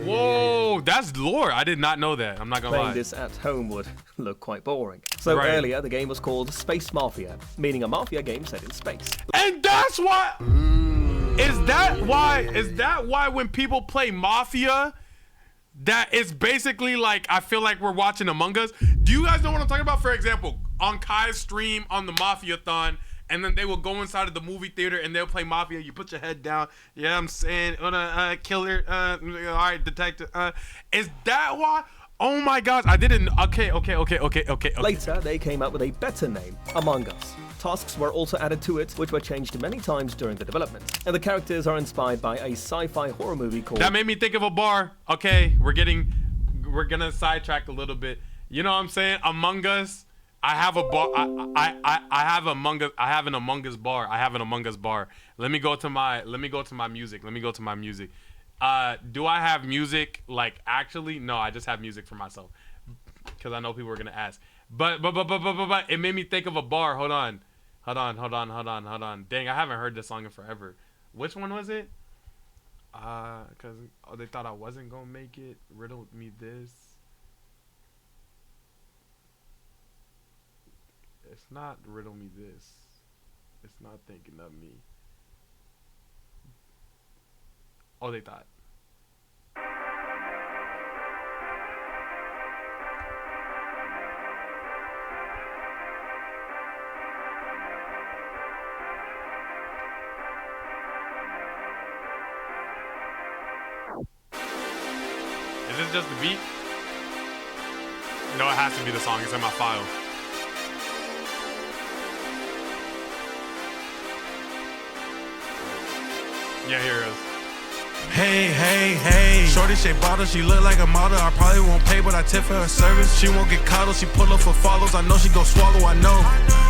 Whoa, that's lore. I did not know that. I'm not gonna Playing lie. this at home would look quite boring. So Right. earlier, the game was called Space Mafia, meaning a mafia game set in space. And that's why. Is that why when people play Mafia, that it's basically like I feel like we're watching Among Us? Do you guys know what I'm talking about? For example, on Kai's stream on the Mafia-thon, and then they will go inside of the movie theater and they'll play Mafia. You put your head down. Yeah, I'm saying, killer. All right, detective. Is that why? Oh my gosh, I didn't. Okay. Later, they came up with a better name, Among Us. Tasks were also added to it, which were changed many times during the development. And the characters are inspired by a sci-fi horror movie called... That made me think of a bar. Okay, we're gonna sidetrack a little bit. You know what I'm saying? Among Us. I have a bar. I have Among Us. I have an Among Us bar. I have an Among Us bar. Let me go to my music. Do I have music like actually? No, I just have music for myself because I know people are gonna ask. But it made me think of a bar. Hold on. Dang, I haven't heard this song in forever. Which one was it? Cause they thought I wasn't gonna make it. Riddle me this. It's not riddle me this. It's not thinking of me. Oh, they thought. Is this just the beat? No, it has to be the song. It's in my file. Yeah, here it is. Hey. Shorty shaped bottle, she look like a model. I probably won't pay, but I tip for her service. She won't get coddled, she pull up for follows. I know she gon' swallow, I know.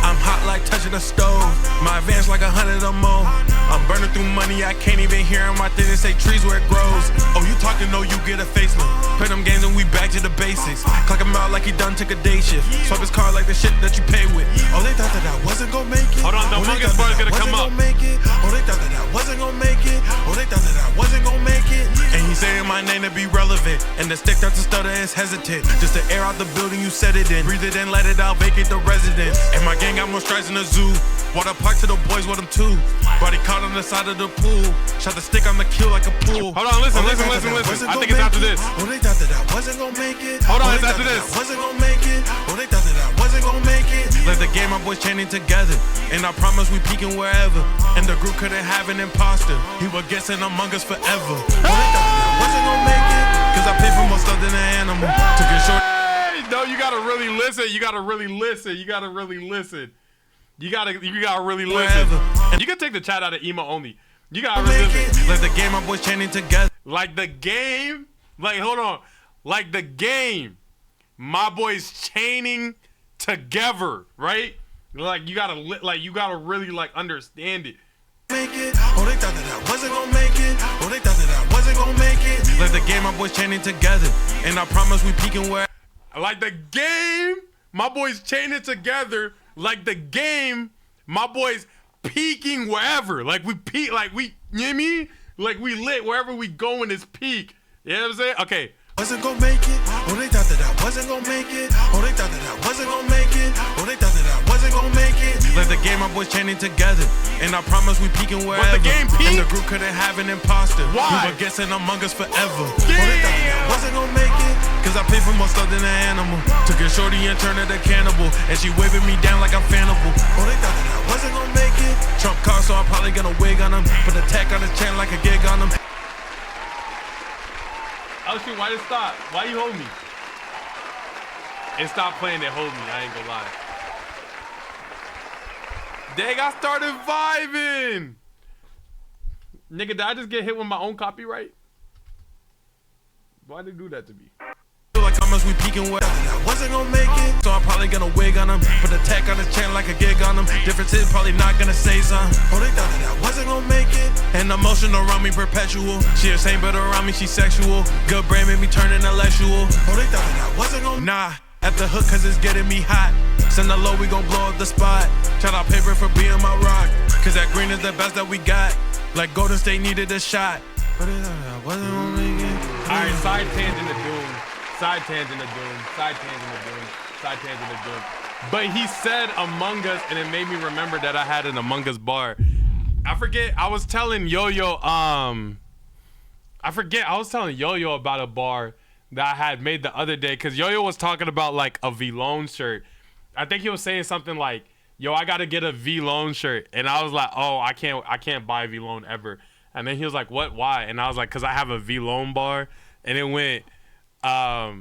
I'm hot like touching a stove. My advance like 100 or more. I'm burning through money, I can't even hear him. I think they say trees where it grows. Oh, you talking, no, you get a facelift. Play them games and we back to the basics. Clock him out like he done took a day shift. Swap his car like the shit that you pay with. Oh, they thought that I wasn't gon' make it. Hold on, the Among Us bar is gonna come up. Oh, they thought that I wasn't gon' make it. Oh, they thought that I wasn't gon' make it. And he saying my name to be relevant. And the stick not to stutter is hesitant. Just to air out the building you set it in. Breathe it in, let it out, vacate the residence. And my gang got more strides in the zoo. Water park to the boys with them too. Body caught on the side of the pool. Shot the stick on the kill like a pool. Hold on, listen. I think it's after this. Oh, they thought that I wasn't gonna make it. Hold on, it's after this. I wasn't gonna make it. Oh, they thought that I wasn't gonna make it. Let the game, my boys chaining together. And I promise we peaking wherever. And the group couldn't have an imposter. He was guessing Among Us forever. Oh, they thought that I wasn't gonna make it. Cause I paid for more stuff than an animal. Took a short. No, you gotta really listen. You gotta really listen. You gotta really listen. You gotta really listen. And you can take the chat out of emo only. You gotta really listen. Let the game, my boys chaining together. Like the game, like hold on, like the game, my boys chaining together, right? Like you gotta really like understand it. Make it. Oh, they thought that I wasn't gonna make it. Oh, they thought that I wasn't gonna make it. Let the game, my boys chaining together. And I promise we peaking where. Like the game, my boys chaining together. Like the game, my boys peaking wherever. Like we peak, like we, you know what I mean? Like we lit wherever we go in this peak. You know what I'm saying? Okay. Wasn't gonna make it. Oh, they thought that I wasn't gonna make it. Oh, they thought that I wasn't gonna make it. Oh, they thought that I wasn't gonna make it. Let the game, my boys chaining together. And I promise we peaking wherever. But the game peak? And the group couldn't have an imposter. Why? We were guessing Among Us forever. Yeah. Oh, they thought that I wasn't gonna make it. Cause I paid for more stuff than an animal. Took a shorty and turned her to cannibal. And she waving me down like I'm fannable. Oh, they thought that I wasn't gonna make it. Trump car, so I'm probably gonna wig on him. Put a tack on his chain like a gig on him. Oh shoot, why did it stop? Why you hold me? It stopped playing, it hold me, I ain't gonna lie. Dang, I started vibing. Nigga, did I just get hit with my own copyright? Why'd they do that to me? Like how much we peeking with, I wasn't gonna make it, so I'm probably gonna wig on him. Put a tag on his chain like a gig on him. Difference is probably not gonna say something. Oh, they thought that I wasn't gonna make it. And emotion around me perpetual. She the same, but around me she sexual. Good brain made me turn intellectual. Oh, they thought that I wasn't gonna. Nah, at the hook cause it's getting me hot. Send the low, we gon' blow up the spot. Shout out Paper for being my rock. Cause that green is the best that we got. Like Golden State needed a shot. But they thought that I wasn't gonna make it. Alright, side tangent to Doom. Side tangent to Doom. Side tangent to Doom. Side tangent to Doom. But he said Among Us, and it made me remember that I had an Among Us bar. I forget. I was telling Yo-Yo. I was telling Yo-Yo about a bar that I had made the other day, because Yo-Yo was talking about like a V-Lone shirt. I think he was saying something like, "Yo, I gotta get a V-Lone shirt," and I was like, "Oh, I can't buy V-Lone ever." And then he was like, "What? Why?" And I was like, "Cause I have a V-Lone bar," and it went. I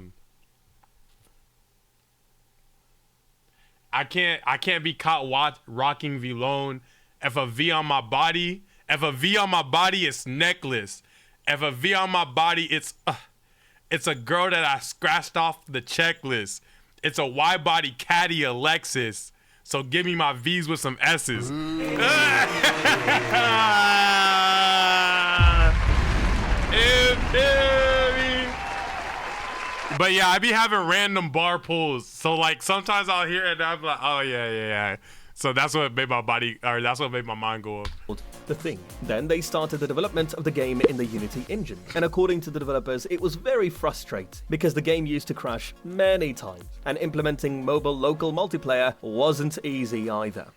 can't be caught rocking V-Lone. If a V on my body, it's necklace. If a V on my body, it's a girl that I scratched off the checklist. It's a Y body caddy Alexis. So give me my V's with some S's. But yeah, I be having random bar pulls. So like sometimes I'll hear it and I'm like, oh yeah. So that's what made my mind go up. The thing. Then they started the development of the game in the Unity engine. And according to the developers, it was very frustrating because the game used to crash many times. And implementing mobile local multiplayer wasn't easy either.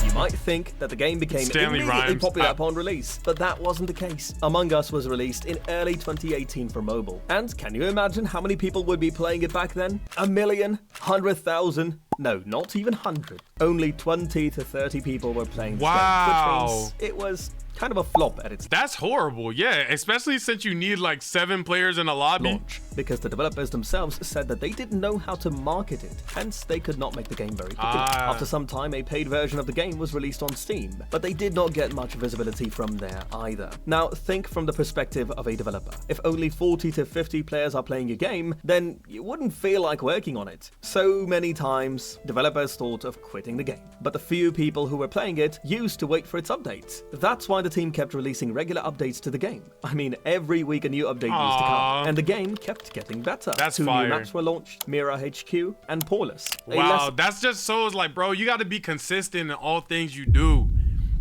You might think that the game became immediately popular upon release, but that wasn't the case. Among Us was released in early 2018 for mobile. And can you imagine how many people would be playing it back then? 1 million? 100,000? No, not even 100. Only 20 to 30 people were playing this game, which means it was kind of a flop at its That's horrible, yeah, especially since you need like 7 players in a lobby. Launch, because the developers themselves said that they didn't know how to market it, hence they could not make the game very quickly. After some time, a paid version of the game was released on Steam, but they did not get much visibility from there either. Now, think from the perspective of a developer. If only 40 to 50 players are playing your game, then you wouldn't feel like working on it. So many times, developers thought of quitting the game, but the few people who were playing it used to wait for its updates. That's why the team kept releasing regular updates to the game. I mean, every week a new update used to come, and the game kept getting better. That's 2 fire. new maps were launched, Mira HQ and Paulus. Wow, that's just so like, bro, you got to be consistent in all things you do.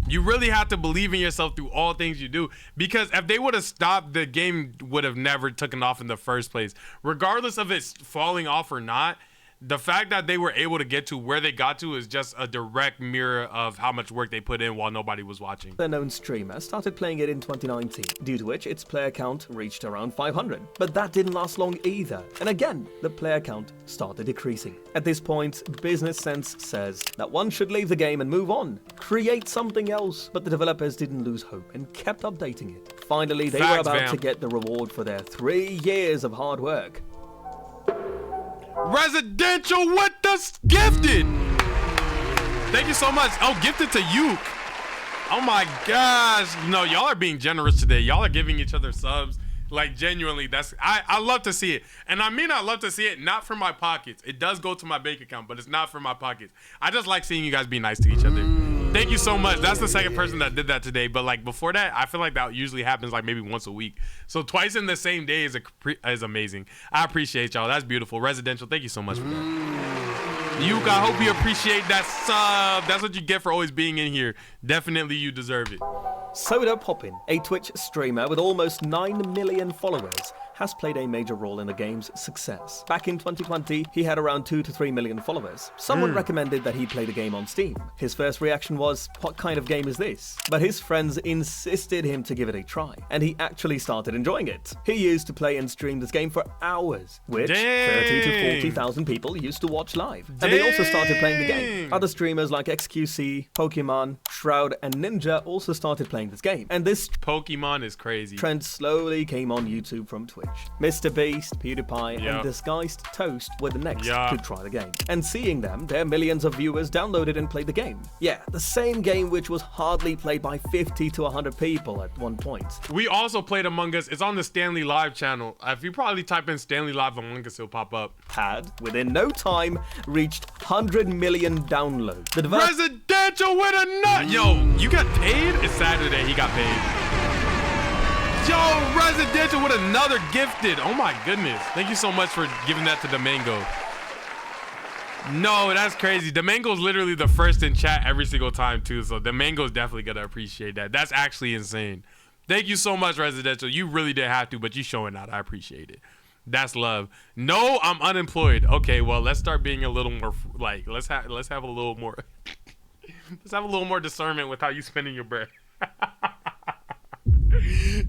You really have to believe in yourself through all things you do, because if they would have stopped, the game would have never taken off in the first place. Regardless of it falling off or not, the fact that they were able to get to where they got to is just a direct mirror of how much work they put in while nobody was watching. The known streamer started playing it in 2019, due to which its player count reached around 500. But that didn't last long either, and again, the player count started decreasing. At this point, business sense says that one should leave the game and move on, create something else, but the developers didn't lose hope and kept updating it. Finally, they were about to get the reward for their 3 years of hard work. Residential with the gifted. Thank you so much. Oh, gifted to you. Oh my gosh. No, y'all are being generous today. Y'all are giving each other subs. Like, genuinely, I love to see it. And I mean, I love to see it not from my pockets. It does go to my bank account, but it's not from my pockets. I just like seeing you guys be nice to each other. Thank you so much. That's the second person that did that today. But like before that, I feel like that usually happens like maybe once a week. So twice in the same day is amazing. I appreciate y'all. That's beautiful. Residential, thank you so much for that. Yuke, I hope you appreciate that sub. That's what you get for always being in here. Definitely you deserve it. Soda Poppin, a Twitch streamer with almost 9 million followers, has played a major role in the game's success. Back in 2020, he had around 2 to 3 million followers. Someone recommended that he play the game on Steam. His first reaction was, what kind of game is this? But his friends insisted him to give it a try, and he actually started enjoying it. He used to play and stream this game for hours, which 30 to 40,000 people used to watch live. And they also started playing the game. Other streamers like XQC, Pokemon, Shroud, and Ninja also started playing this game. And this Pokemon is crazy. Trend slowly came on YouTube from Twitch. Twitch. Mr. Beast, PewDiePie, and Disguised Toast were the next to try the game. And seeing them, their millions of viewers downloaded and played the game. Yeah, the same game which was hardly played by 50 to 100 people at one point. We also played Among Us. It's on the Stanley Live channel. If you probably type in Stanley Live Among Us, it'll pop up. Had, within no time, reached 100 million downloads. The Residential with a nut! Yo, you got paid? It's Saturday, he got paid. Yo, Residential with another gifted. Oh my goodness. Thank you so much for giving that to Domingo. No, that's crazy. Domingo's literally the first in chat every single time too, so Domingo's definitely gonna appreciate that. That's actually insane. Thank you so much, Residential. You really didn't have to, but you showing out. I appreciate it. That's love. No, I'm unemployed. Okay, well, let's start being a little more like let's have a little more let's have a little more discernment with how you spending your bread.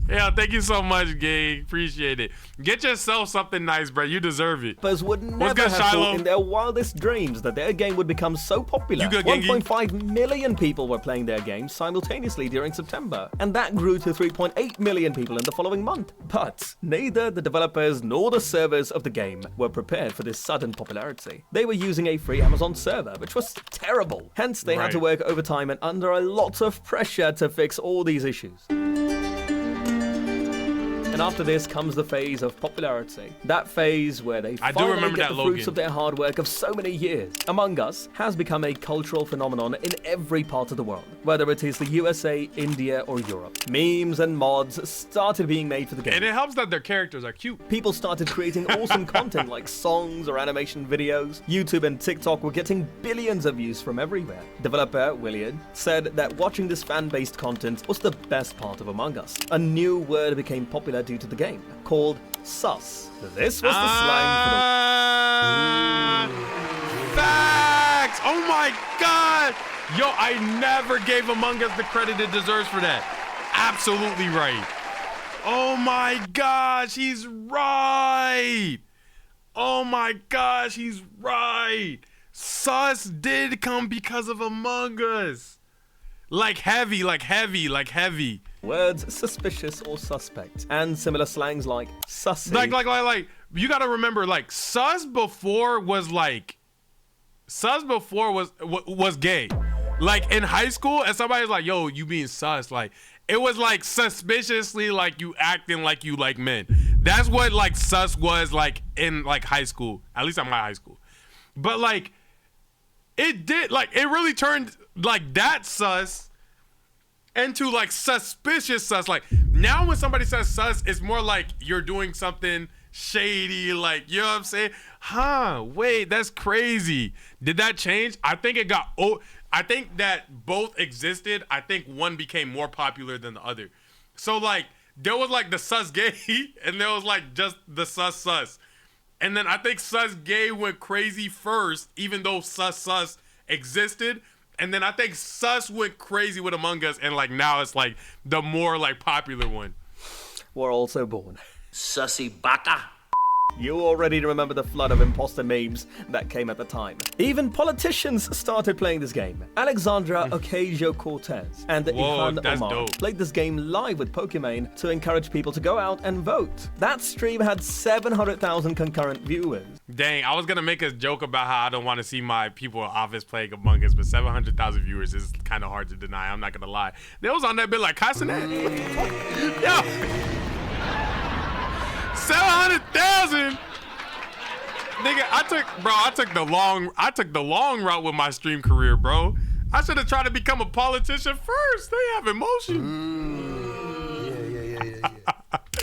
Yeah, thank you so much, gang. Appreciate it. Get yourself something nice, bro. You deserve it. But would never have thought in their wildest dreams that their game would become so popular. 1.5 million people were playing their game simultaneously during September, and that grew to 3.8 million people in the following month. But neither the developers nor the servers of the game were prepared for this sudden popularity. They were using a free Amazon server, which was terrible. Hence, they had to work overtime and under a lot of pressure to fix all these issues. And after this comes the phase of popularity. That phase where they finally get the fruits of their hard work of so many years. Among Us has become a cultural phenomenon in every part of the world, whether it is the USA, India, or Europe. Memes and mods started being made for the game. And it helps that their characters are cute. People started creating awesome content like songs or animation videos. YouTube and TikTok were getting billions of views from everywhere. Developer William said that watching this fan-based content was the best part of Among Us. A new word became popular due to the game, called sus. This was the slang for the... Facts! Oh my god! Yo, I never gave Among Us the credit it deserves for that. Absolutely right. Oh my gosh, he's right! Oh my gosh, he's right! Sus did come because of Among Us. Like heavy. Words suspicious or suspect, and similar slangs like sussy. Like, you gotta remember, like, sus before was gay. Like, in high school, and somebody's like, yo, you being sus, like, it was, like, suspiciously, like, you acting like you like men. That's what, like, sus was, like, in, like, high school. At least at my high school. But, like, it really turned, like, that sus into like suspicious sus. Like now when somebody says sus, it's more like you're doing something shady, like, you know what I'm saying? Wait, that's crazy. Did that change? I think it got I think that both existed. I think one became more popular than the other. So like there was like the sus gay and there was like just the sus. And then I think sus gay went crazy first, even though sus existed. And then I think sus went crazy with Among Us, and like now it's like the more like popular one. We're also born. Sussy bata. You already remember the flood of imposter memes that came at the time. Even politicians started playing this game. Alexandra Ocasio-Cortez and Ilhan Omar played this game live with Pokimane to encourage people to go out and vote. That stream had 700,000 concurrent viewers. Dang, I was gonna make a joke about how I don't want to see my people in office playing Among Us, but 700,000 viewers is kind of hard to deny. I'm not gonna lie. They was on that bit like, Casanet. Yo. 700,000, nigga. I took the long route with my stream career, bro. I should have tried to become a politician first. They have emotion. Yeah.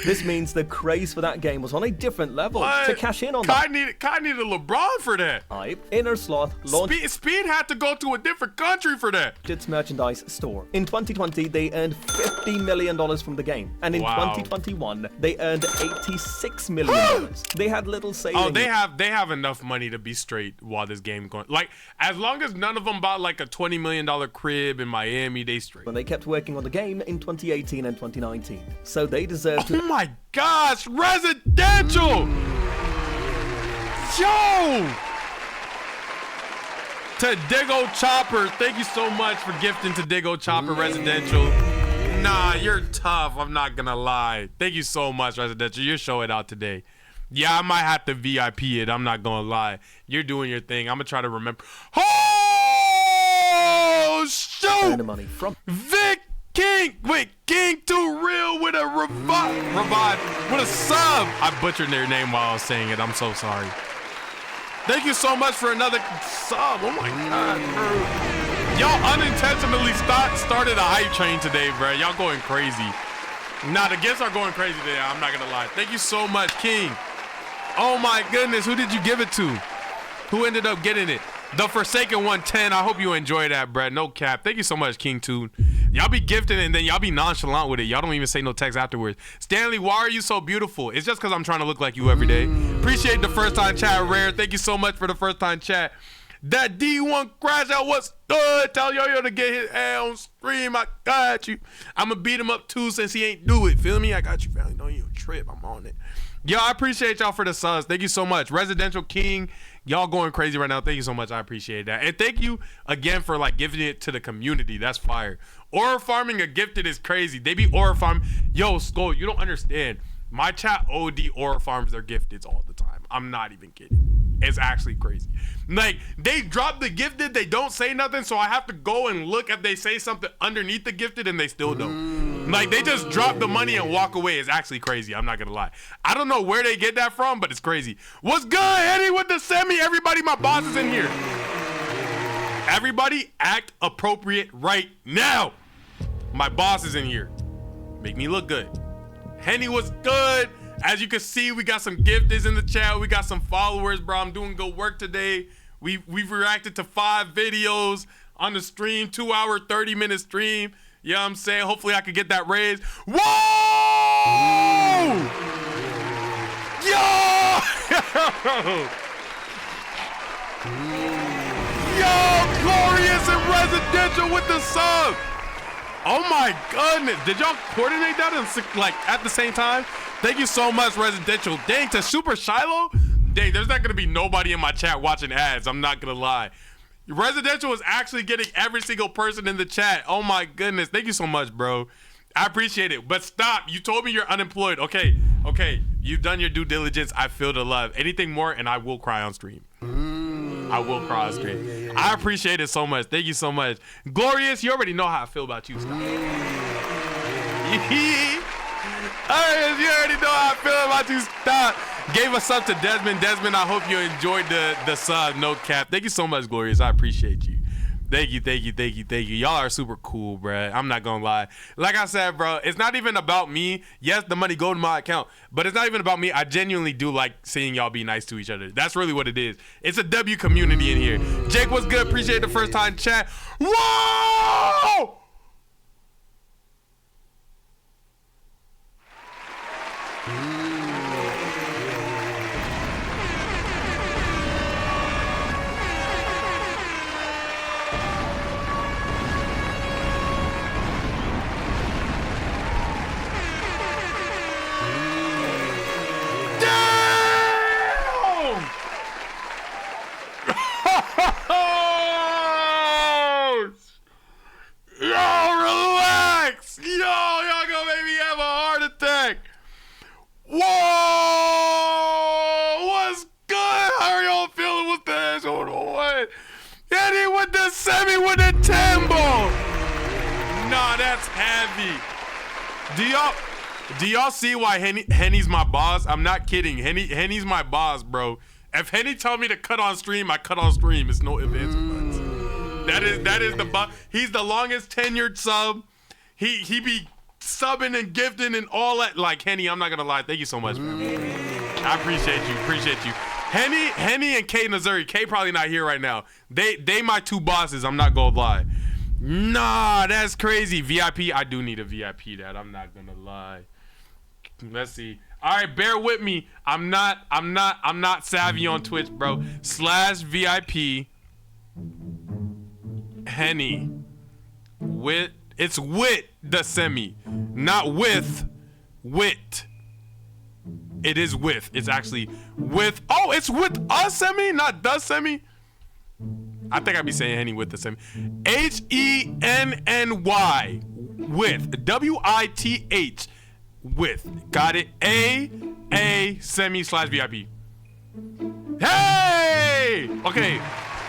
This means the craze for that game was on a different level. To cash in on that, Kai needed LeBron for that. Inner Sloth launched. Speed had to go to a different country for that. Its merchandise store. In 2020, they earned $50 million from the game, and in 2021, they earned $86 million. They had little savings. Oh, they have enough money to be straight while this game going. Like, as long as none of them bought like a $20 million crib in Miami, they straight. When they kept working on the game in 2018 and 2019, so they deserve to. Oh my gosh, Residential! Yo! To Diggo Chopper, thank you so much for gifting to Diggo Chopper Residential. Nah, you're tough. I'm not gonna lie. Thank you so much, Residential. You're showing out today. Yeah, I might have to VIP it. I'm not gonna lie. You're doing your thing. I'm gonna try to remember. Oh, shoot! The money from Vic King. Wait, King Too Real with a revive with a sub. I butchered their name while I was saying it. I'm so sorry. Thank you so much for another sub. Oh my God, bro. Y'all unintentionally started a hype train today, bro. Y'all going crazy. Nah, the gifts are going crazy today. I'm not gonna lie. Thank you so much, King. Oh my goodness, who did you give it to? Who ended up getting it? The Forsaken 110. I hope you enjoy that, bruh. No cap. Thank you so much, King Toon. Y'all be gifted and then y'all be nonchalant with it. Y'all don't even say no text afterwards. Stanley, why are you so beautiful? It's just because I'm trying to look like you every day. Appreciate the first time chat, Rare. Thank you so much for the first time chat. That D1 crash out was good. Tell Yo-Yo to get his ass on stream. I got you. I'm going to beat him up too since he ain't do it. Feel me? I got you, family. Don't even trip. I'm on it. Yo, I appreciate y'all for the subs. Thank you so much. Residential King, y'all going crazy right now. Thank you so much. I appreciate that. And thank you again for like giving it to the community. That's fire. Aura farming a gifted is crazy. They be aura farm. Yo, Skull, you don't understand. My chat OD aura farms their gifteds all the time. I'm not even kidding. It's actually crazy. Like, they drop the gifted, they don't say nothing, so I have to go and look if they say something underneath the gifted, and they still don't. Like, they just drop the money and walk away. It's actually crazy. I'm not gonna lie. I don't know where they get that from, but it's crazy. What's good, Eddie, with the semi? Everybody, my boss is in here. Everybody act appropriate right now. My boss is in here. Make me look good. Henny was good. As you can see, we got some gifters in the chat. We got some followers, bro. I'm doing good work today. We've reacted to 5 videos on the stream, 2 hour, 30-minute stream. You know what I'm saying? Hopefully I could get that raise. Whoa! Yo! Yo, Glorious and Residential with the sub. Oh my goodness. Did y'all coordinate that like at the same time? Thank you so much, Residential. Dang, to Super Shiloh? Dang, there's not gonna be nobody in my chat watching ads. I'm not gonna lie. Residential is actually getting every single person in the chat. Oh my goodness. Thank you so much, bro. I appreciate it. But stop. You told me you're unemployed. Okay. You've done your due diligence. I feel the love. Anything more and I will cry on stream. I will cry on stream. I appreciate it so much. Thank you so much. Glorious, you already know how I feel about you. Stop. You already know how I feel about you. Stop. Gave us up to Desmond. Desmond, I hope you enjoyed the sub. No cap. Thank you so much, Glorious. I appreciate you. Thank you. Y'all are super cool, bruh. I'm not gonna lie. Like I said, bro, it's not even about me. Yes, the money go to my account, but it's not even about me. I genuinely do like seeing y'all be nice to each other. That's really what it is. It's a W community in here. Jake, what's good? Appreciate the first time chat. Whoa! Yo, relax. Y'all gonna make me have a heart attack. Whoa, what's good? How are y'all feeling? What's the ass on the what? Eddie with the semi with the tempo. Nah, that's heavy. Do y'all see why Henny's my boss? I'm not kidding. Henny's my boss, bro. If Henny tell me to cut on stream, I cut on stream. It's no ifs, ands, or buts. That is the boss. He's the longest tenured sub. He be subbing and gifting and all that. Like, Henny, I'm not gonna lie. Thank you so much, man. I appreciate you. Henny and K Nazari. K probably not here right now. They my 2 bosses. I'm not gonna lie. Nah, that's crazy. VIP. I do need a VIP. That I'm not gonna lie. Let's see. All right, bear with me. I'm not savvy on Twitch, bro. /VIP Henny with it's wit the semi, not with wit. It is with. It's actually with. Oh, it's with a semi, not the semi. I think I'd be saying Henny with the semi. HENNY with WITH with. Got it? A semi/VIP. Hey! Okay,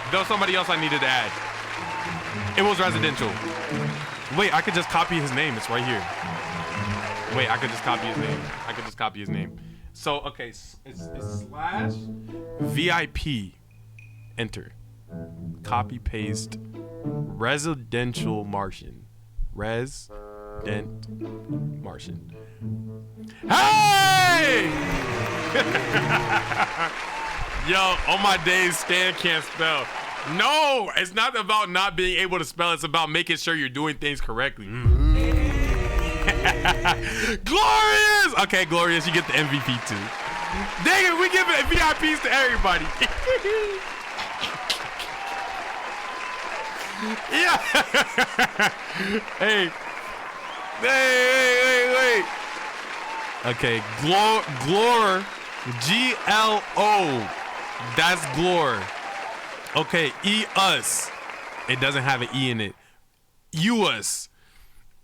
there was somebody else I needed to add. It was residential. Wait, I could just copy his name. It's right here. Wait, I could just copy his name. So, okay, it's slash VIP. Enter. Copy, paste. Residential Martian. Resident Martian. Hey! Yo, on my days, Stan can't spell. No, it's not about not being able to spell. It's about making sure you're doing things correctly. Glorious! Okay, Glorious, you get the MVP too. Dang it, we give it VIPs to everybody. Yeah. Hey. Wait. Okay, Glor, GLO. That's Glor. Okay, us. It doesn't have an E in it. US.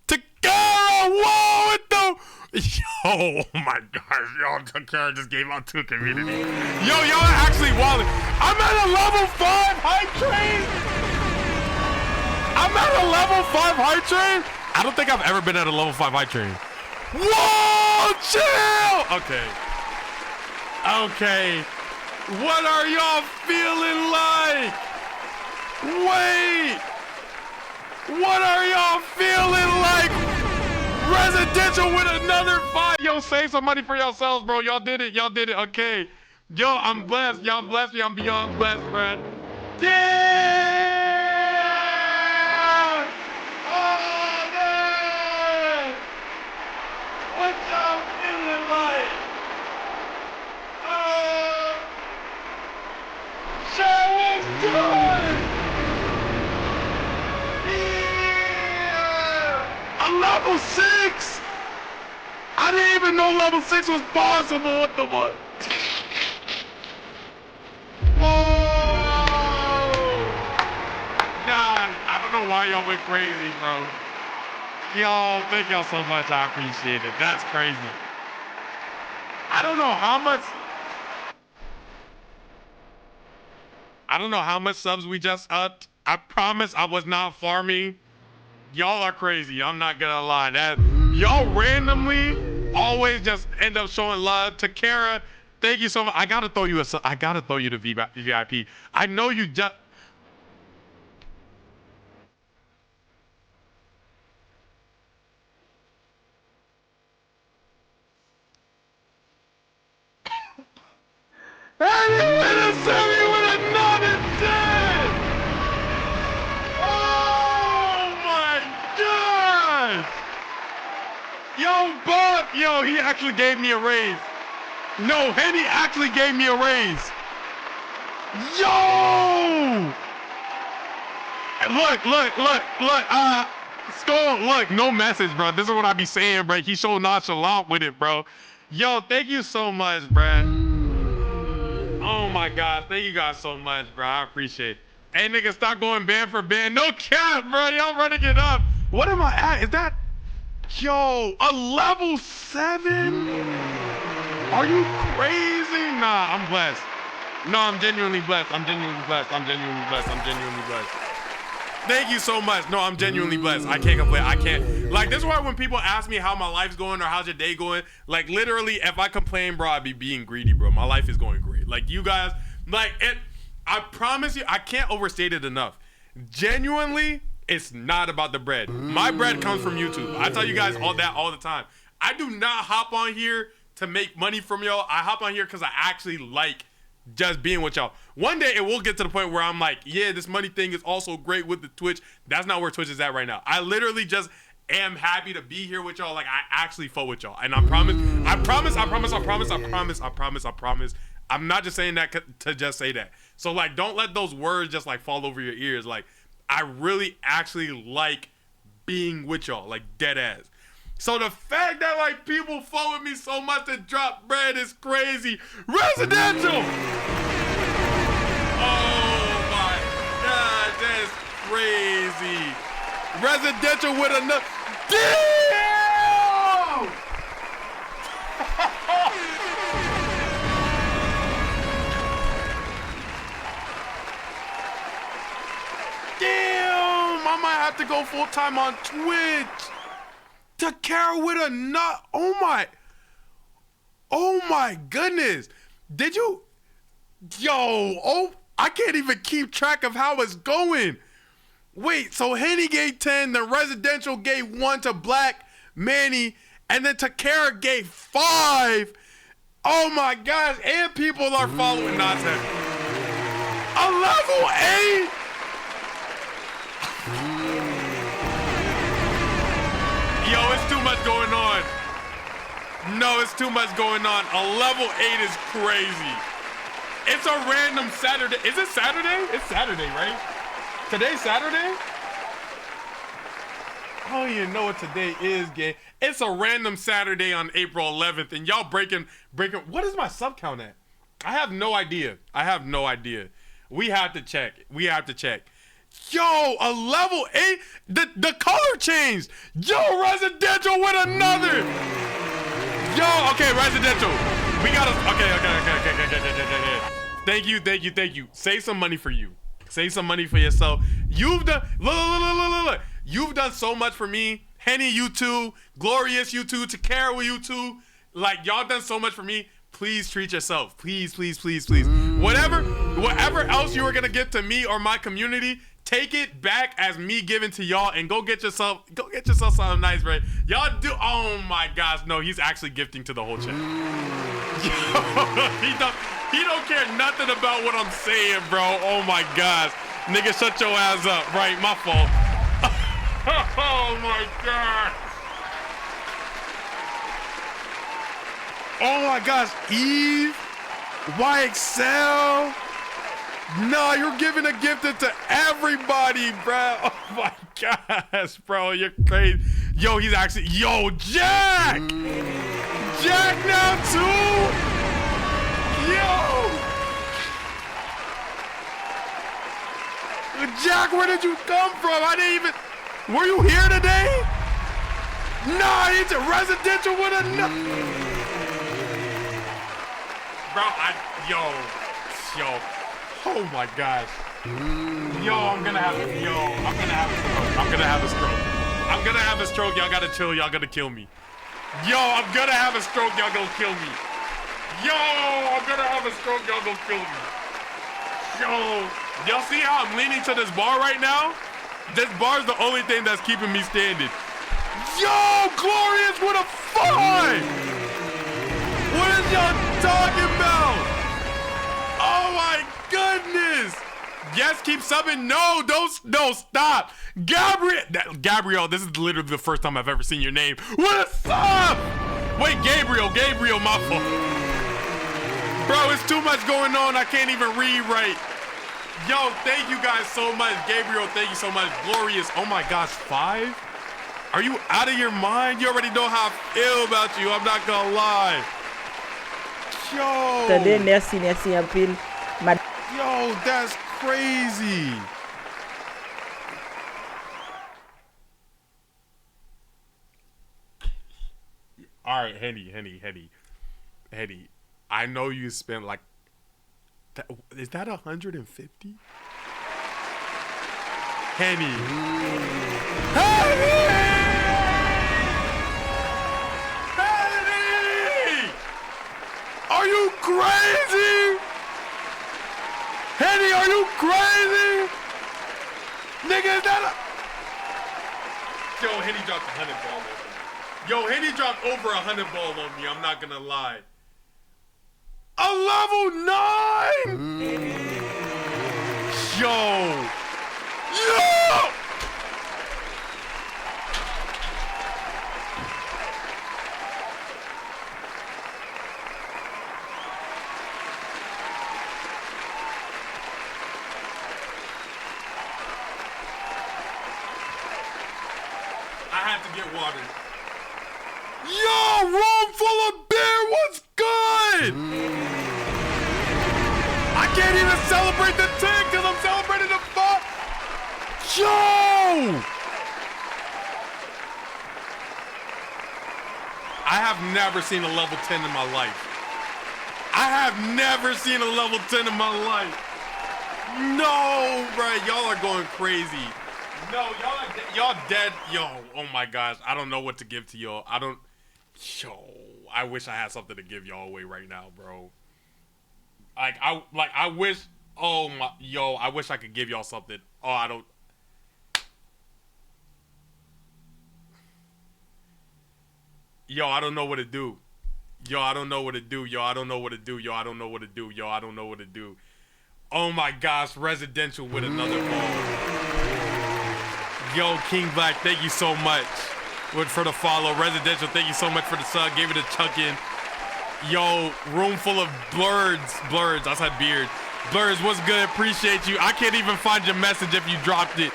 Takara, whoa, what the? Yo, oh my gosh, y'all, Takara just gave out 2 community. Yo, y'all are actually walling. I'm at a level 5 hype train. I'm at a level 5 hype train. I don't think I've ever been at a level 5 hype train. Whoa, chill. Okay. What are y'all feeling like? Wait. What are y'all feeling like? Residential with another 5. Yo, save some money for yourselves, bro. Y'all did it. Okay. Yo, I'm blessed. Y'all blessed me. I'm beyond blessed, bro. Damn! Oh, man! What y'all feeling like? Let's do it! Yeah! I'm level 6! I didn't even know level 6 was possible. What the fuck? Whoa! Nah, I don't know why y'all went crazy, bro. Y'all, thank y'all so much. I appreciate it. That's crazy. I don't know how much subs we just upped. I promise I was not farming. Y'all are crazy. I'm not gonna lie. That y'all randomly always just end up showing love. Takara, thank you so much. I gotta throw you the VIP. I know you just. And you finna send me with another 10! Oh my gosh! Yo, Bob! Yo, he actually gave me a raise. No, Henny actually gave me a raise. Yo! Look. Stone, look, no message, bro. This is what I be saying, bro. He's so nonchalant with it, bro. Yo, thank you so much, bro. Oh my God, thank you guys so much, bro. I appreciate it. Hey, nigga, stop going band for band. No cap, bro. Y'all running it up. What am I at? Is that, yo, a level 7? Are you crazy? Nah, I'm blessed. No, I'm genuinely blessed. Thank you so much. No, I'm genuinely blessed. I can't complain. Like, this is why when people ask me how my life's going or how's your day going, like, literally, if I complain, bro, I'd be being greedy, bro. My life is going great. Like, you guys, like, I promise you, I can't overstate it enough. Genuinely, it's not about the bread. My bread comes from YouTube. I tell you guys all the time. I do not hop on here to make money from y'all. I hop on here because I actually like just being with y'all. One day it will get to the point where I'm like, yeah, this money thing is also great with the Twitch. That's not where Twitch is at right now. I literally just am happy to be here with y'all. Like, I actually fuck with y'all. And I promise. I'm not just saying that to just say that. So, like, don't let those words just, like, fall over your ears. Like, I really actually like being with y'all, like, dead ass. So the fact that, like, people fuck with me so much to drop bread is crazy. Residential! Oh my God, that's crazy. Residential with another. Damn! Damn! I might have to go full time on Twitch. Takara with a nut. Oh my goodness. Did you? Yo, I can't even keep track of how it's going. Wait, so Henny gave 10, the Residential gave 1 to Black Manny, and then Takara gave 5. Oh my gosh, and people are following nonsense. A level 8? Yo, it's too much going on. No, it's too much going on. A level 8 is crazy. It's a random Saturday. Is it Saturday? It's Saturday, right? Today's Saturday? I don't even know what today is, gang. It's a random Saturday on April 11th, and y'all breaking. What is my sub count at? I have no idea. We have to check. Yo, a level 8? The color changed. Yo, Residential with another. Yo, okay, Residential. We gotta, okay. Thank you. Save some money for you. Save some money for yourself. You've done, look. You've done so much for me. Henny, you too. Glorious, you too. Takara, you too. Like, y'all done so much for me. Please treat yourself. Please. Whatever else you were gonna give to me or my community, take it back as me giving to y'all and go get yourself something nice, right? Y'all do. Oh my gosh, no, he's actually gifting to the whole chat. He don't care nothing about what I'm saying, bro. Oh my gosh. Nigga, shut your ass up. Right, my fault. Oh my god. Oh my gosh, Eve, YXL. No, you're giving a gift to everybody, bro. Oh my gosh, bro, you're crazy. Yo, he's actually, Jack! Jack now too? Yo! Jack, where did you come from? Were you here today? Nah, it's a Residential with a Bro, oh my gosh. I'm gonna have a stroke. Y'all gotta chill. Y'all gotta kill me. I'm gonna have a stroke. Y'all gonna kill me. I'm gonna have a stroke. Y'all gonna kill me. Y'all see how I'm leaning to this bar right now? This bar's the only thing that's keeping me standing. Glorious with a 5! What is y'all talking about? Oh my goodness! Yes, keep subbing. No, stop. Gabriel, this is literally the first time I've ever seen your name. What a sub! Wait, Gabriel, my fault. Bro, it's too much going on. I can't even read right. Yo, thank you guys so much. Gabriel, thank you so much. Glorious. Oh my gosh, 5? Are you out of your mind? You already know how I feel about you. I'm not gonna lie. Merci un pile. Yo, that's crazy. All right, Henny. I know you spent like, is that 150? Henny. Are you crazy? Henny, are you crazy? Nigga, is that Yo, Henny dropped 100 ball on me. Henny dropped over 100 ball on me, I'm not gonna lie. A level 9? Yo! Water. Yo, room full of beer, what's good? I can't even celebrate the 10 because I'm celebrating the 5. Yo! I have never seen a level 10 in my life. I have never seen a level 10 in my life. No, bro, y'all are going crazy. No, y'all dead. Yo, oh my gosh, I don't know what to give to y'all. I wish I had something to give y'all away right now, bro. I wish. Oh my, I wish I could give y'all something. Oh, I don't. I don't know what to do. I don't know what to do. I don't know what to do. I don't know what to do. I don't know what to do. Oh my gosh, residential with another ball. King Black, thank you so much for the follow. Residential, thank you so much for the sub. Gave it a chuck in. Room full of blurs. I said beard. Blurs, what's good? Appreciate you. I can't even find your message if you dropped it.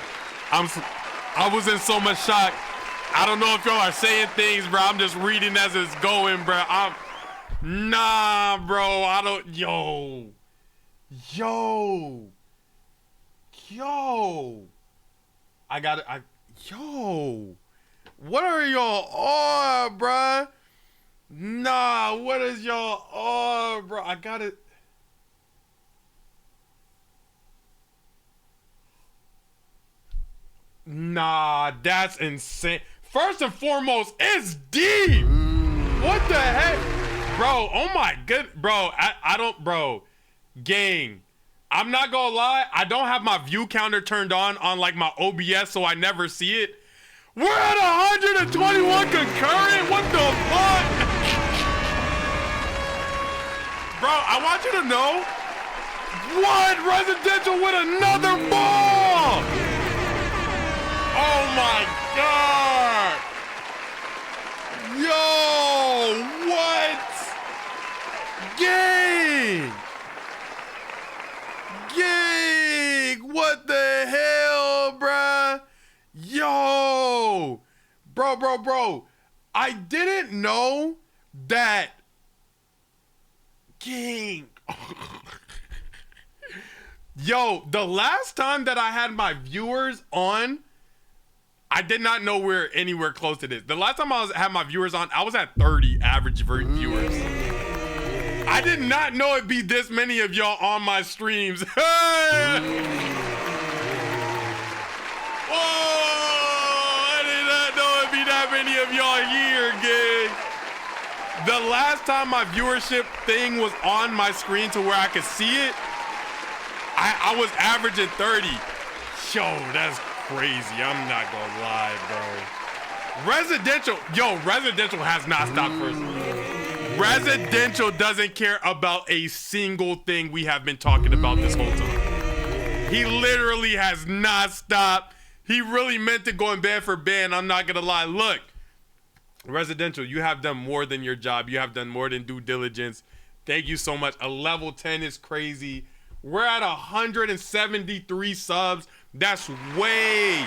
I was in so much shock. I don't know if y'all are saying things, bro. I'm just reading as it's going, bro. Nah, bro. I don't. Yo. I got it. What are y'all on, bro? Nah, what is y'all on, bro? I got it. Nah, that's insane. First and foremost, it's deep. What the heck? Bro, oh my good, bro. I don't, bro. Gang, I'm not gonna lie. I don't have my view counter turned on like my OBS, so I never see it. We're at 121 concurrent. What the fuck? Bro, I want you to know. What? Residential with another ball. Oh my God. Yo, what? Gang. What the hell, bruh? Yo. Bro. I didn't know that. Gang. Yo, the last time that I had my viewers on, I did not know we're anywhere close to this. The last time I had my viewers on, I was at 30 average viewers. I did not know it'd be this many of y'all on my streams. I did not know it'd be that many of y'all here, gang. The last time my viewership thing was on my screen to where I could see it, I was averaging 30. Yo, that's crazy. I'm not gonna lie, bro. Residential has not stopped first. Residential doesn't care about a single thing we have been talking about this whole time. He literally has not stopped. He really meant to go in bed for Ben. I'm not gonna lie. Look, Residential, you have done more than your job. You have done more than due diligence. Thank you so much. A level 10 is crazy. We're at 173 subs. That is way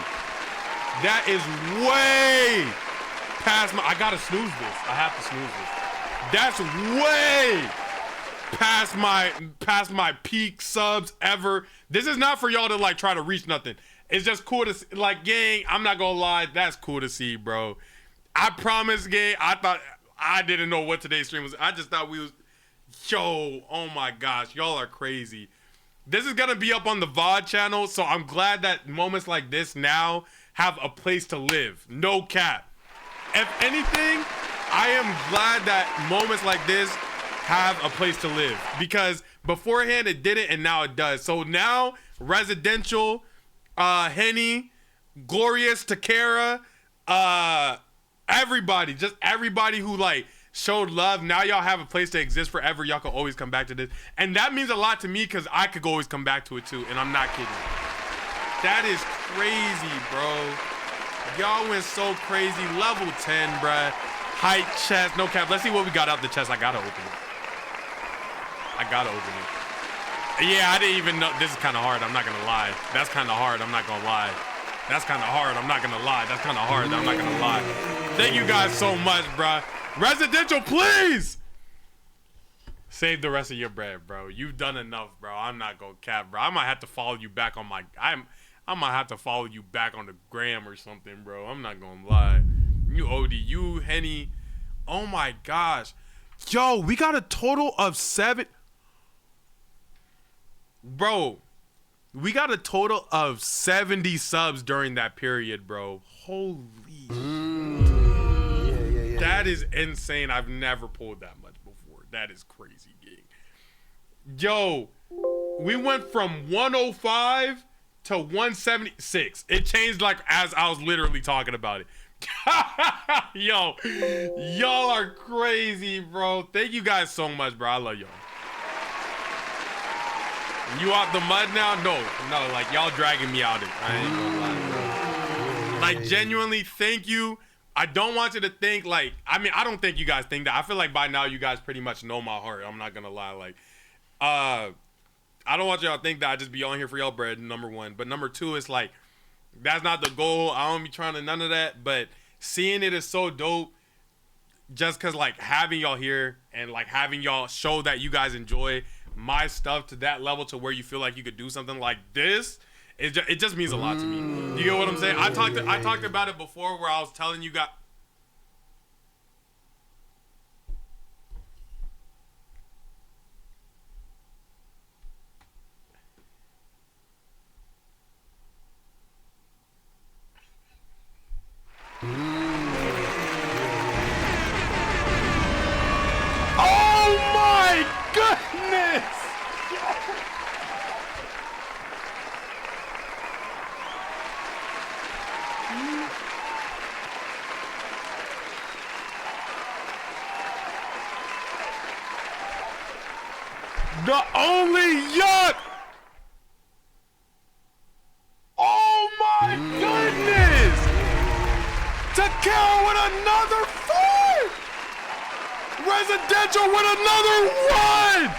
past my, I gotta snooze this. I have to snooze this. That's way past my peak subs ever. This is not for y'all to like try to reach nothing. It's just cool to see, like, gang, I'm not gonna lie, that's cool to see, bro. I promise, gang, I didn't know what today's stream was. I just thought we was, oh my gosh, y'all are crazy. This is gonna be up on the VOD channel, so I'm glad that moments like this now have a place to live. No cap. If anything, I am glad that moments like this have a place to live, because beforehand it didn't and now it does. So now Residential, Henny, Glorious, Takara, everybody who like showed love, now y'all have a place to exist forever. Y'all can always come back to this, and that means a lot to me because I could always come back to it too, and I'm not kidding. That is crazy, bro. Y'all went so crazy. Level 10, bruh. Height, chest, no cap. Let's see what we got out the chest. I gotta open it. Yeah, I didn't even know. This is kind of hard. I'm not gonna lie. That's kind of hard. I'm not gonna lie. That's kind of hard. I'm not gonna lie. That's kind of hard. I'm not gonna lie. Thank you guys so much, bruh. Residential, please save the rest of your bread, bro. You've done enough, bro. I'm not gonna cap, bro. I might have to follow you back on I might have to follow you back on the gram or something, bro. I'm not gonna lie. You OD, you Henny, Oh my gosh. Yo, we got a total of 7. Bro, we got a total of 70 subs during that period, bro. Holy shit. That is insane. I've never pulled that much before. That is crazy, gang. Yo, we went from 105 to 176. It changed like as I was literally talking about it. Yo, y'all are crazy, bro. Thank you guys so much, bro. I love y'all. You out the mud now? No, like y'all dragging me out of it. I ain't gonna lie, bro. Like genuinely, thank you. I don't want you to think like, I mean, I don't think you guys think that. I feel like by now you guys pretty much know my heart. I'm not gonna lie. Like, I don't want y'all to think that I just be on here for y'all bread, number one. But number two, it's like, that's not the goal. I don't be trying to none of that. But seeing it is so dope. Just because like having y'all here and like having y'all show that you guys enjoy my stuff to that level to where you feel like you could do something like this, it just means a lot to me. You get what I'm saying? I talked about it before where I was telling you guys. Oh my goodness! The only yuck! Oh my goodness! Takara with another 4! Residential with another 1!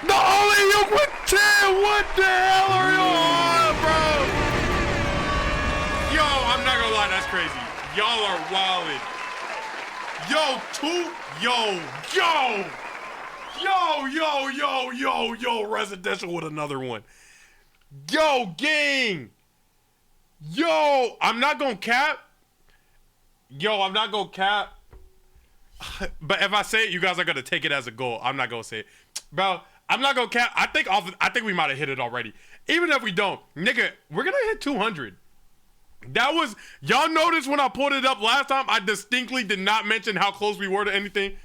The only yuck with 10! What the hell are you on, bro? Yo, I'm not gonna lie, that's crazy. Y'all are wildin'. Yo, residential with another 1. Yo, gang. Yo, I'm not gonna cap. But if I say it, you guys are gonna take it as a goal. I'm not gonna say it. Bro, I'm not gonna cap. I think we might have hit it already. Even if we don't, nigga, we're gonna hit 200. That was, y'all noticed when I pulled it up last time, I distinctly did not mention how close we were to anything.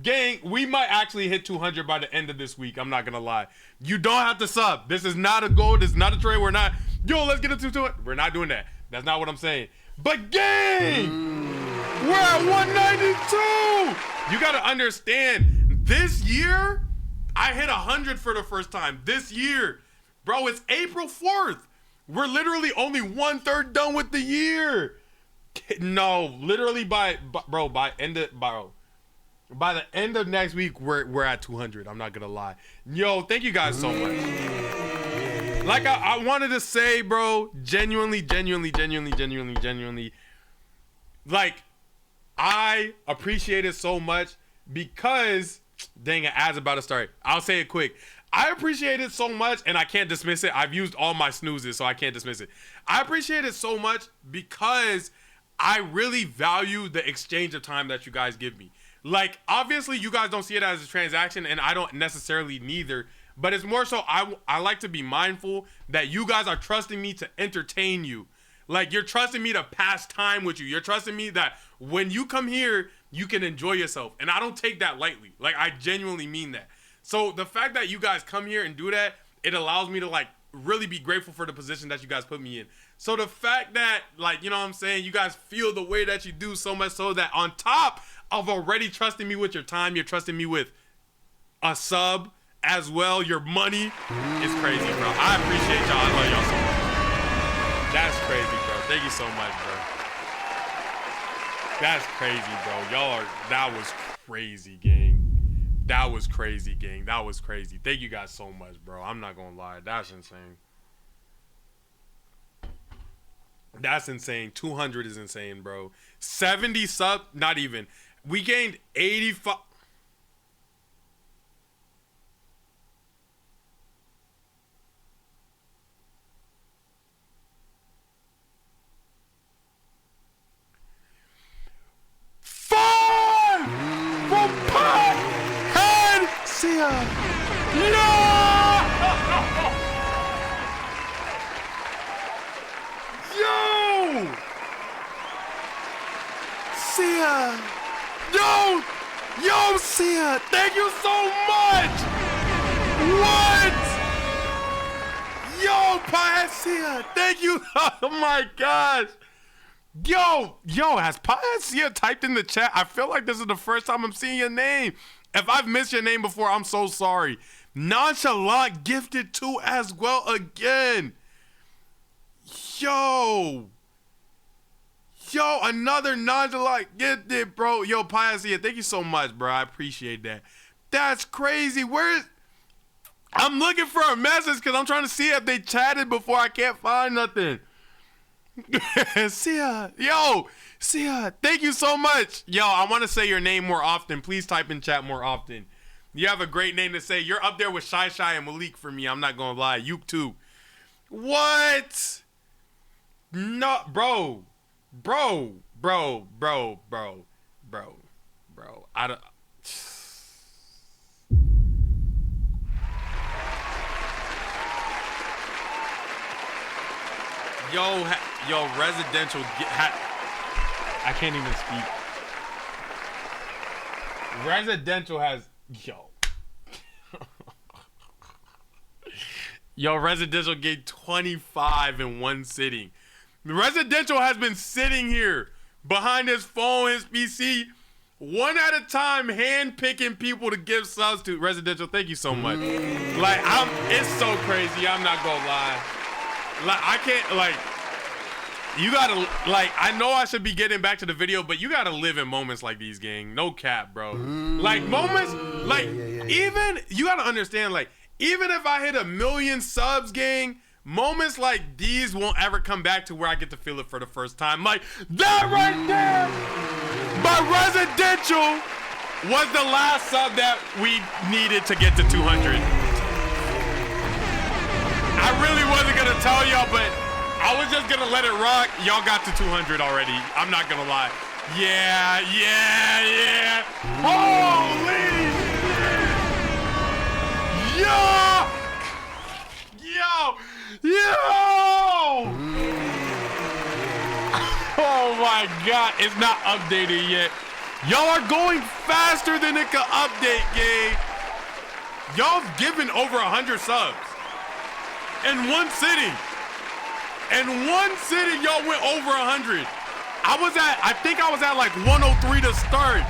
Gang, we might actually hit 200 by the end of this week. I'm not gonna lie. You don't have to sub. This is not a goal. This is not a trade. We're not, yo, let's get into it. We're not doing that. That's not what I'm saying. But gang, we're at 192. You gotta understand, this year, I hit 100 for the first time. This year. Bro, it's April 4th. We're literally only 1/3 done with the year. No, literally by the end of next week, we're at 200. I'm not gonna lie. Yo, thank you guys so much. Like I wanted to say, bro, genuinely, like, I appreciate it so much because, dang it, ads about to start. I'll say it quick. I appreciate it so much, and I can't dismiss it. I've used all my snoozes, so I can't dismiss it. I appreciate it so much because I really value the exchange of time that you guys give me. Like, obviously, you guys don't see it as a transaction, and I don't necessarily neither. But it's more so I like to be mindful that you guys are trusting me to entertain you. Like, you're trusting me to pass time with you. You're trusting me that when you come here, you can enjoy yourself. And I don't take that lightly. Like, I genuinely mean that. So the fact that you guys come here and do that, it allows me to, like, really be grateful for the position that you guys put me in. So the fact that, like, you know what I'm saying, you guys feel the way that you do, so much so that on top of already trusting me with your time, you're trusting me with a sub as well, your money. Is crazy, bro. I appreciate y'all. I love y'all so much. That's crazy, bro. Thank you so much, bro. That's crazy, bro. That was crazy, gang. That was crazy, gang. That was crazy. Thank you guys so much, bro. I'm not gonna lie. That's insane. That's insane. 200 is insane, bro. 70 sub, not even. We gained 85. Fuck! you, Sia. Thank you so much. What? Yo, Sia. Thank you. Oh my gosh. Yo, has Sia typed in the chat? I feel like this is the first time I'm seeing your name. If I've missed your name before, I'm so sorry. Nonchalant gifted 2 as well again. Yo, another nonchalant gifted, bro. Yo, Sia, thank you so much, bro. I appreciate that. That's crazy. I'm looking for a message because I'm trying to see if they chatted before. I can't find nothing. Sia, thank you so much. Yo, I want to say your name more often. Please type in chat more often. You have a great name to say. You're up there with Shy and Malik for me. I'm not gonna lie. You too. What? No, bro. I don't. Yo, residential. I can't even speak. Residential has residential gave 25 in one sitting. Residential has been sitting here behind his phone, his PC, one at a time, hand picking people to give subs to. Residential, thank you so much. Like, it's so crazy. I'm not gonna lie. Like, I can't, like, you gotta, like, I know I should be getting back to the video, but you gotta live in moments like these, gang. No cap, bro. Like, moments, like, even, you gotta understand, like, even if I hit 1 million subs, gang, moments like these won't ever come back to where I get to feel it for the first time. Like, that right there! But residential was the last sub that we needed to get to 200. I really wasn't gonna tell y'all, but I was just gonna let it rock. Y'all got to 200 already. I'm not gonna lie. Yeah. Holy Yo! Oh my God, it's not updated yet. Y'all are going faster than it can update, gang. Y'all given over 100 subs. In one sitting. In one sitting, y'all went over 100. I think I was at like 103 to start.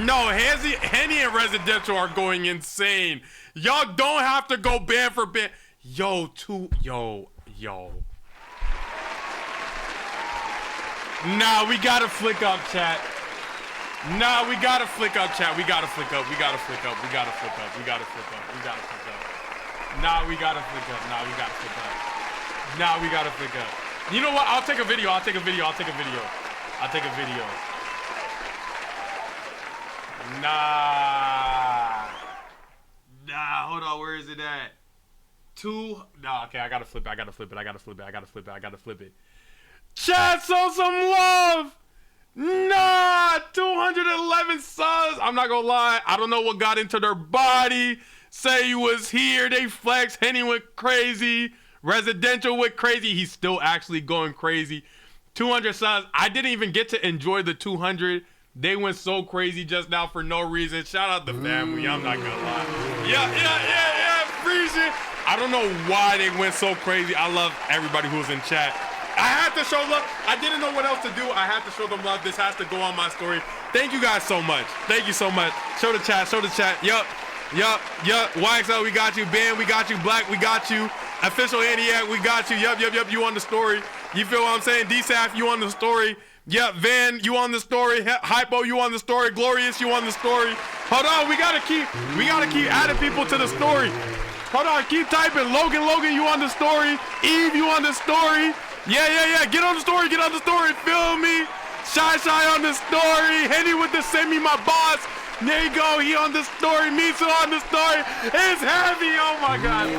No, Henny and Residential are going insane. Y'all don't have to go band for band. Yo. Nah, we gotta flick up, chat. Nah, we gotta flick up, chat. We gotta flick up. Nah, we gotta flick up. You know what? I'll take a video. Nah, hold on. Where is it at? Okay, I gotta flip it. Chat, show some love. Nah, 211 subs. I'm not gonna lie. I don't know what got into their body. Say he was here. They flex. Henny went crazy. Residential went crazy. He's still actually going crazy. 200 subs. I didn't even get to enjoy the 200. They went so crazy just now for no reason. Shout out the family. I'm not gonna lie. Yeah. Appreciate. I don't know why they went so crazy. I love everybody who's in chat. I had to show love. I didn't know what else to do. I had to show them love. This has to go on my story. Thank you guys so much. Thank you so much. Show the chat. Yup. YXL, we got you. Ben, we got you. Black, we got you. Official Aniac, we got you. Yup. You on the story. You feel what I'm saying? DSAF, you on the story. Yep, Van, you on the story. Hypo, you on the story. Glorious, you on the story. Hold on, we gotta keep adding people to the story. Hold on, keep typing. Logan, you on the story. Eve, you on the story. Yeah. Get on the story. Feel me? Shy on the story. Henny with the send me my boss. There you go. He on the story. Misu on the story. It's heavy. Oh my God.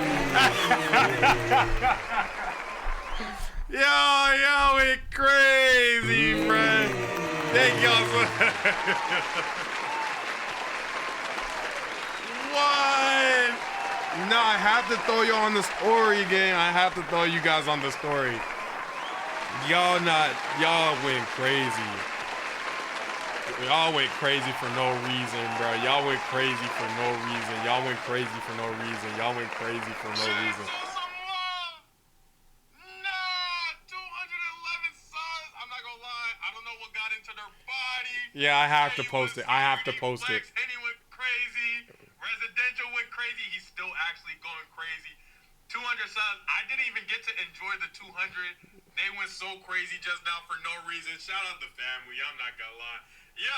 Yo, it's crazy, friend. Thank y'all so What? No, I have to throw you on the story again. I have to throw you guys on the story. Y'all went crazy. Y'all went crazy for no reason, bro. Y'all went crazy for no reason. Y'all went crazy for no reason. Y'all went crazy for no reason. Yeah, I have to post it. I have to post it. Henny went crazy. Residential went crazy. He's still actually going crazy. 200 subs. I didn't even get to enjoy the 200. They went so crazy just now for no reason. Shout out the family. I'm not gonna lie. Yeah.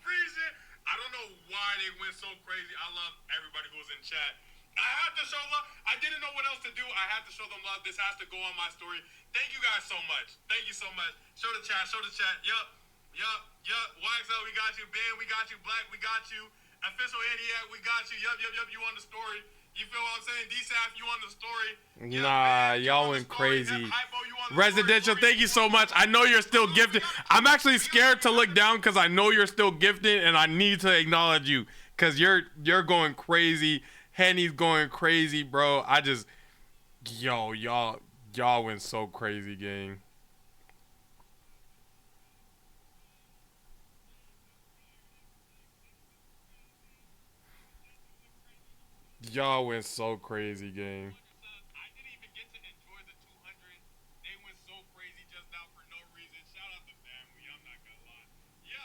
Freezing. I don't know why they went so crazy. I love everybody who was in chat. I have to show love. I didn't know what else to do. I have to show them love. This has to go on my story. Thank you guys so much. Thank you so much. Show the chat. Yup. YXL, we got you. Ben, we got you. Black, we got you. Official Idiot, we got you. Yup. You on the story. You feel what I'm saying? DSAF, you on the story. Nah, y'all went crazy. Residential, thank you so much. I know you're still gifted. I'm actually scared to look down because I know you're still gifted, and I need to acknowledge you because you're going crazy. Henny's going crazy, bro. Y'all went so crazy, gang. Y'all went so crazy, gang. I didn't even get to enjoy the 200. They went so crazy just now for no reason. Shout out the family. I'm not gonna lie. Yeah.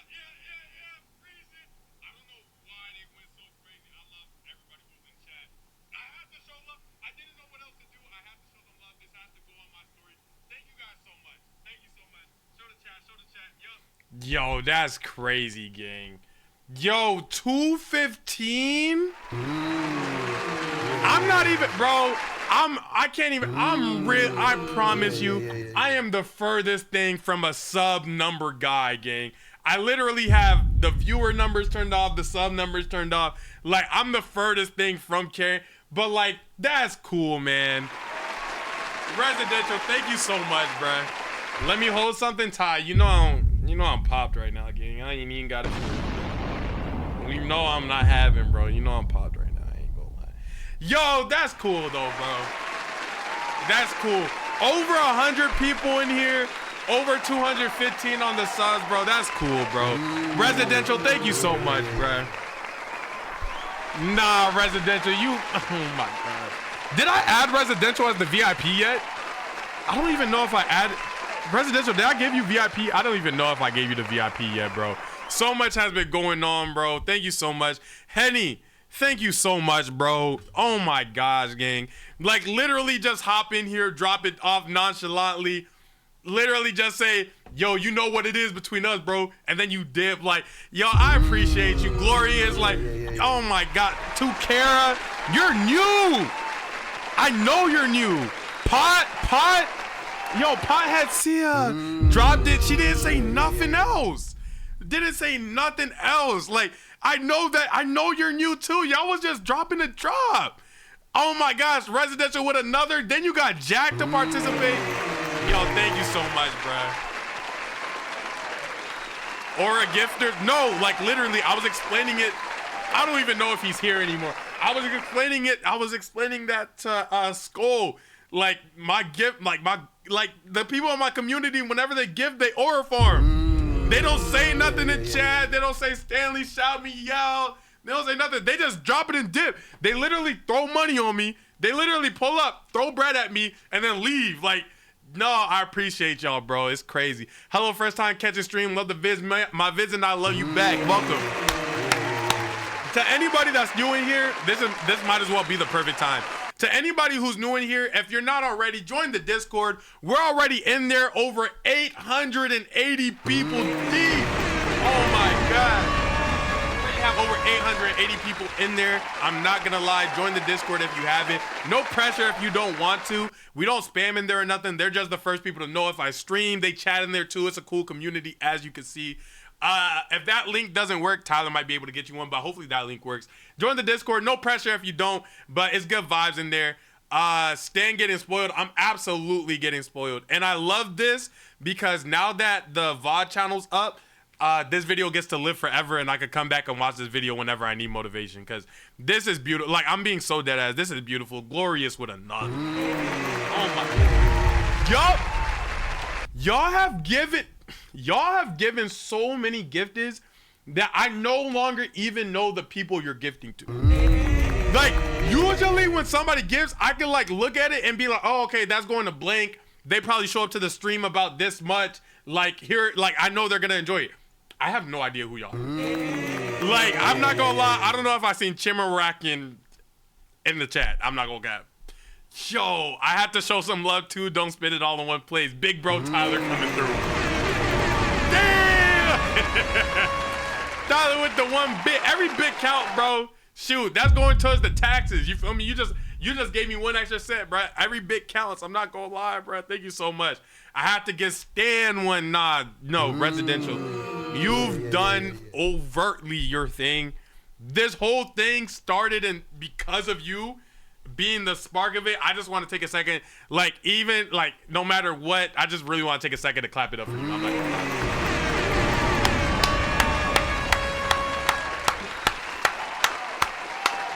Freezing. I don't know why they went so crazy. I love everybody who's in chat. I have to show love. I didn't know what else to do. I have to show them love. This has to go on my story. Thank you guys so much. Thank you so much. Show the chat. Yup. Yo, that's crazy, gang. Yo, 215? I'm not even, bro. I can't even. I promise you, I am the furthest thing from a sub number guy, gang. I literally have the viewer numbers turned off, the sub numbers turned off. Like, I'm the furthest thing from caring. But like, that's cool, man. Residential, thank you so much, bro. Let me hold something tight. You know I'm popped right now, gang. I ain't even got it. You know I'm not having, bro. You know I'm popped right now. I ain't gonna lie. Yo, that's cool though, bro. That's cool. Over 100 people in here. Over 215 on the subs, bro. That's cool, bro. Residential, thank you so much, bro. Nah, Residential, you. Oh my god. Did I add Residential as the VIP yet? I don't even know if I added. Residential, did I give you VIP? I don't even know if I gave you the VIP yet, bro. So much has been going on, bro. Thank you so much. Henny, thank you so much, bro. Oh my gosh, gang. Like, literally just hop in here, drop it off nonchalantly. Literally just say, yo, you know what it is between us, bro. And then you dip. Like, yo, I appreciate you. Glorious, like, oh my God. To Kara, you're new. I know you're new. Pot. Yo, Pothead Sia dropped it. She didn't say nothing else. Didn't say nothing else. Like, I know you're new too. Y'all was just dropping a drop. Oh my gosh, Residential with another. Then you got Jack to participate. Yo, thank you so much, bruh. Or a gifter. No, like literally, I was explaining it. I don't even know if he's here anymore. I was explaining it. I was explaining that to Skull. Like my gift, like the people in my community, whenever they give, they aura farm. They don't say nothing in chat. They don't say Stanley, shout me, yell. They don't say nothing. They just drop it and dip. They literally throw money on me. They literally pull up, throw bread at me, and then leave. Like, no, I appreciate y'all, bro. It's crazy. Hello, first time catching stream. Love the vids, my vids, and I love you back. Welcome. To anybody that's new in here, this might as well be the perfect time. To anybody who's new in here, if you're not already, join the Discord. We're already in there, over 880 people deep. Oh my God. We have over 880 people in there. I'm not gonna lie, join the Discord if you haven't. No pressure if you don't want to. We don't spam in there or nothing. They're just the first people to know if I stream. They chat in there too. It's a cool community, as you can see. If that link doesn't work, Tyler might be able to get you one, but hopefully that link works. Join the Discord. No pressure if you don't, but it's good vibes in there. Stan getting spoiled. I'm absolutely getting spoiled. And I love this because now that the VOD channel's up, this video gets to live forever, and I could come back and watch this video whenever I need motivation, because this is beautiful. Like, I'm being so dead ass. This is beautiful. Glorious with another. Oh my. Y'all have given. y'all have given so many gifteds that I no longer even know the people you're gifting to. Like, usually when somebody gives, I can like look at it and be like, oh, okay, that's going to blank. They probably show up to the stream about this much. Like, here, like, I know they're gonna enjoy it. I have no idea who y'all are. Like, I'm not gonna lie, I don't know if I seen Chimerakin in the chat. I'm not gonna cap. Yo, I have to show some love too. Don't spit it all in one place. Big bro Tyler coming through. Damn! Tyler with the 1 bit. Every bit count, bro. Shoot, that's going towards the taxes. You feel me? You just gave me 1 extra cent, bro. Every bit counts. I'm not gonna lie, bro. Thank you so much. I have to get Stan one. Nah, no, residential. You've done overtly your thing. This whole thing started because of you being the spark of it. I just want to take a second, like, even like no matter what, I just really want to take a second to clap it up for you. I'm not gonna lie.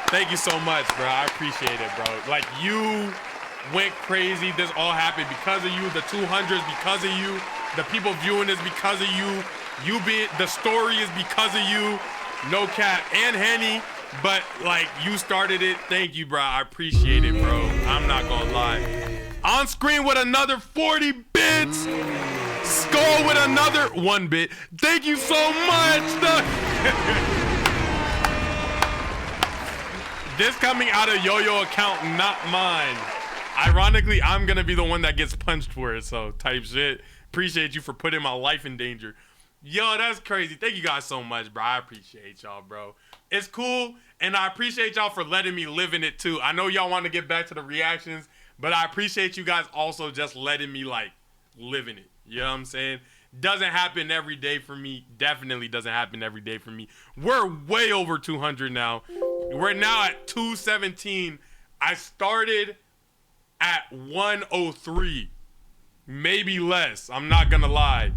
Thank you so much, bro. I appreciate it, bro. Like, you went crazy. This all happened because of you. The 200s because of you. The people viewing this because of you. The story is because of you. No cap. And Henny, but like, you started it. Thank you, bro. I appreciate it, bro. I'm not gonna lie. On screen with another 40 bits. Skull with another 1 bit. Thank you so much. This coming out of Yo-Yo account, not mine. Ironically, I'm gonna be the one that gets punched for it, so type shit. Appreciate you for putting my life in danger. Yo, that's crazy. Thank you guys so much, bro. I appreciate y'all, bro. It's cool, and I appreciate y'all for letting me live in it too. I know y'all want to get back to the reactions, but I appreciate you guys also just letting me like live in it. You know what I'm saying? Doesn't happen every day for me. Definitely doesn't happen every day for me. We're way over 200 now. We're now at 217. I started at 103. Maybe less. I'm not gonna lie.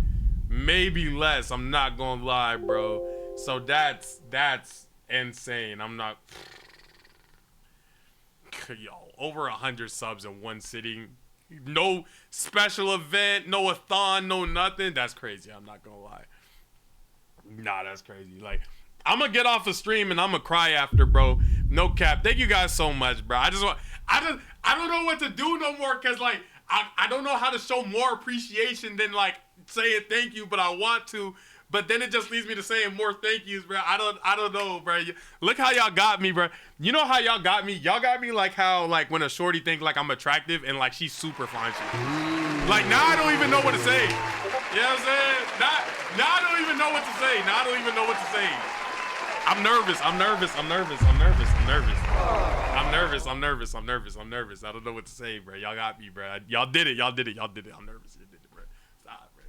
Maybe less. I'm not gonna lie, bro. So that's insane. I'm not. Yo, over 100 subs in one sitting. No special event, no a-thon, no nothing. That's crazy. I'm not gonna lie. Nah, that's crazy. Like, I'm gonna get off the stream and I'm gonna cry after, bro. No cap. Thank you guys so much, bro. I don't know what to do no more, cause like I don't know how to show more appreciation than like saying thank you, but I want to. But then it just leads me to saying more thank yous, bro. I don't know, bro. Look how y'all got me, bro. You know how y'all got me? Y'all got me like how like when a shorty think like I'm attractive and like she's super fine. Like, now I don't even know what to say. You know what I'm saying? Now I don't even know what to say. Now I don't even know what to say. I'm nervous. I don't know what to say, bro. Y'all got me, bro. Y'all did it. I'm nervous. You did it, bro. Stop, bro.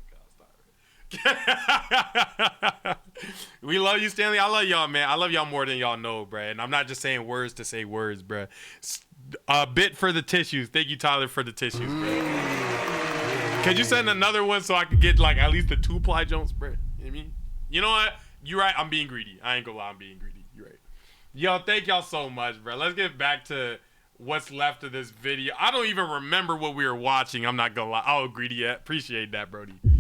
We love you, Stanley. I love y'all, man. I love y'all more than y'all know, bro. And I'm not just saying words to say words, bro. A bit for the tissues. Thank you, Tyler, for the tissues, bro. Could you send another one so I could get like at least the 2-ply Jones, bro? You know what I mean? You know what? You're right. I'm being greedy. I ain't gonna lie. I'm being greedy. You're right. Yo, thank y'all so much, bro. Let's get back to what's left of this video. I don't even remember what we were watching. I'm not gonna lie. Oh, greedy. Yeah. Appreciate that, Brody. You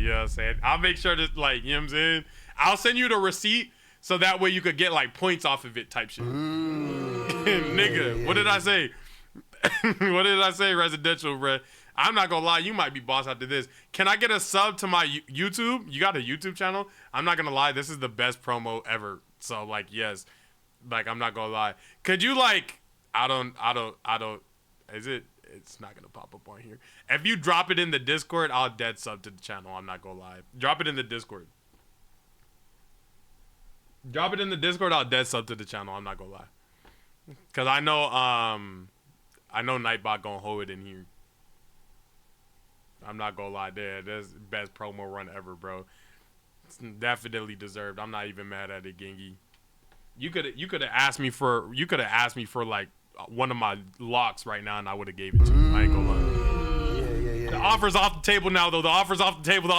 know what I'm saying? I'll make sure to, like, you know what I'm saying? I'll send you the receipt so that way you could get like points off of it type shit. Nigga, what did I say? What did I say, residential, bro? I'm not gonna lie, you might be boss after this. Can I get a sub to my YouTube? You got a YouTube channel? I'm not gonna lie, this is the best promo ever. So like, yes, like, I'm not gonna lie. Could you like, I don't, is it? It's not gonna pop up on here. If you drop it in the Discord, I'll dead sub to the channel. I'm not gonna lie. Drop it in the Discord. Drop it in the Discord, I'll dead sub to the channel. I'm not gonna lie. Cause I know Nightbot gonna hold it in here. I'm not gonna lie, there. That's the best promo run ever, bro. It's definitely deserved. I'm not even mad at it, Gengi. You could have asked me for like one of my locks right now, and I would have gave it to you. I ain't gonna lie. Yeah. The offer's off the table now, though. The offer's off the table.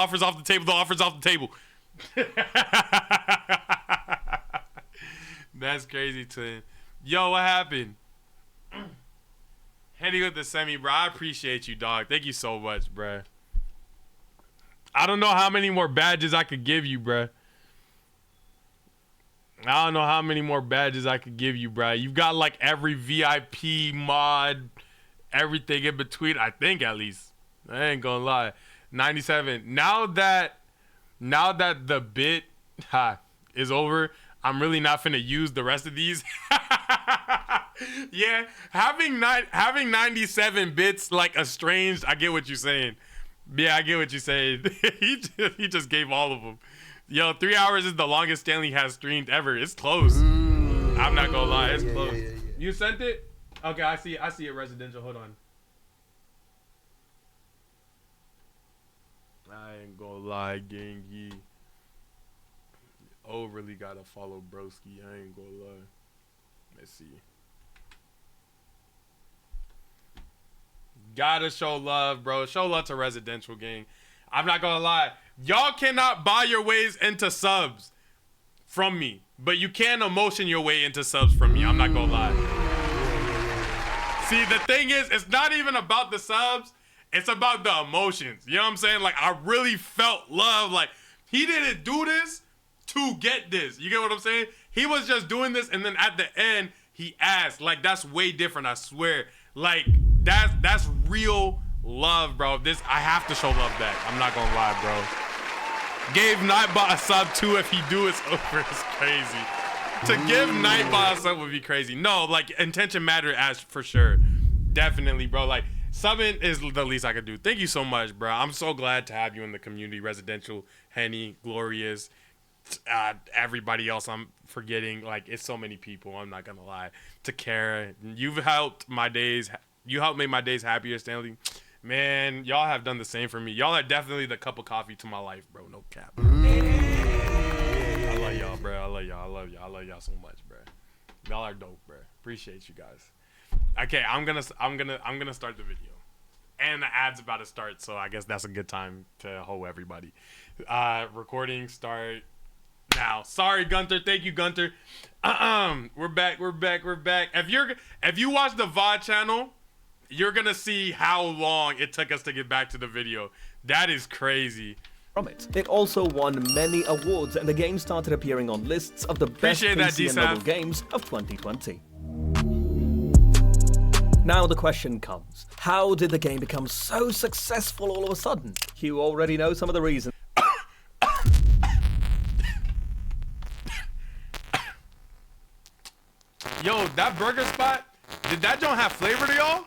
That's crazy, twin. Yo, what happened? Heading with the semi, bro. I appreciate you, dog. Thank you so much, bro. I don't know how many more badges I could give you, bruh. I don't know how many more badges I could give you, bruh. You've got like every VIP mod, everything in between, I think, at least. I ain't gonna lie. 97. Now that the bit is over, I'm really not finna use the rest of these. Yeah, having 97 bits like estranged, I get what you're saying. Yeah, I get what you're saying. he just gave all of them. Yo, 3 hours is the longest Stanley has streamed ever. It's close. I'm not gonna lie, it's close. Yeah. You sent it? Okay, I see it residential. Hold on. I ain't gonna lie, gangy. Overly gotta follow broski. I ain't gonna lie. Let's see. Gotta show love, bro. Show love to residential, gang. I'm not gonna lie. Y'all cannot buy your ways into subs from me, but you can emotion your way into subs from me. I'm not gonna lie. See, the thing is, it's not even about the subs. It's about the emotions. You know what I'm saying? Like, I really felt love. Like, he didn't do this to get this. You get what I'm saying? He was just doing this, and then at the end, he asked. Like, that's way different, I swear. Like, that's real love, bro. I have to show love back. I'm not gonna lie, bro. Gave Nightbot a sub too. If he do it's over, it's crazy. To give Nightbot a sub would be crazy. No, like, intention matter as for sure. Definitely, bro. Like, subbing is the least I could do. Thank you so much, bro. I'm so glad to have you in the community. Residential, Henny, Glorious, everybody else I'm forgetting. Like, it's so many people. I'm not gonna lie. To Kara, you've helped my days. You helped make my days happier, Stanley. Man, y'all have done the same for me. Y'all are definitely the cup of coffee to my life, bro. No cap. I love y'all, bro. I love y'all. I love y'all. I love y'all so much, bro. Y'all are dope, bro. Appreciate you guys. Okay, I'm gonna start the video, and the ad's about to start, so I guess that's a good time to hold everybody. Recording start now. Sorry, Gunter. Thank you, Gunter. We're back. If you watch the VOD channel, you're gonna see how long it took us to get back to the video. That is crazy. From it. It also won many awards, and the game started appearing on lists of the best PC and mobile games of 2020. Now the question comes, how did the game become so successful all of a sudden? You already know some of the reasons. Yo, that burger spot, did that joint have flavor to y'all?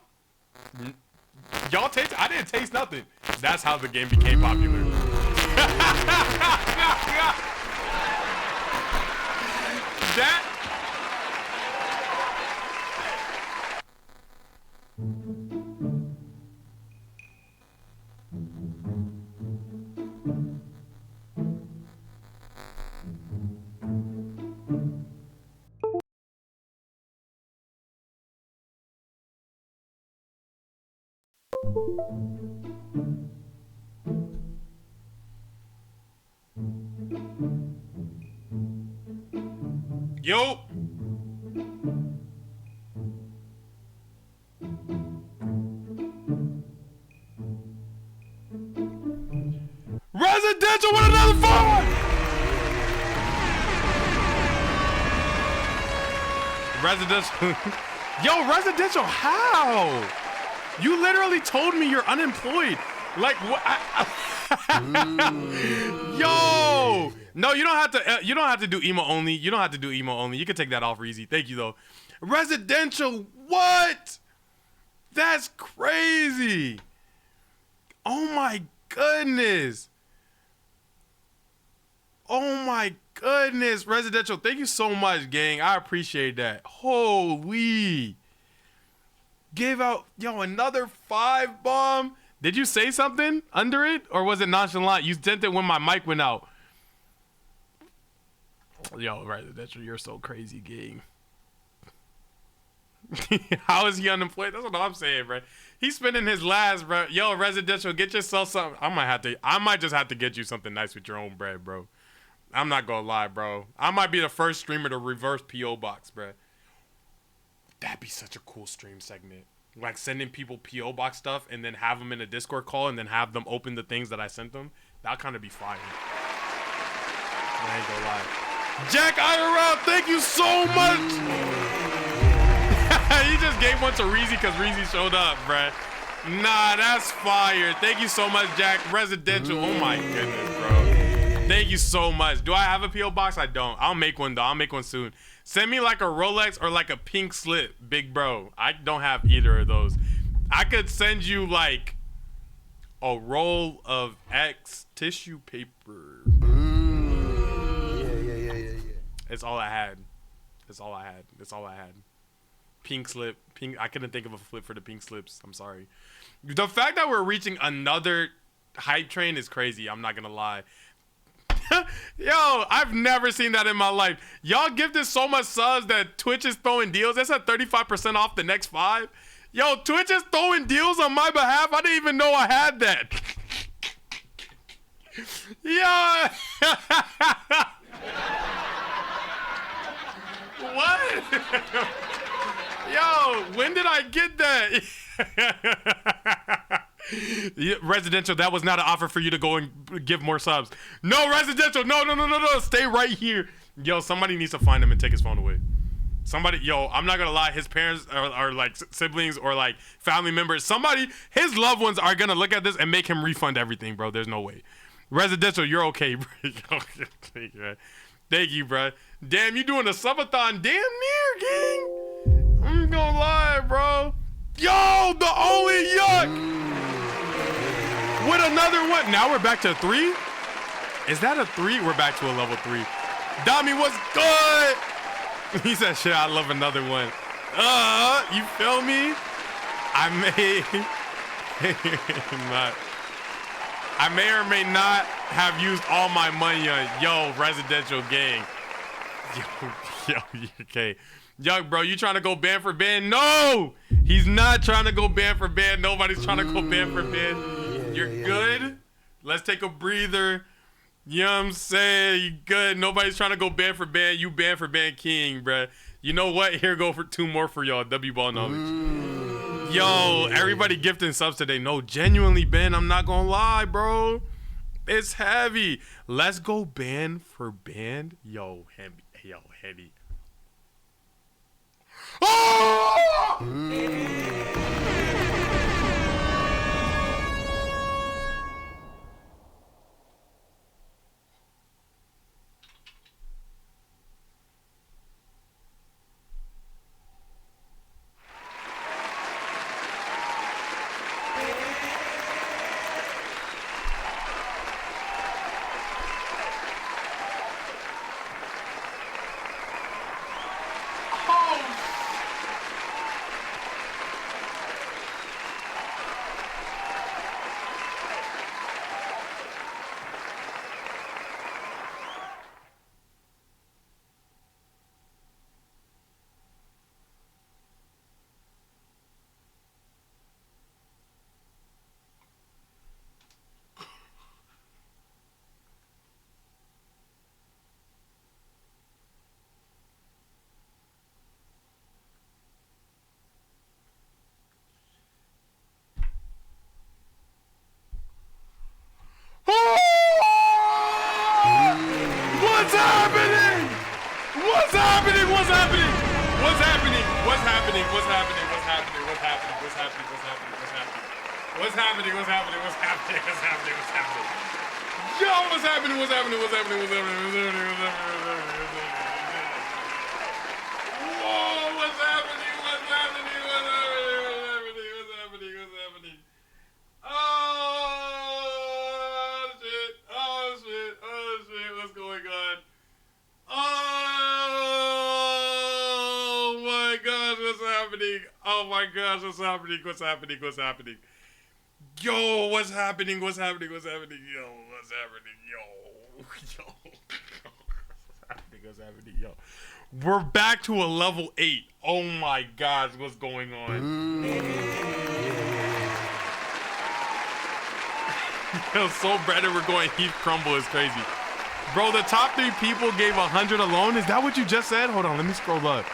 Y'all taste? I didn't taste nothing. That's how the game became popular. That. Yo. Residential with another 5. Residential. Yo, residential, how? You literally told me you're unemployed. Like what? Yo. No, you don't have to. You don't have to do emo only. You don't have to do emo only. You can take that off easy. Thank you though. Residential. What? That's crazy. Oh my goodness. Oh my goodness. Residential. Thank you so much, gang. I appreciate that. Holy. Gave out another 5 bomb. Did you say something under it, or was it nonchalant? You sent it when my mic went out. Yo, residential, you're so crazy, gang. How is he unemployed? That's what I'm saying, bro. He's spending his last, bro. Yo, residential, get yourself something. I might just have to get you something nice with your own bread, bro. I'm not gonna lie, bro. I might be the first streamer to reverse PO box, bro. That'd be such a cool stream segment. like sending people PO box stuff and then have them in a Discord call and then have them open the things that I sent them. That kind of be fire. I ain't gonna lie. Jack IRL, thank you so much. He just gave one to Reezy because Reezy showed up, bruh. Nah, that's fire. Thank you so much, Jack. Residential. Oh my goodness, bro. Thank you so much. Do I have a PO box? I don't. I'll make one though. I'll make one soon. Send me like a Rolex or like a pink slip, big bro. I don't have either of those. I could send you like a roll of X tissue paper. Yeah. It's all I had. It's all I had. Pink slip. Pink. I couldn't think of a flip for the pink slips. I'm sorry. The fact that we're reaching another hype train is crazy. I'm not gonna lie. Yo, I've never seen that in my life. Y'all gifted so much subs that Twitch is throwing deals. That's at 35% off the next 5. Yo, Twitch is throwing deals on my behalf. I didn't even know I had that. Yo. What? Yo, when did I get that? Residential, that was not an offer for you to go and give more subs. No, Residential, no. Stay right here. Yo, somebody needs to find him and take his phone away. Somebody, yo, I'm not gonna lie. His parents are like siblings or like family members. Somebody, his loved ones are gonna look at this and make him refund everything, bro. There's no way. Residential, you're okay, bro. Thank you, bro. Damn, you doing a subathon damn near, gang. I'm gonna lie, bro. Yo, the only yuck. With another one. Now we're back to 3? Is that a 3? We're back to a level 3. Dami, what's good? He said, shit, I love another one. You feel me? I may or may not have used all my money on yo Residential gang. Yo, okay. Yo, bro, you trying to go band for band? No! He's not trying to go band for band. Nobody's trying to go band for band. You're good? Let's take a breather. You know what I'm saying? You good? Nobody's trying to go band for band. You band for band king, bruh. You know what? Here go for 2 more for y'all. W-ball knowledge. Yo, everybody gifting subs today. No, genuinely, Ben, I'm not gonna lie, bro. It's heavy. Let's go band for band. Yo, heavy. Yo, heavy. Oh! What's happening? Yo, what's happening? Yo, what's happening? What's happening? Yo. We're back to a level 8. Oh my gosh, what's going on? Yo, so better we're going Heath Crumble is crazy. Bro, the top 3 people gave 100 alone. Is that what you just said? Hold on, let me scroll up.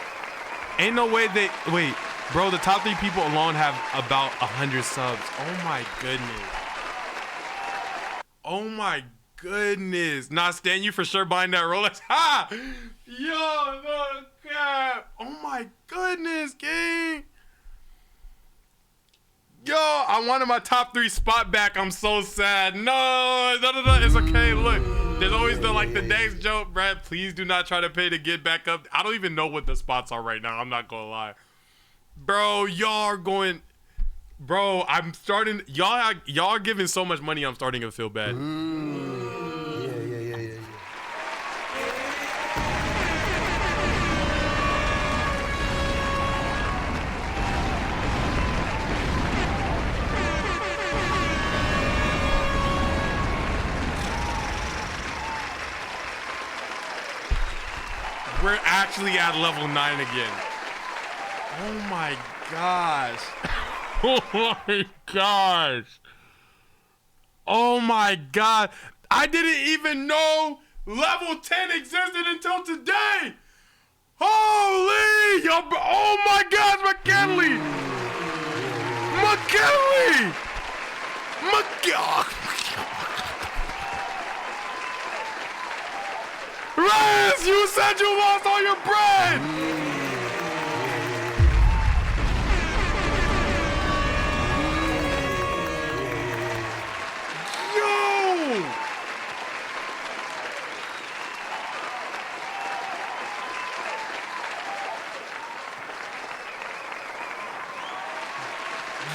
Ain't no way they... Wait. Bro, the top 3 people alone have about 100 subs. Oh my goodness. Oh my goodness. Nah, Stan, you for sure buying that Rolex. Ha! Yo, no cap. Oh my goodness, gang. Yo, I wanted my top 3 spot back. I'm so sad. No, it's okay. Look, there's always the next joke, Brad. Please do not try to pay to get back up. I don't even know what the spots are right now. I'm not gonna lie. Bro, y'all are going. Bro, I'm starting. Y'all are giving so much money. I'm starting to feel bad. Yeah. We're actually at level 9 again. Oh my gosh. Oh my gosh. Oh my god. I didn't even know level 10 existed until today. Holy. Yo, oh my god, McKinley. Reyes, you said you lost all your bread!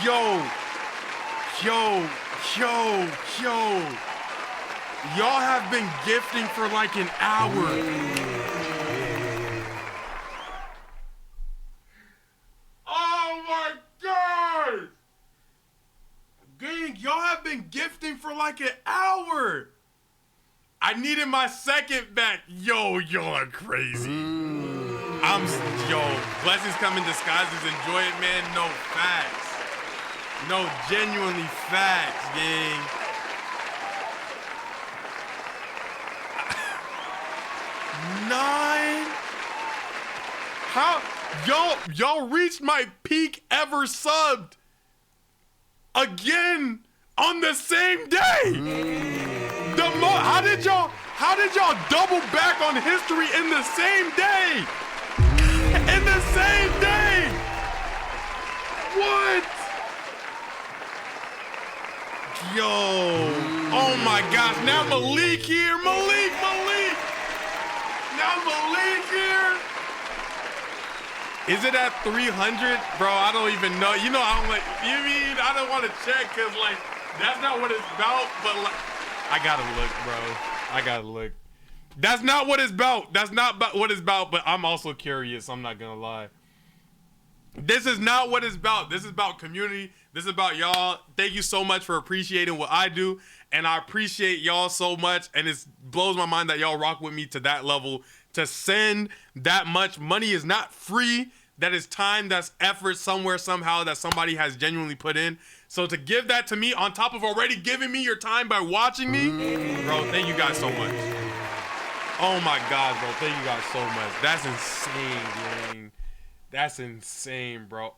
Yo! Y'all have been gifting for like an hour. Oh my god! Gang, y'all have been gifting for like an hour. I needed my second back. Yo, y'all are crazy. Blessings come in disguises. Enjoy it, man. No facts. No, genuinely facts, gang. Nine? How? Y'all reached my peak ever subbed again on the same day. How did y'all double back on history in the same day? In the same day? What? Yo. Oh my gosh. Now Malik here. Malik. Now Malik here. Is it at 300? Bro, I don't even know. You know, I don't want to check because, like, that's not what it's about. But, like, I got to look, bro. I got to look. That's not what it's about. That's not what it's about, but I'm also curious. I'm not going to lie. This is not what it's about. This is about community. This is about y'all. Thank you so much for appreciating what I do. And I appreciate y'all so much. And it blows my mind that y'all rock with me to that level. To send that much money is not free. That is time, that's effort somewhere, somehow that somebody has genuinely put in. So to give that to me on top of already giving me your time by watching me, bro, thank you guys so much. Oh my God, bro, thank you guys so much. That's insane, gang. That's insane, bro.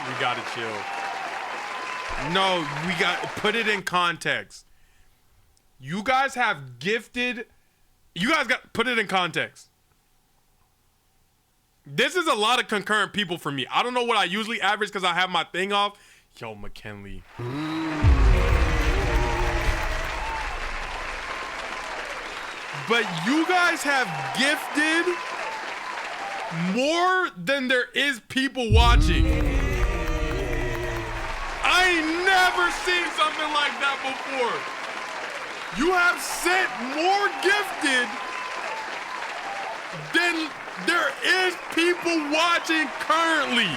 We gotta chill. No, we got put it in context. You guys have gifted. You guys got put it in context. This is a lot of concurrent people for me. I don't know what I usually average because I have my thing off. Yo, McKinley. But you guys have gifted more than there is people watching. I ain't never seen something like that before. You have sent more gifted than there is people watching currently.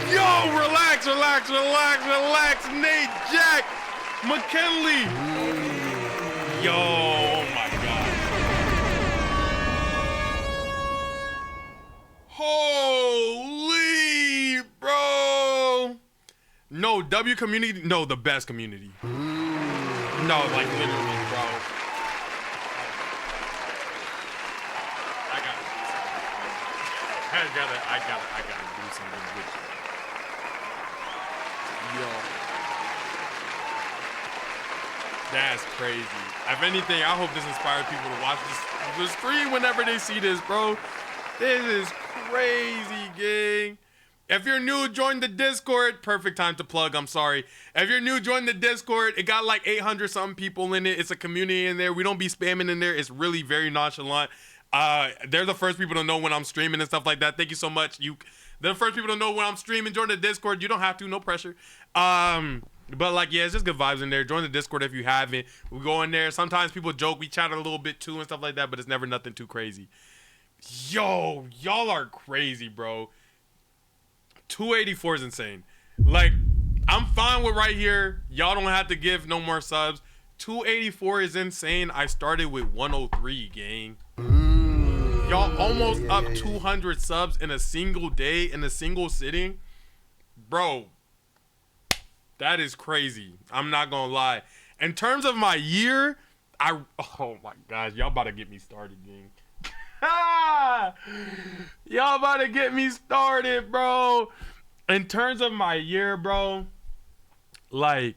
Yo, relax, relax, relax, relax. Nate, Jack, McKinley. Yo, oh my God. Holy, bro. No, W community, no, the best community. No, like literally, bro. I gotta do something with you. Yo. That's crazy. If anything, I hope this inspires people to watch this stream whenever they see this, bro. This is crazy, gang. If you're new, join the Discord. Perfect time to plug, I'm sorry. If you're new, join the Discord. It got like 800 something people in it. It's a community in there. We don't be spamming in there. It's really very nonchalant. They're the first people to know when I'm streaming and stuff like that. Thank you so much. They're the first people to know when I'm streaming. Join the Discord. You don't have to, no pressure. But like, yeah, it's just good vibes in there. Join the Discord if you haven't. We go in there. Sometimes people joke. We chat a little bit too and stuff like that, but it's never nothing too crazy. Yo, y'all are crazy, bro. 284 is insane. Like, I'm fine with right here. Y'all don't have to give no more subs. 284 is insane. I started with 103, gang. Y'all almost up 200 subs in a single day, in a single sitting. Bro, that is crazy. I'm not gonna lie. In terms of my year, oh my gosh, y'all about to get me started, gang. Y'all about to get me started, bro. In terms of my year, bro, like,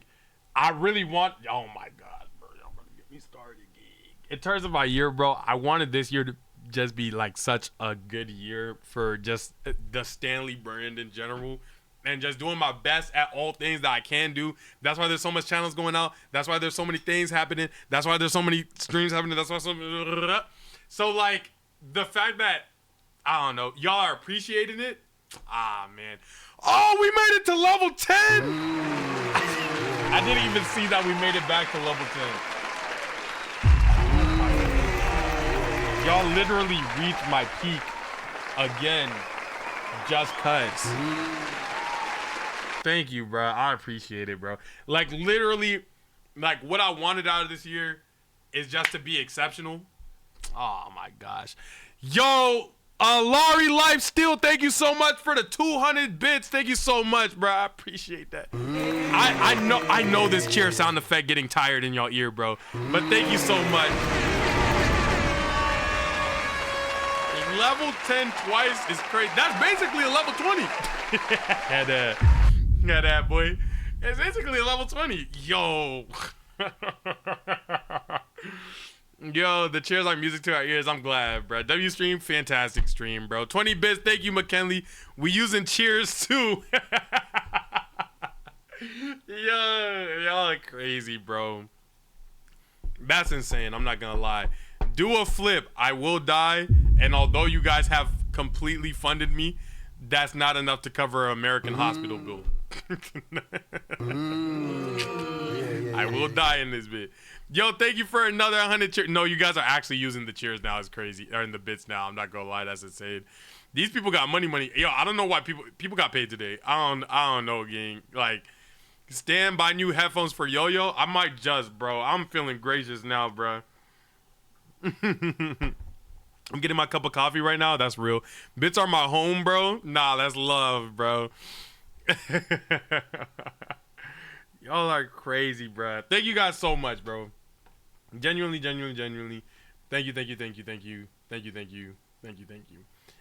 I really want, oh my God, bro, y'all about to get me started, gang. In terms of my year, bro, I wanted this year to just be like such a good year for just the Stanley brand in general. And just doing my best at all things that I can do. That's why there's so much channels going out. That's why there's so many things happening. That's why there's so many streams happening. That's why so like, the fact that, I don't know, y'all are appreciating it. Ah, man. Oh, we made it to level 10. I didn't even see that we made it back to level 10. Y'all literally reached my peak again, just cuz. Thank you, bro. I appreciate it, bro. Like, literally, like, what I wanted out of this year is just to be exceptional. Oh, my gosh. Yo, Laurie Lifesteal, thank you so much for the 200 bits. Thank you so much, bro. I appreciate that. I know this cheer sound effect getting tired in your ear, bro. But thank you so much. Level 10 twice is crazy. That's basically a level 20. Yeah, that boy. It's basically a level 20. Yo. Yo, the cheers are music to our ears. I'm glad, bro. W stream, fantastic stream, bro. 20 bits. Thank you, McKinley. We using cheers too. Yo, y'all are crazy, bro. That's insane. I'm not gonna lie. Do a flip. I will die. And although you guys have completely funded me, that's not enough to cover an American hospital bill. I will die in this bit. Yo, thank you for another 100 cheers. No, you guys are actually using the cheers now. It's crazy. Or in the bits now. I'm not gonna lie, that's insane. These people got money. Yo, I don't know why people got paid today. I don't know, gang. Like, stand by new headphones for Yo-Yo. I might just, bro. I'm feeling gracious now, bro. I'm getting my cup of coffee right now. That's real. Bits are my home, bro. Nah, that's love, bro. Y'all are crazy, bro. Thank you guys so much, bro. Genuinely. Thank you.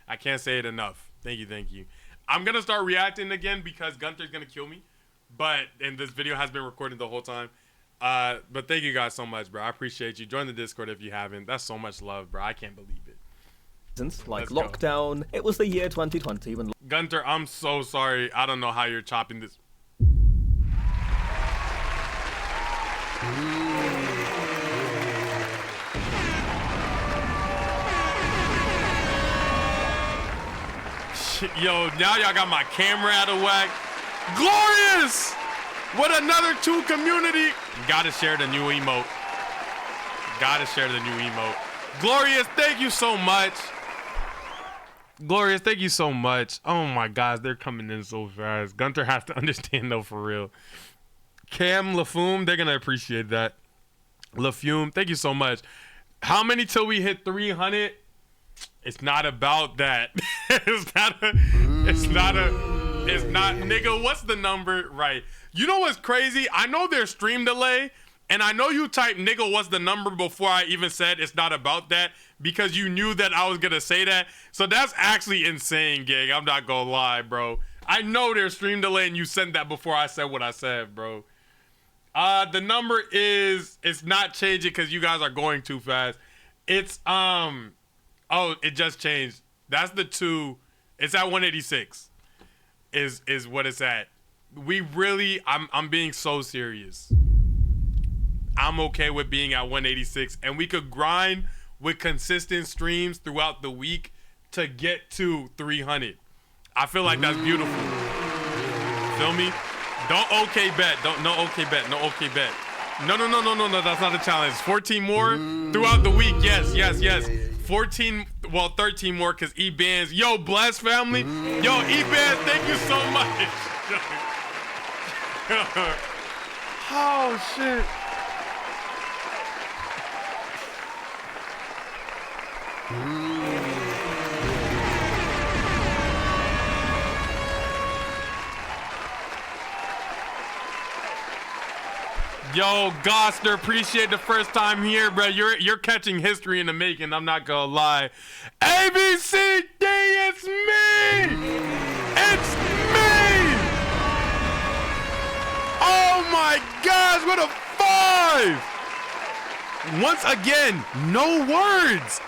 I can't say it enough. Thank you. I'm gonna start reacting again because Gunter's gonna kill me. And this video has been recorded the whole time. But thank you guys so much, bro. I appreciate you. Join the Discord if you haven't. That's so much love, bro. I can't believe it. Like lockdown. It was the year 2020 when Gunter, I'm so sorry. I don't know how you're chopping this. Yo, now y'all got my camera out of whack. Glorious! What another 2 community. Gotta share the new emote. Gotta share the new emote. Glorious, thank you so much. Glorious, thank you so much. Oh my gosh, they're coming in so fast. Gunter has to understand though, for real. Cam, LaFume, they're gonna appreciate that. LaFume, thank you so much. How many till we hit 300? It's not about that. It's not, nigga, what's the number? Right. You know what's crazy? I know there's stream delay, and I know you typed nigga, what's the number before I even said it's not about that, because you knew that I was gonna say that. So that's actually insane, gang. I'm not gonna lie, bro. I know there's stream delay, and you sent that before I said what I said, bro. The number is, it's not changing because you guys are going too fast. It's, oh, it just changed. That's the 2. It's at 186. Is what it's at. We really, I'm being so serious. I'm okay with being at 186, and we could grind with consistent streams throughout the week to get to 300. I feel like that's beautiful. Feel me? Don't okay bet. No okay bet. No okay bet. No. That's not a challenge. 14 more throughout the week. Yes. 14, well, 13 more because E-Bands. Yo, Bless family. Yo, E-Bands, thank you so much. Oh, shit. Yo, Goster, appreciate the first time here, bro. You're catching history in the making. I'm not gonna lie. ABCD, it's me! It's me! Oh my gosh, what a 5! Once again, no words.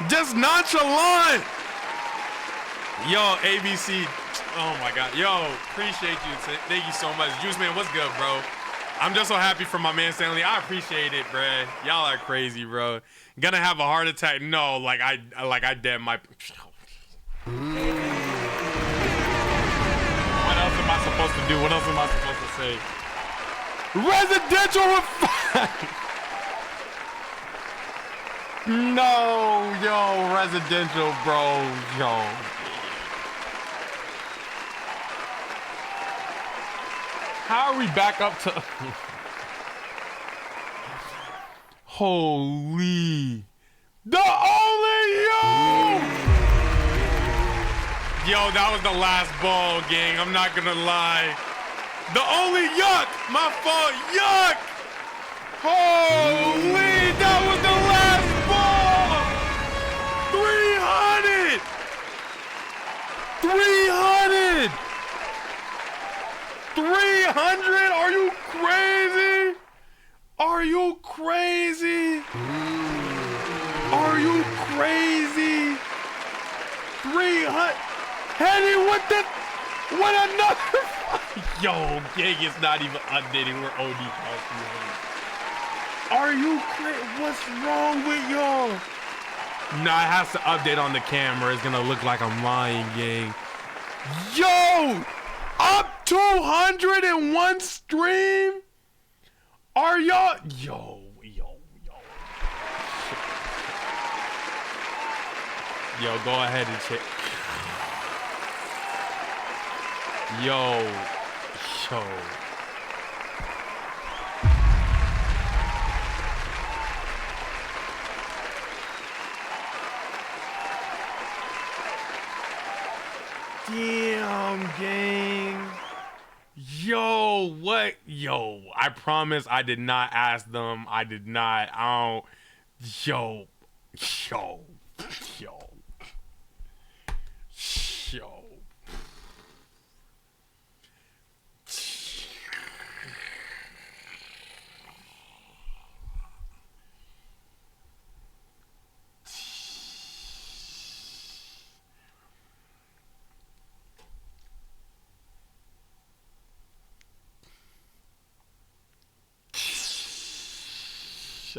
Just nonchalant. Yo, ABC. Oh my God. Yo, appreciate you. Thank you so much. Juice Man, what's good, bro? I'm just so happy for my man Stanley. I appreciate it, bruh. Y'all are crazy, bro. Gonna have a heart attack? No, like I dead my. What else am I supposed to do? What else am I supposed to say? Residential with No, yo, residential, bro, yo. How are we back up to? Holy. The only yo! Yo, that was the last ball, gang. I'm not gonna lie. The only yuck! My fault, yuck! Holy, that was the last ball! 300! 300! 300? Are you crazy? Are you crazy? Are you crazy? 300? Henny, what another? Yo, gang, it's not even updating. We're OD past 300. Are you crazy? What's wrong with y'all? Nah, it has to update on the camera. It's gonna look like I'm lying, gang. Yo! Up 201 stream? Are y'all? Yo. Yo, go ahead and check. Yo. Damn, gang. Yo, what? Yo, I promise I did not ask them. I did not. I don't. Yo.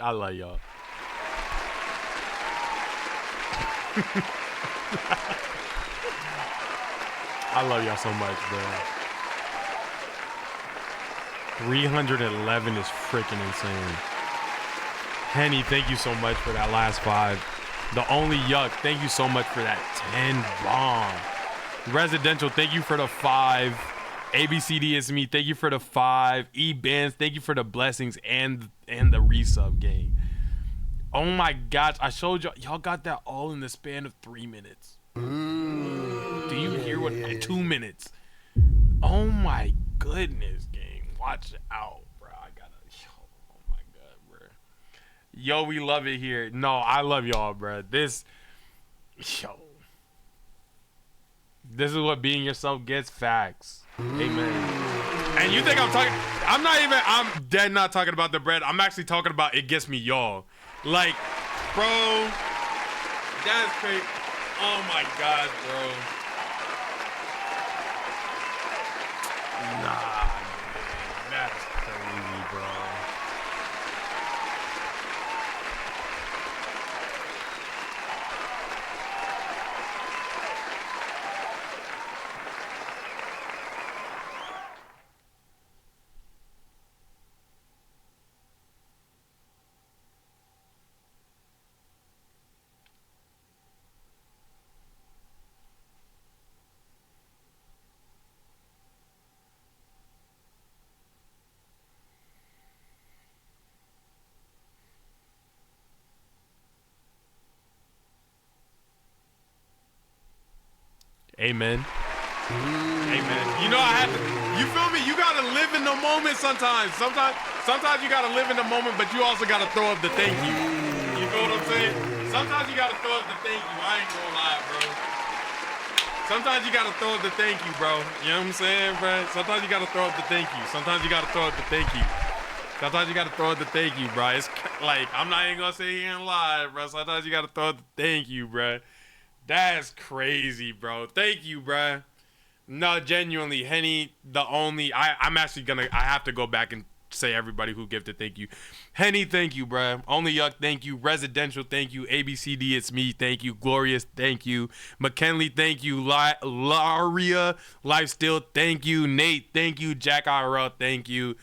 I love y'all. I love y'all so much, bro. 311 is freaking insane. Henny, thank you so much for that last 5. The Only Yuck, thank you so much for that 10 bomb. Residential, thank you for the 5. ABCD is me, thank you for the 5. E-Bands, thank you for the blessings and the resub gang. Oh my gosh, I showed y'all. Y'all got that all in the span of 3 minutes. Do you hear what? 2 minutes. Oh my goodness, gang. Watch out, bro. I gotta. Oh my god, bro. Yo, we love it here. No, I love y'all, bro. This is what being yourself gets. Facts. Amen. And you think I'm talking? I'm dead not talking about the bread. I'm actually talking about it gets me y'all. Like, bro, that's crazy. Oh my god, bro. Nah, man, that's crazy, bro. Amen. Amen. You know I had to, you feel me? You gotta live in the moment sometimes. Sometimes you gotta live in the moment, but you also gotta throw up the thank you. You feel what I'm saying? Sometimes you gotta throw up the thank you. I ain't gonna lie, bro. Sometimes you gotta throw up the thank you, bro. You know what I'm saying, bro? Sometimes you gotta throw up the thank you. Sometimes you gotta throw up the thank you. Sometimes you gotta throw up the thank you, bro. It's like, I'm not even gonna sit here and lie, bro. Sometimes you gotta throw up the thank you, bro. That's crazy, bro. Thank you, bro. No, genuinely, Henny, I'm actually gonna, I have to go back and say everybody who gifted thank you. Henny, thank you, bro. Only Yuck, thank you. Residential, thank you. ABCD, it's me, thank you. Glorious, thank you. McKinley, thank you. Laria, Lifesteal, thank you. Nate, thank you. Jack IRL, thank you.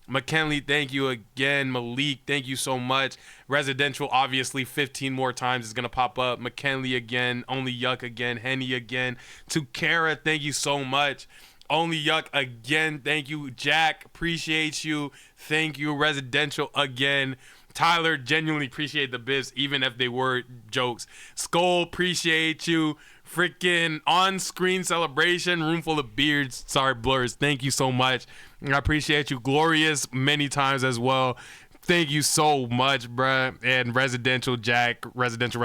McKinley, thank you again. Malik, thank you so much. Residential, obviously, 15 more times is going to pop up. McKinley again. Only Yuck again. Henny again. To Kara, thank you so much. Only Yuck again. Thank you. Jack, appreciate you. Thank you. Residential again. Tyler, genuinely appreciate the bits, even if they were jokes. Skull, appreciate you. Freaking on-screen celebration, room full of beards. Sorry, blurs. Thank you so much. I appreciate you. Glorious many times as well. Thank you so much, bruh. And residential, Jack. Residential.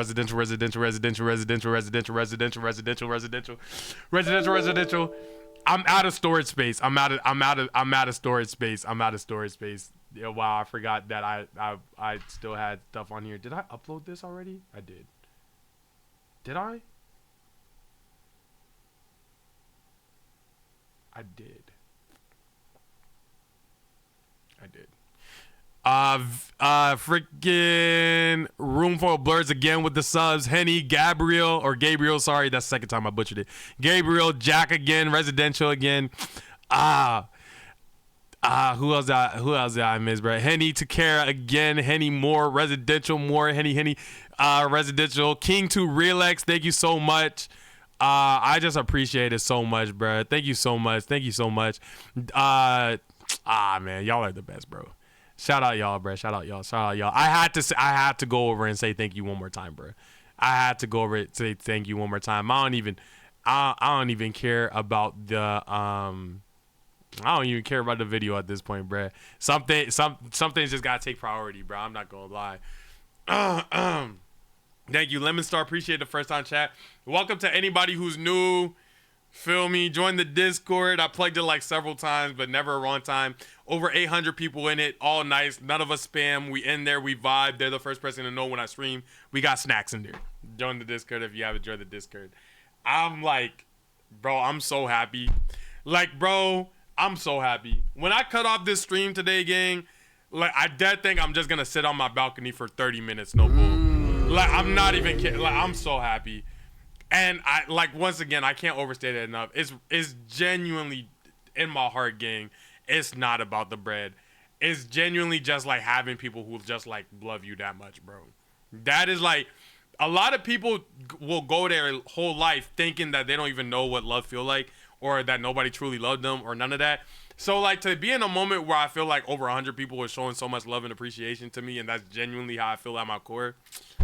I'm out of storage space. I'm out of storage space. Yeah, wow, I forgot that I still had stuff on here. Did I upload this already? I did. Did I? I did. Freaking room full of blurs again with the subs. Henny, Gabriel, sorry, that's the second time I butchered it. Gabriel, Jack again, residential again. Who else did I miss, bro? Henny, Takara again. Henny more, residential more. Henny, residential. King to Relax, thank you so much. I just appreciate it so much, bro. Thank you so much. Man, y'all are the best, bro. Shout out y'all, bro. Shout out y'all. I had to go over and say thank you one more time, bro. I had to go over and say thank you one more time. I don't even care about the I don't even care about the video at this point, bro. Some things just gotta take priority, bro. I'm not gonna lie. Thank you, Lemon Star. Appreciate the first time chat. Welcome to anybody who's new. Feel me? Join the Discord. I plugged it like several times, but never a wrong time. Over 800 people in it. All nice. None of us spam. We in there. We vibe. They're the first person to know when I stream. We got snacks in there. Join the Discord if you haven't joined the Discord. I'm like, bro, I'm so happy. Like, bro, I'm so happy. When I cut off this stream today, gang, Like, I dead think I'm just gonna sit on my balcony for 30 minutes, no bull. Like, I'm not even kidding. Like, I'm so happy. And I, like, once again, I can't overstate it enough. It's genuinely in my heart, gang. It's not about the bread. It's genuinely just like having people who just like love you that much, bro. That is like, a lot of people will go their whole life thinking that they don't even know what love feel like, or that nobody truly loved them, or none of that. So, like, to be in a moment where I feel like over 100 people are showing so much love and appreciation to me, and that's genuinely how I feel at my core,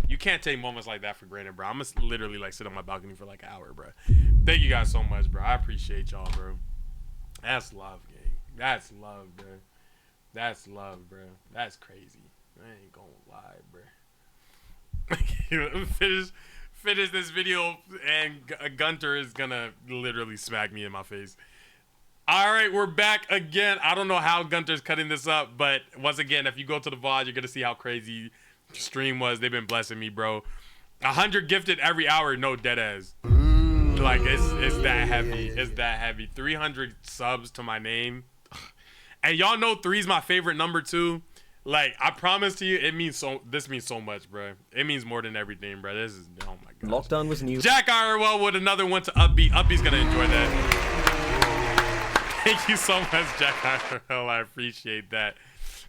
you can't take moments like that for granted, bro. I'm going to literally, like, sit on my balcony for, like, an hour, bro. Thank you guys so much, bro. I appreciate y'all, bro. That's love, gang. That's love, bro. That's love, bro. That's crazy. I ain't going to lie, bro. Finish this video, and Gunter is going to literally smack me in my face. All right, we're back again. I don't know how Gunter's cutting this up, but once again, if you go to the VOD, you're going to see how crazy stream was. They've been blessing me, bro. 100 gifted every hour, no dead ass. Like, it's that heavy. It's that heavy. 300 subs to my name. And y'all know 3's my favorite number, too. Like, I promise to you, this means so much, bro. It means more than everything, bro. This is, oh my god. Lockdown was new. Jack IRL with another one to Upbeat. Upbeat's going to enjoy that. Thank you so much, Jack IRL. I appreciate that.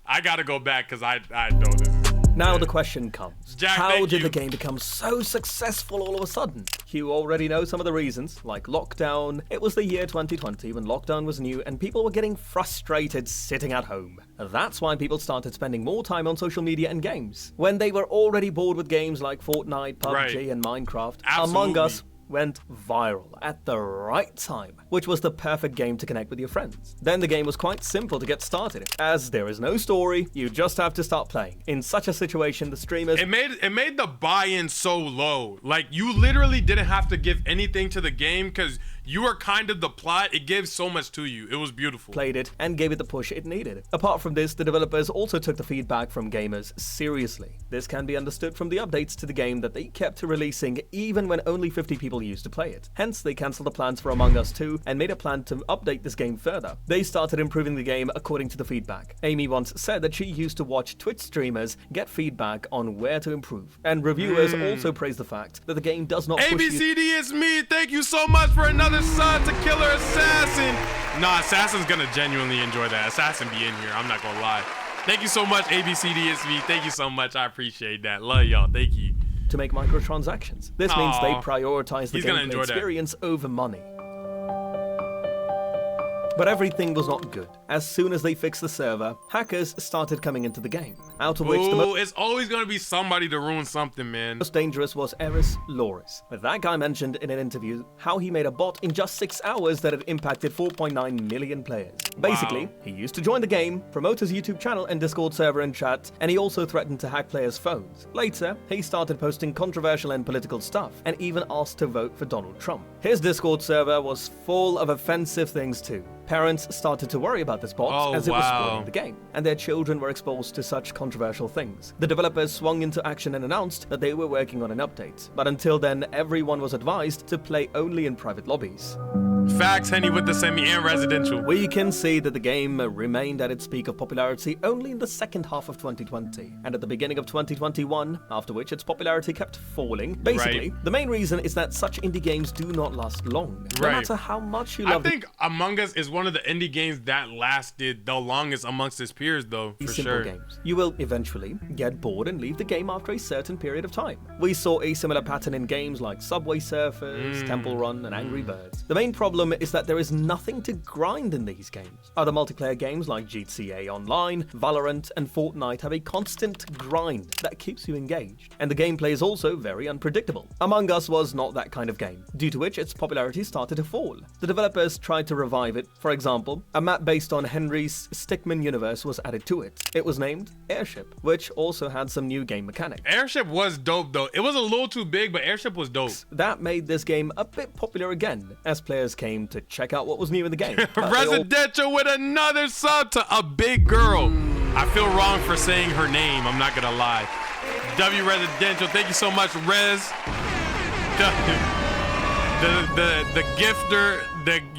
I got to go back because I know this is... Now the question comes, Jack, how did the game become so successful all of a sudden? You already know some of the reasons, like lockdown. It was the year 2020 when lockdown was new and people were getting frustrated sitting at home. That's why people started spending more time on social media and games. When they were already bored with games like Fortnite, PUBG, and Minecraft, Among Us went viral at the right time, which was the perfect game to connect with your friends. Then the game was quite simple to get started, as there is no story, you just have to start playing. In such a situation, the streamers... It made the buy-in so low. Like, you literally didn't have to give anything to the game because you were kind of the plot. It gives so much to you. It was beautiful. Played it and gave it the push it needed. Apart from this, the developers also took the feedback from gamers seriously. This can be understood from the updates to the game that they kept releasing even when only 50 people used to play it. Hence, they cancelled the plans for Among Us 2 and made a plan to update this game further. They started improving the game according to the feedback. Amy once said that she used to watch Twitch streamers get feedback on where to improve. And reviewers also praised the fact that the game does not push you... ABCD, it's me. Thank you so much for another sub to Killer Assassin. Nah, Assassin's gonna genuinely enjoy that. Assassin be in here. I'm not gonna lie. Thank you so much, ABCD, it's me. Thank you so much. I appreciate that. Love y'all. Thank you. To make microtransactions. This means they prioritize the gameplay experience over money. But everything was not good. As soon as they fixed the server, hackers started coming into the game. Out of which it's always gonna be somebody to ruin something, man. Most dangerous was Eris Loris. That guy mentioned in an interview how he made a bot in just 6 hours that had impacted 4.9 million players. Basically, he used to join the game, promote his YouTube channel and Discord server and chat, and he also threatened to hack players' phones. Later, he started posting controversial and political stuff, and even asked to vote for Donald Trump. His Discord server was full of offensive things too. Parents started to worry about this bot as it was spoiling the game, and their children were exposed to such controversial things. The developers swung into action and announced that they were working on an update, but until then, everyone was advised to play only in private lobbies. Facts, Henny, with the semi and residential. We can see that the game remained at its peak of popularity only in the second half of 2020, and at the beginning of 2021, after which its popularity kept falling. Basically, the main reason is that such indie games do not last long, no matter how much you love I think Among Us is one of the indie games that lasted the longest amongst its peers, though, for simple games. You will eventually get bored and leave the game after a certain period of time. We saw a similar pattern in games like Subway Surfers, Temple Run, and Angry Birds. The main problem is that there is nothing to grind in these games. Other multiplayer games like GTA Online, Valorant, and Fortnite have a constant grind that keeps you engaged, and the gameplay is also very unpredictable. Among Us was not that kind of game, due to which its popularity started to fall. The developers tried to revive it. For example, a map based on Henry's Stickmin universe was added to it. It was named Airship, which also had some new game mechanics. Airship was dope though. It was a little too big, but Airship was dope. That made this game a bit popular again, as players came to check out what was new in the game. Residential with another sub to a big girl. I feel wrong for saying her name, I'm not gonna lie. W Residential, thank you so much, Rez. The gifter,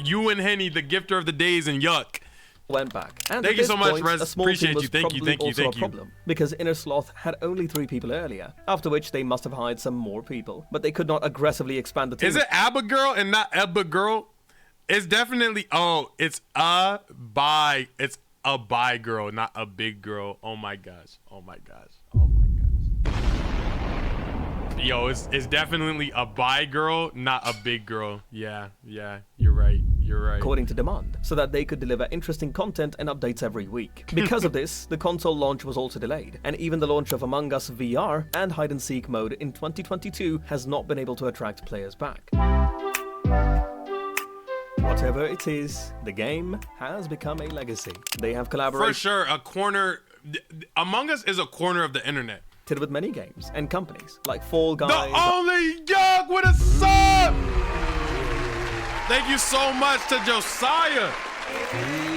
you and Henny, the gifter of the days and yuck. went back. And Thank at you this so much, point, Rez. a small Appreciate team was you. Thank you, probably thank you, also thank a you. problem, because Inner Sloth had only 3 people earlier, after which they must have hired some more people, but they could not aggressively expand the team. Is it Abigail and not Ebba-girl? It's definitely, it's a bi girl, not a big girl. Oh my gosh. Oh my gosh. Oh my gosh. Yo, it's definitely a bi girl, not a big girl. Yeah, you're right. You're right. According to demand, so that they could deliver interesting content and updates every week. Because of this, the console launch was also delayed, and even the launch of Among Us VR and Hide and Seek mode in 2022 has not been able to attract players back. Whatever it is, the game has become a legacy. They have collaborated For sure, a corner. Among Us is a corner of the internet. with many games and companies like Fall Guys. The only Yug with a sub! Thank you so much to Josiah.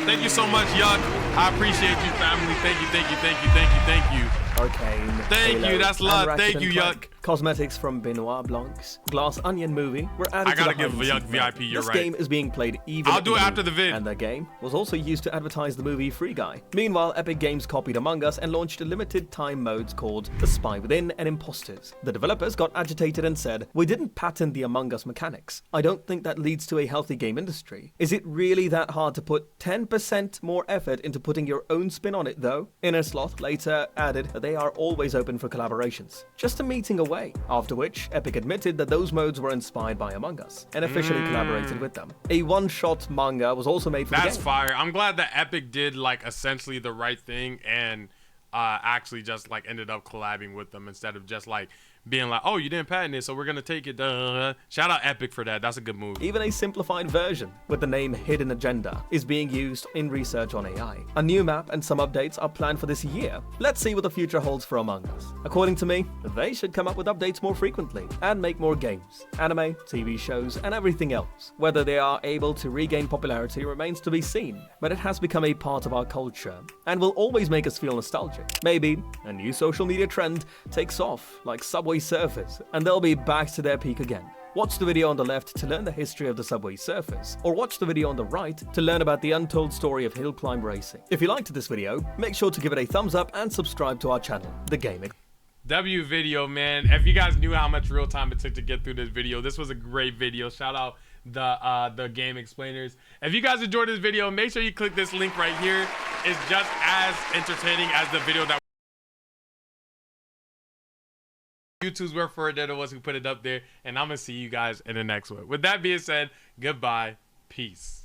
Thank you so much, Yug. I appreciate you, family. Thank you, thank you, thank you, thank you, thank you. Arcane. Thank you, that's love. Thank you, Yug. Cosmetics from Benoit Blanc's Glass Onion movie were added I gotta to the give Hide and Yug Seek VIP, mode. you're this right. game is being played even I'll do in it the after the movie, vid. and the game was also used to advertise the movie Free Guy. Meanwhile, Epic Games copied Among Us and launched a limited time modes called The Spy Within and Imposters. The developers got agitated and said, "We didn't patent the Among Us mechanics. I don't think that leads to a healthy game industry. Is it really that hard to put 10% more effort into putting your own spin on it though?" Inner Sloth later added that they are always open for collaborations. Just a meeting away. After which, Epic admitted that those modes were inspired by Among Us and officially collaborated with them. A one-shot manga was also made for the game. That's fire. I'm glad that Epic did like essentially the right thing and actually just like ended up collabing with them instead of just like being like, "Oh, you didn't patent it, so we're gonna take it." Shout out Epic for that. That's a good move. Even a simplified version with the name Hidden Agenda is being used in research on AI. A new map and some updates are planned for this year. Let's see what the future holds for Among Us. According to me, they should come up with updates more frequently and make more games, anime, TV shows, and everything else. Whether they are able to regain popularity remains to be seen, but it has become a part of our culture and will always make us feel nostalgic. Maybe a new social media trend takes off like Subway Surfers, and they'll be back to their peak again. Watch the video on the left to learn the history of the Subway Surfers, or watch the video on the right to learn about the untold story of hill climb racing. If you liked this video, make sure to give it a thumbs up and subscribe to our channel, The Gaming. W video, man. If you guys knew how much real time it took to get through this video, this was a great video. Shout out the Game Explainers. If you guys enjoyed this video, make sure you click this link right here. It's just as entertaining as the video that YouTube's were for it. They're the ones who put it up there, and I'm gonna see you guys in the next one. With that being said, goodbye, peace.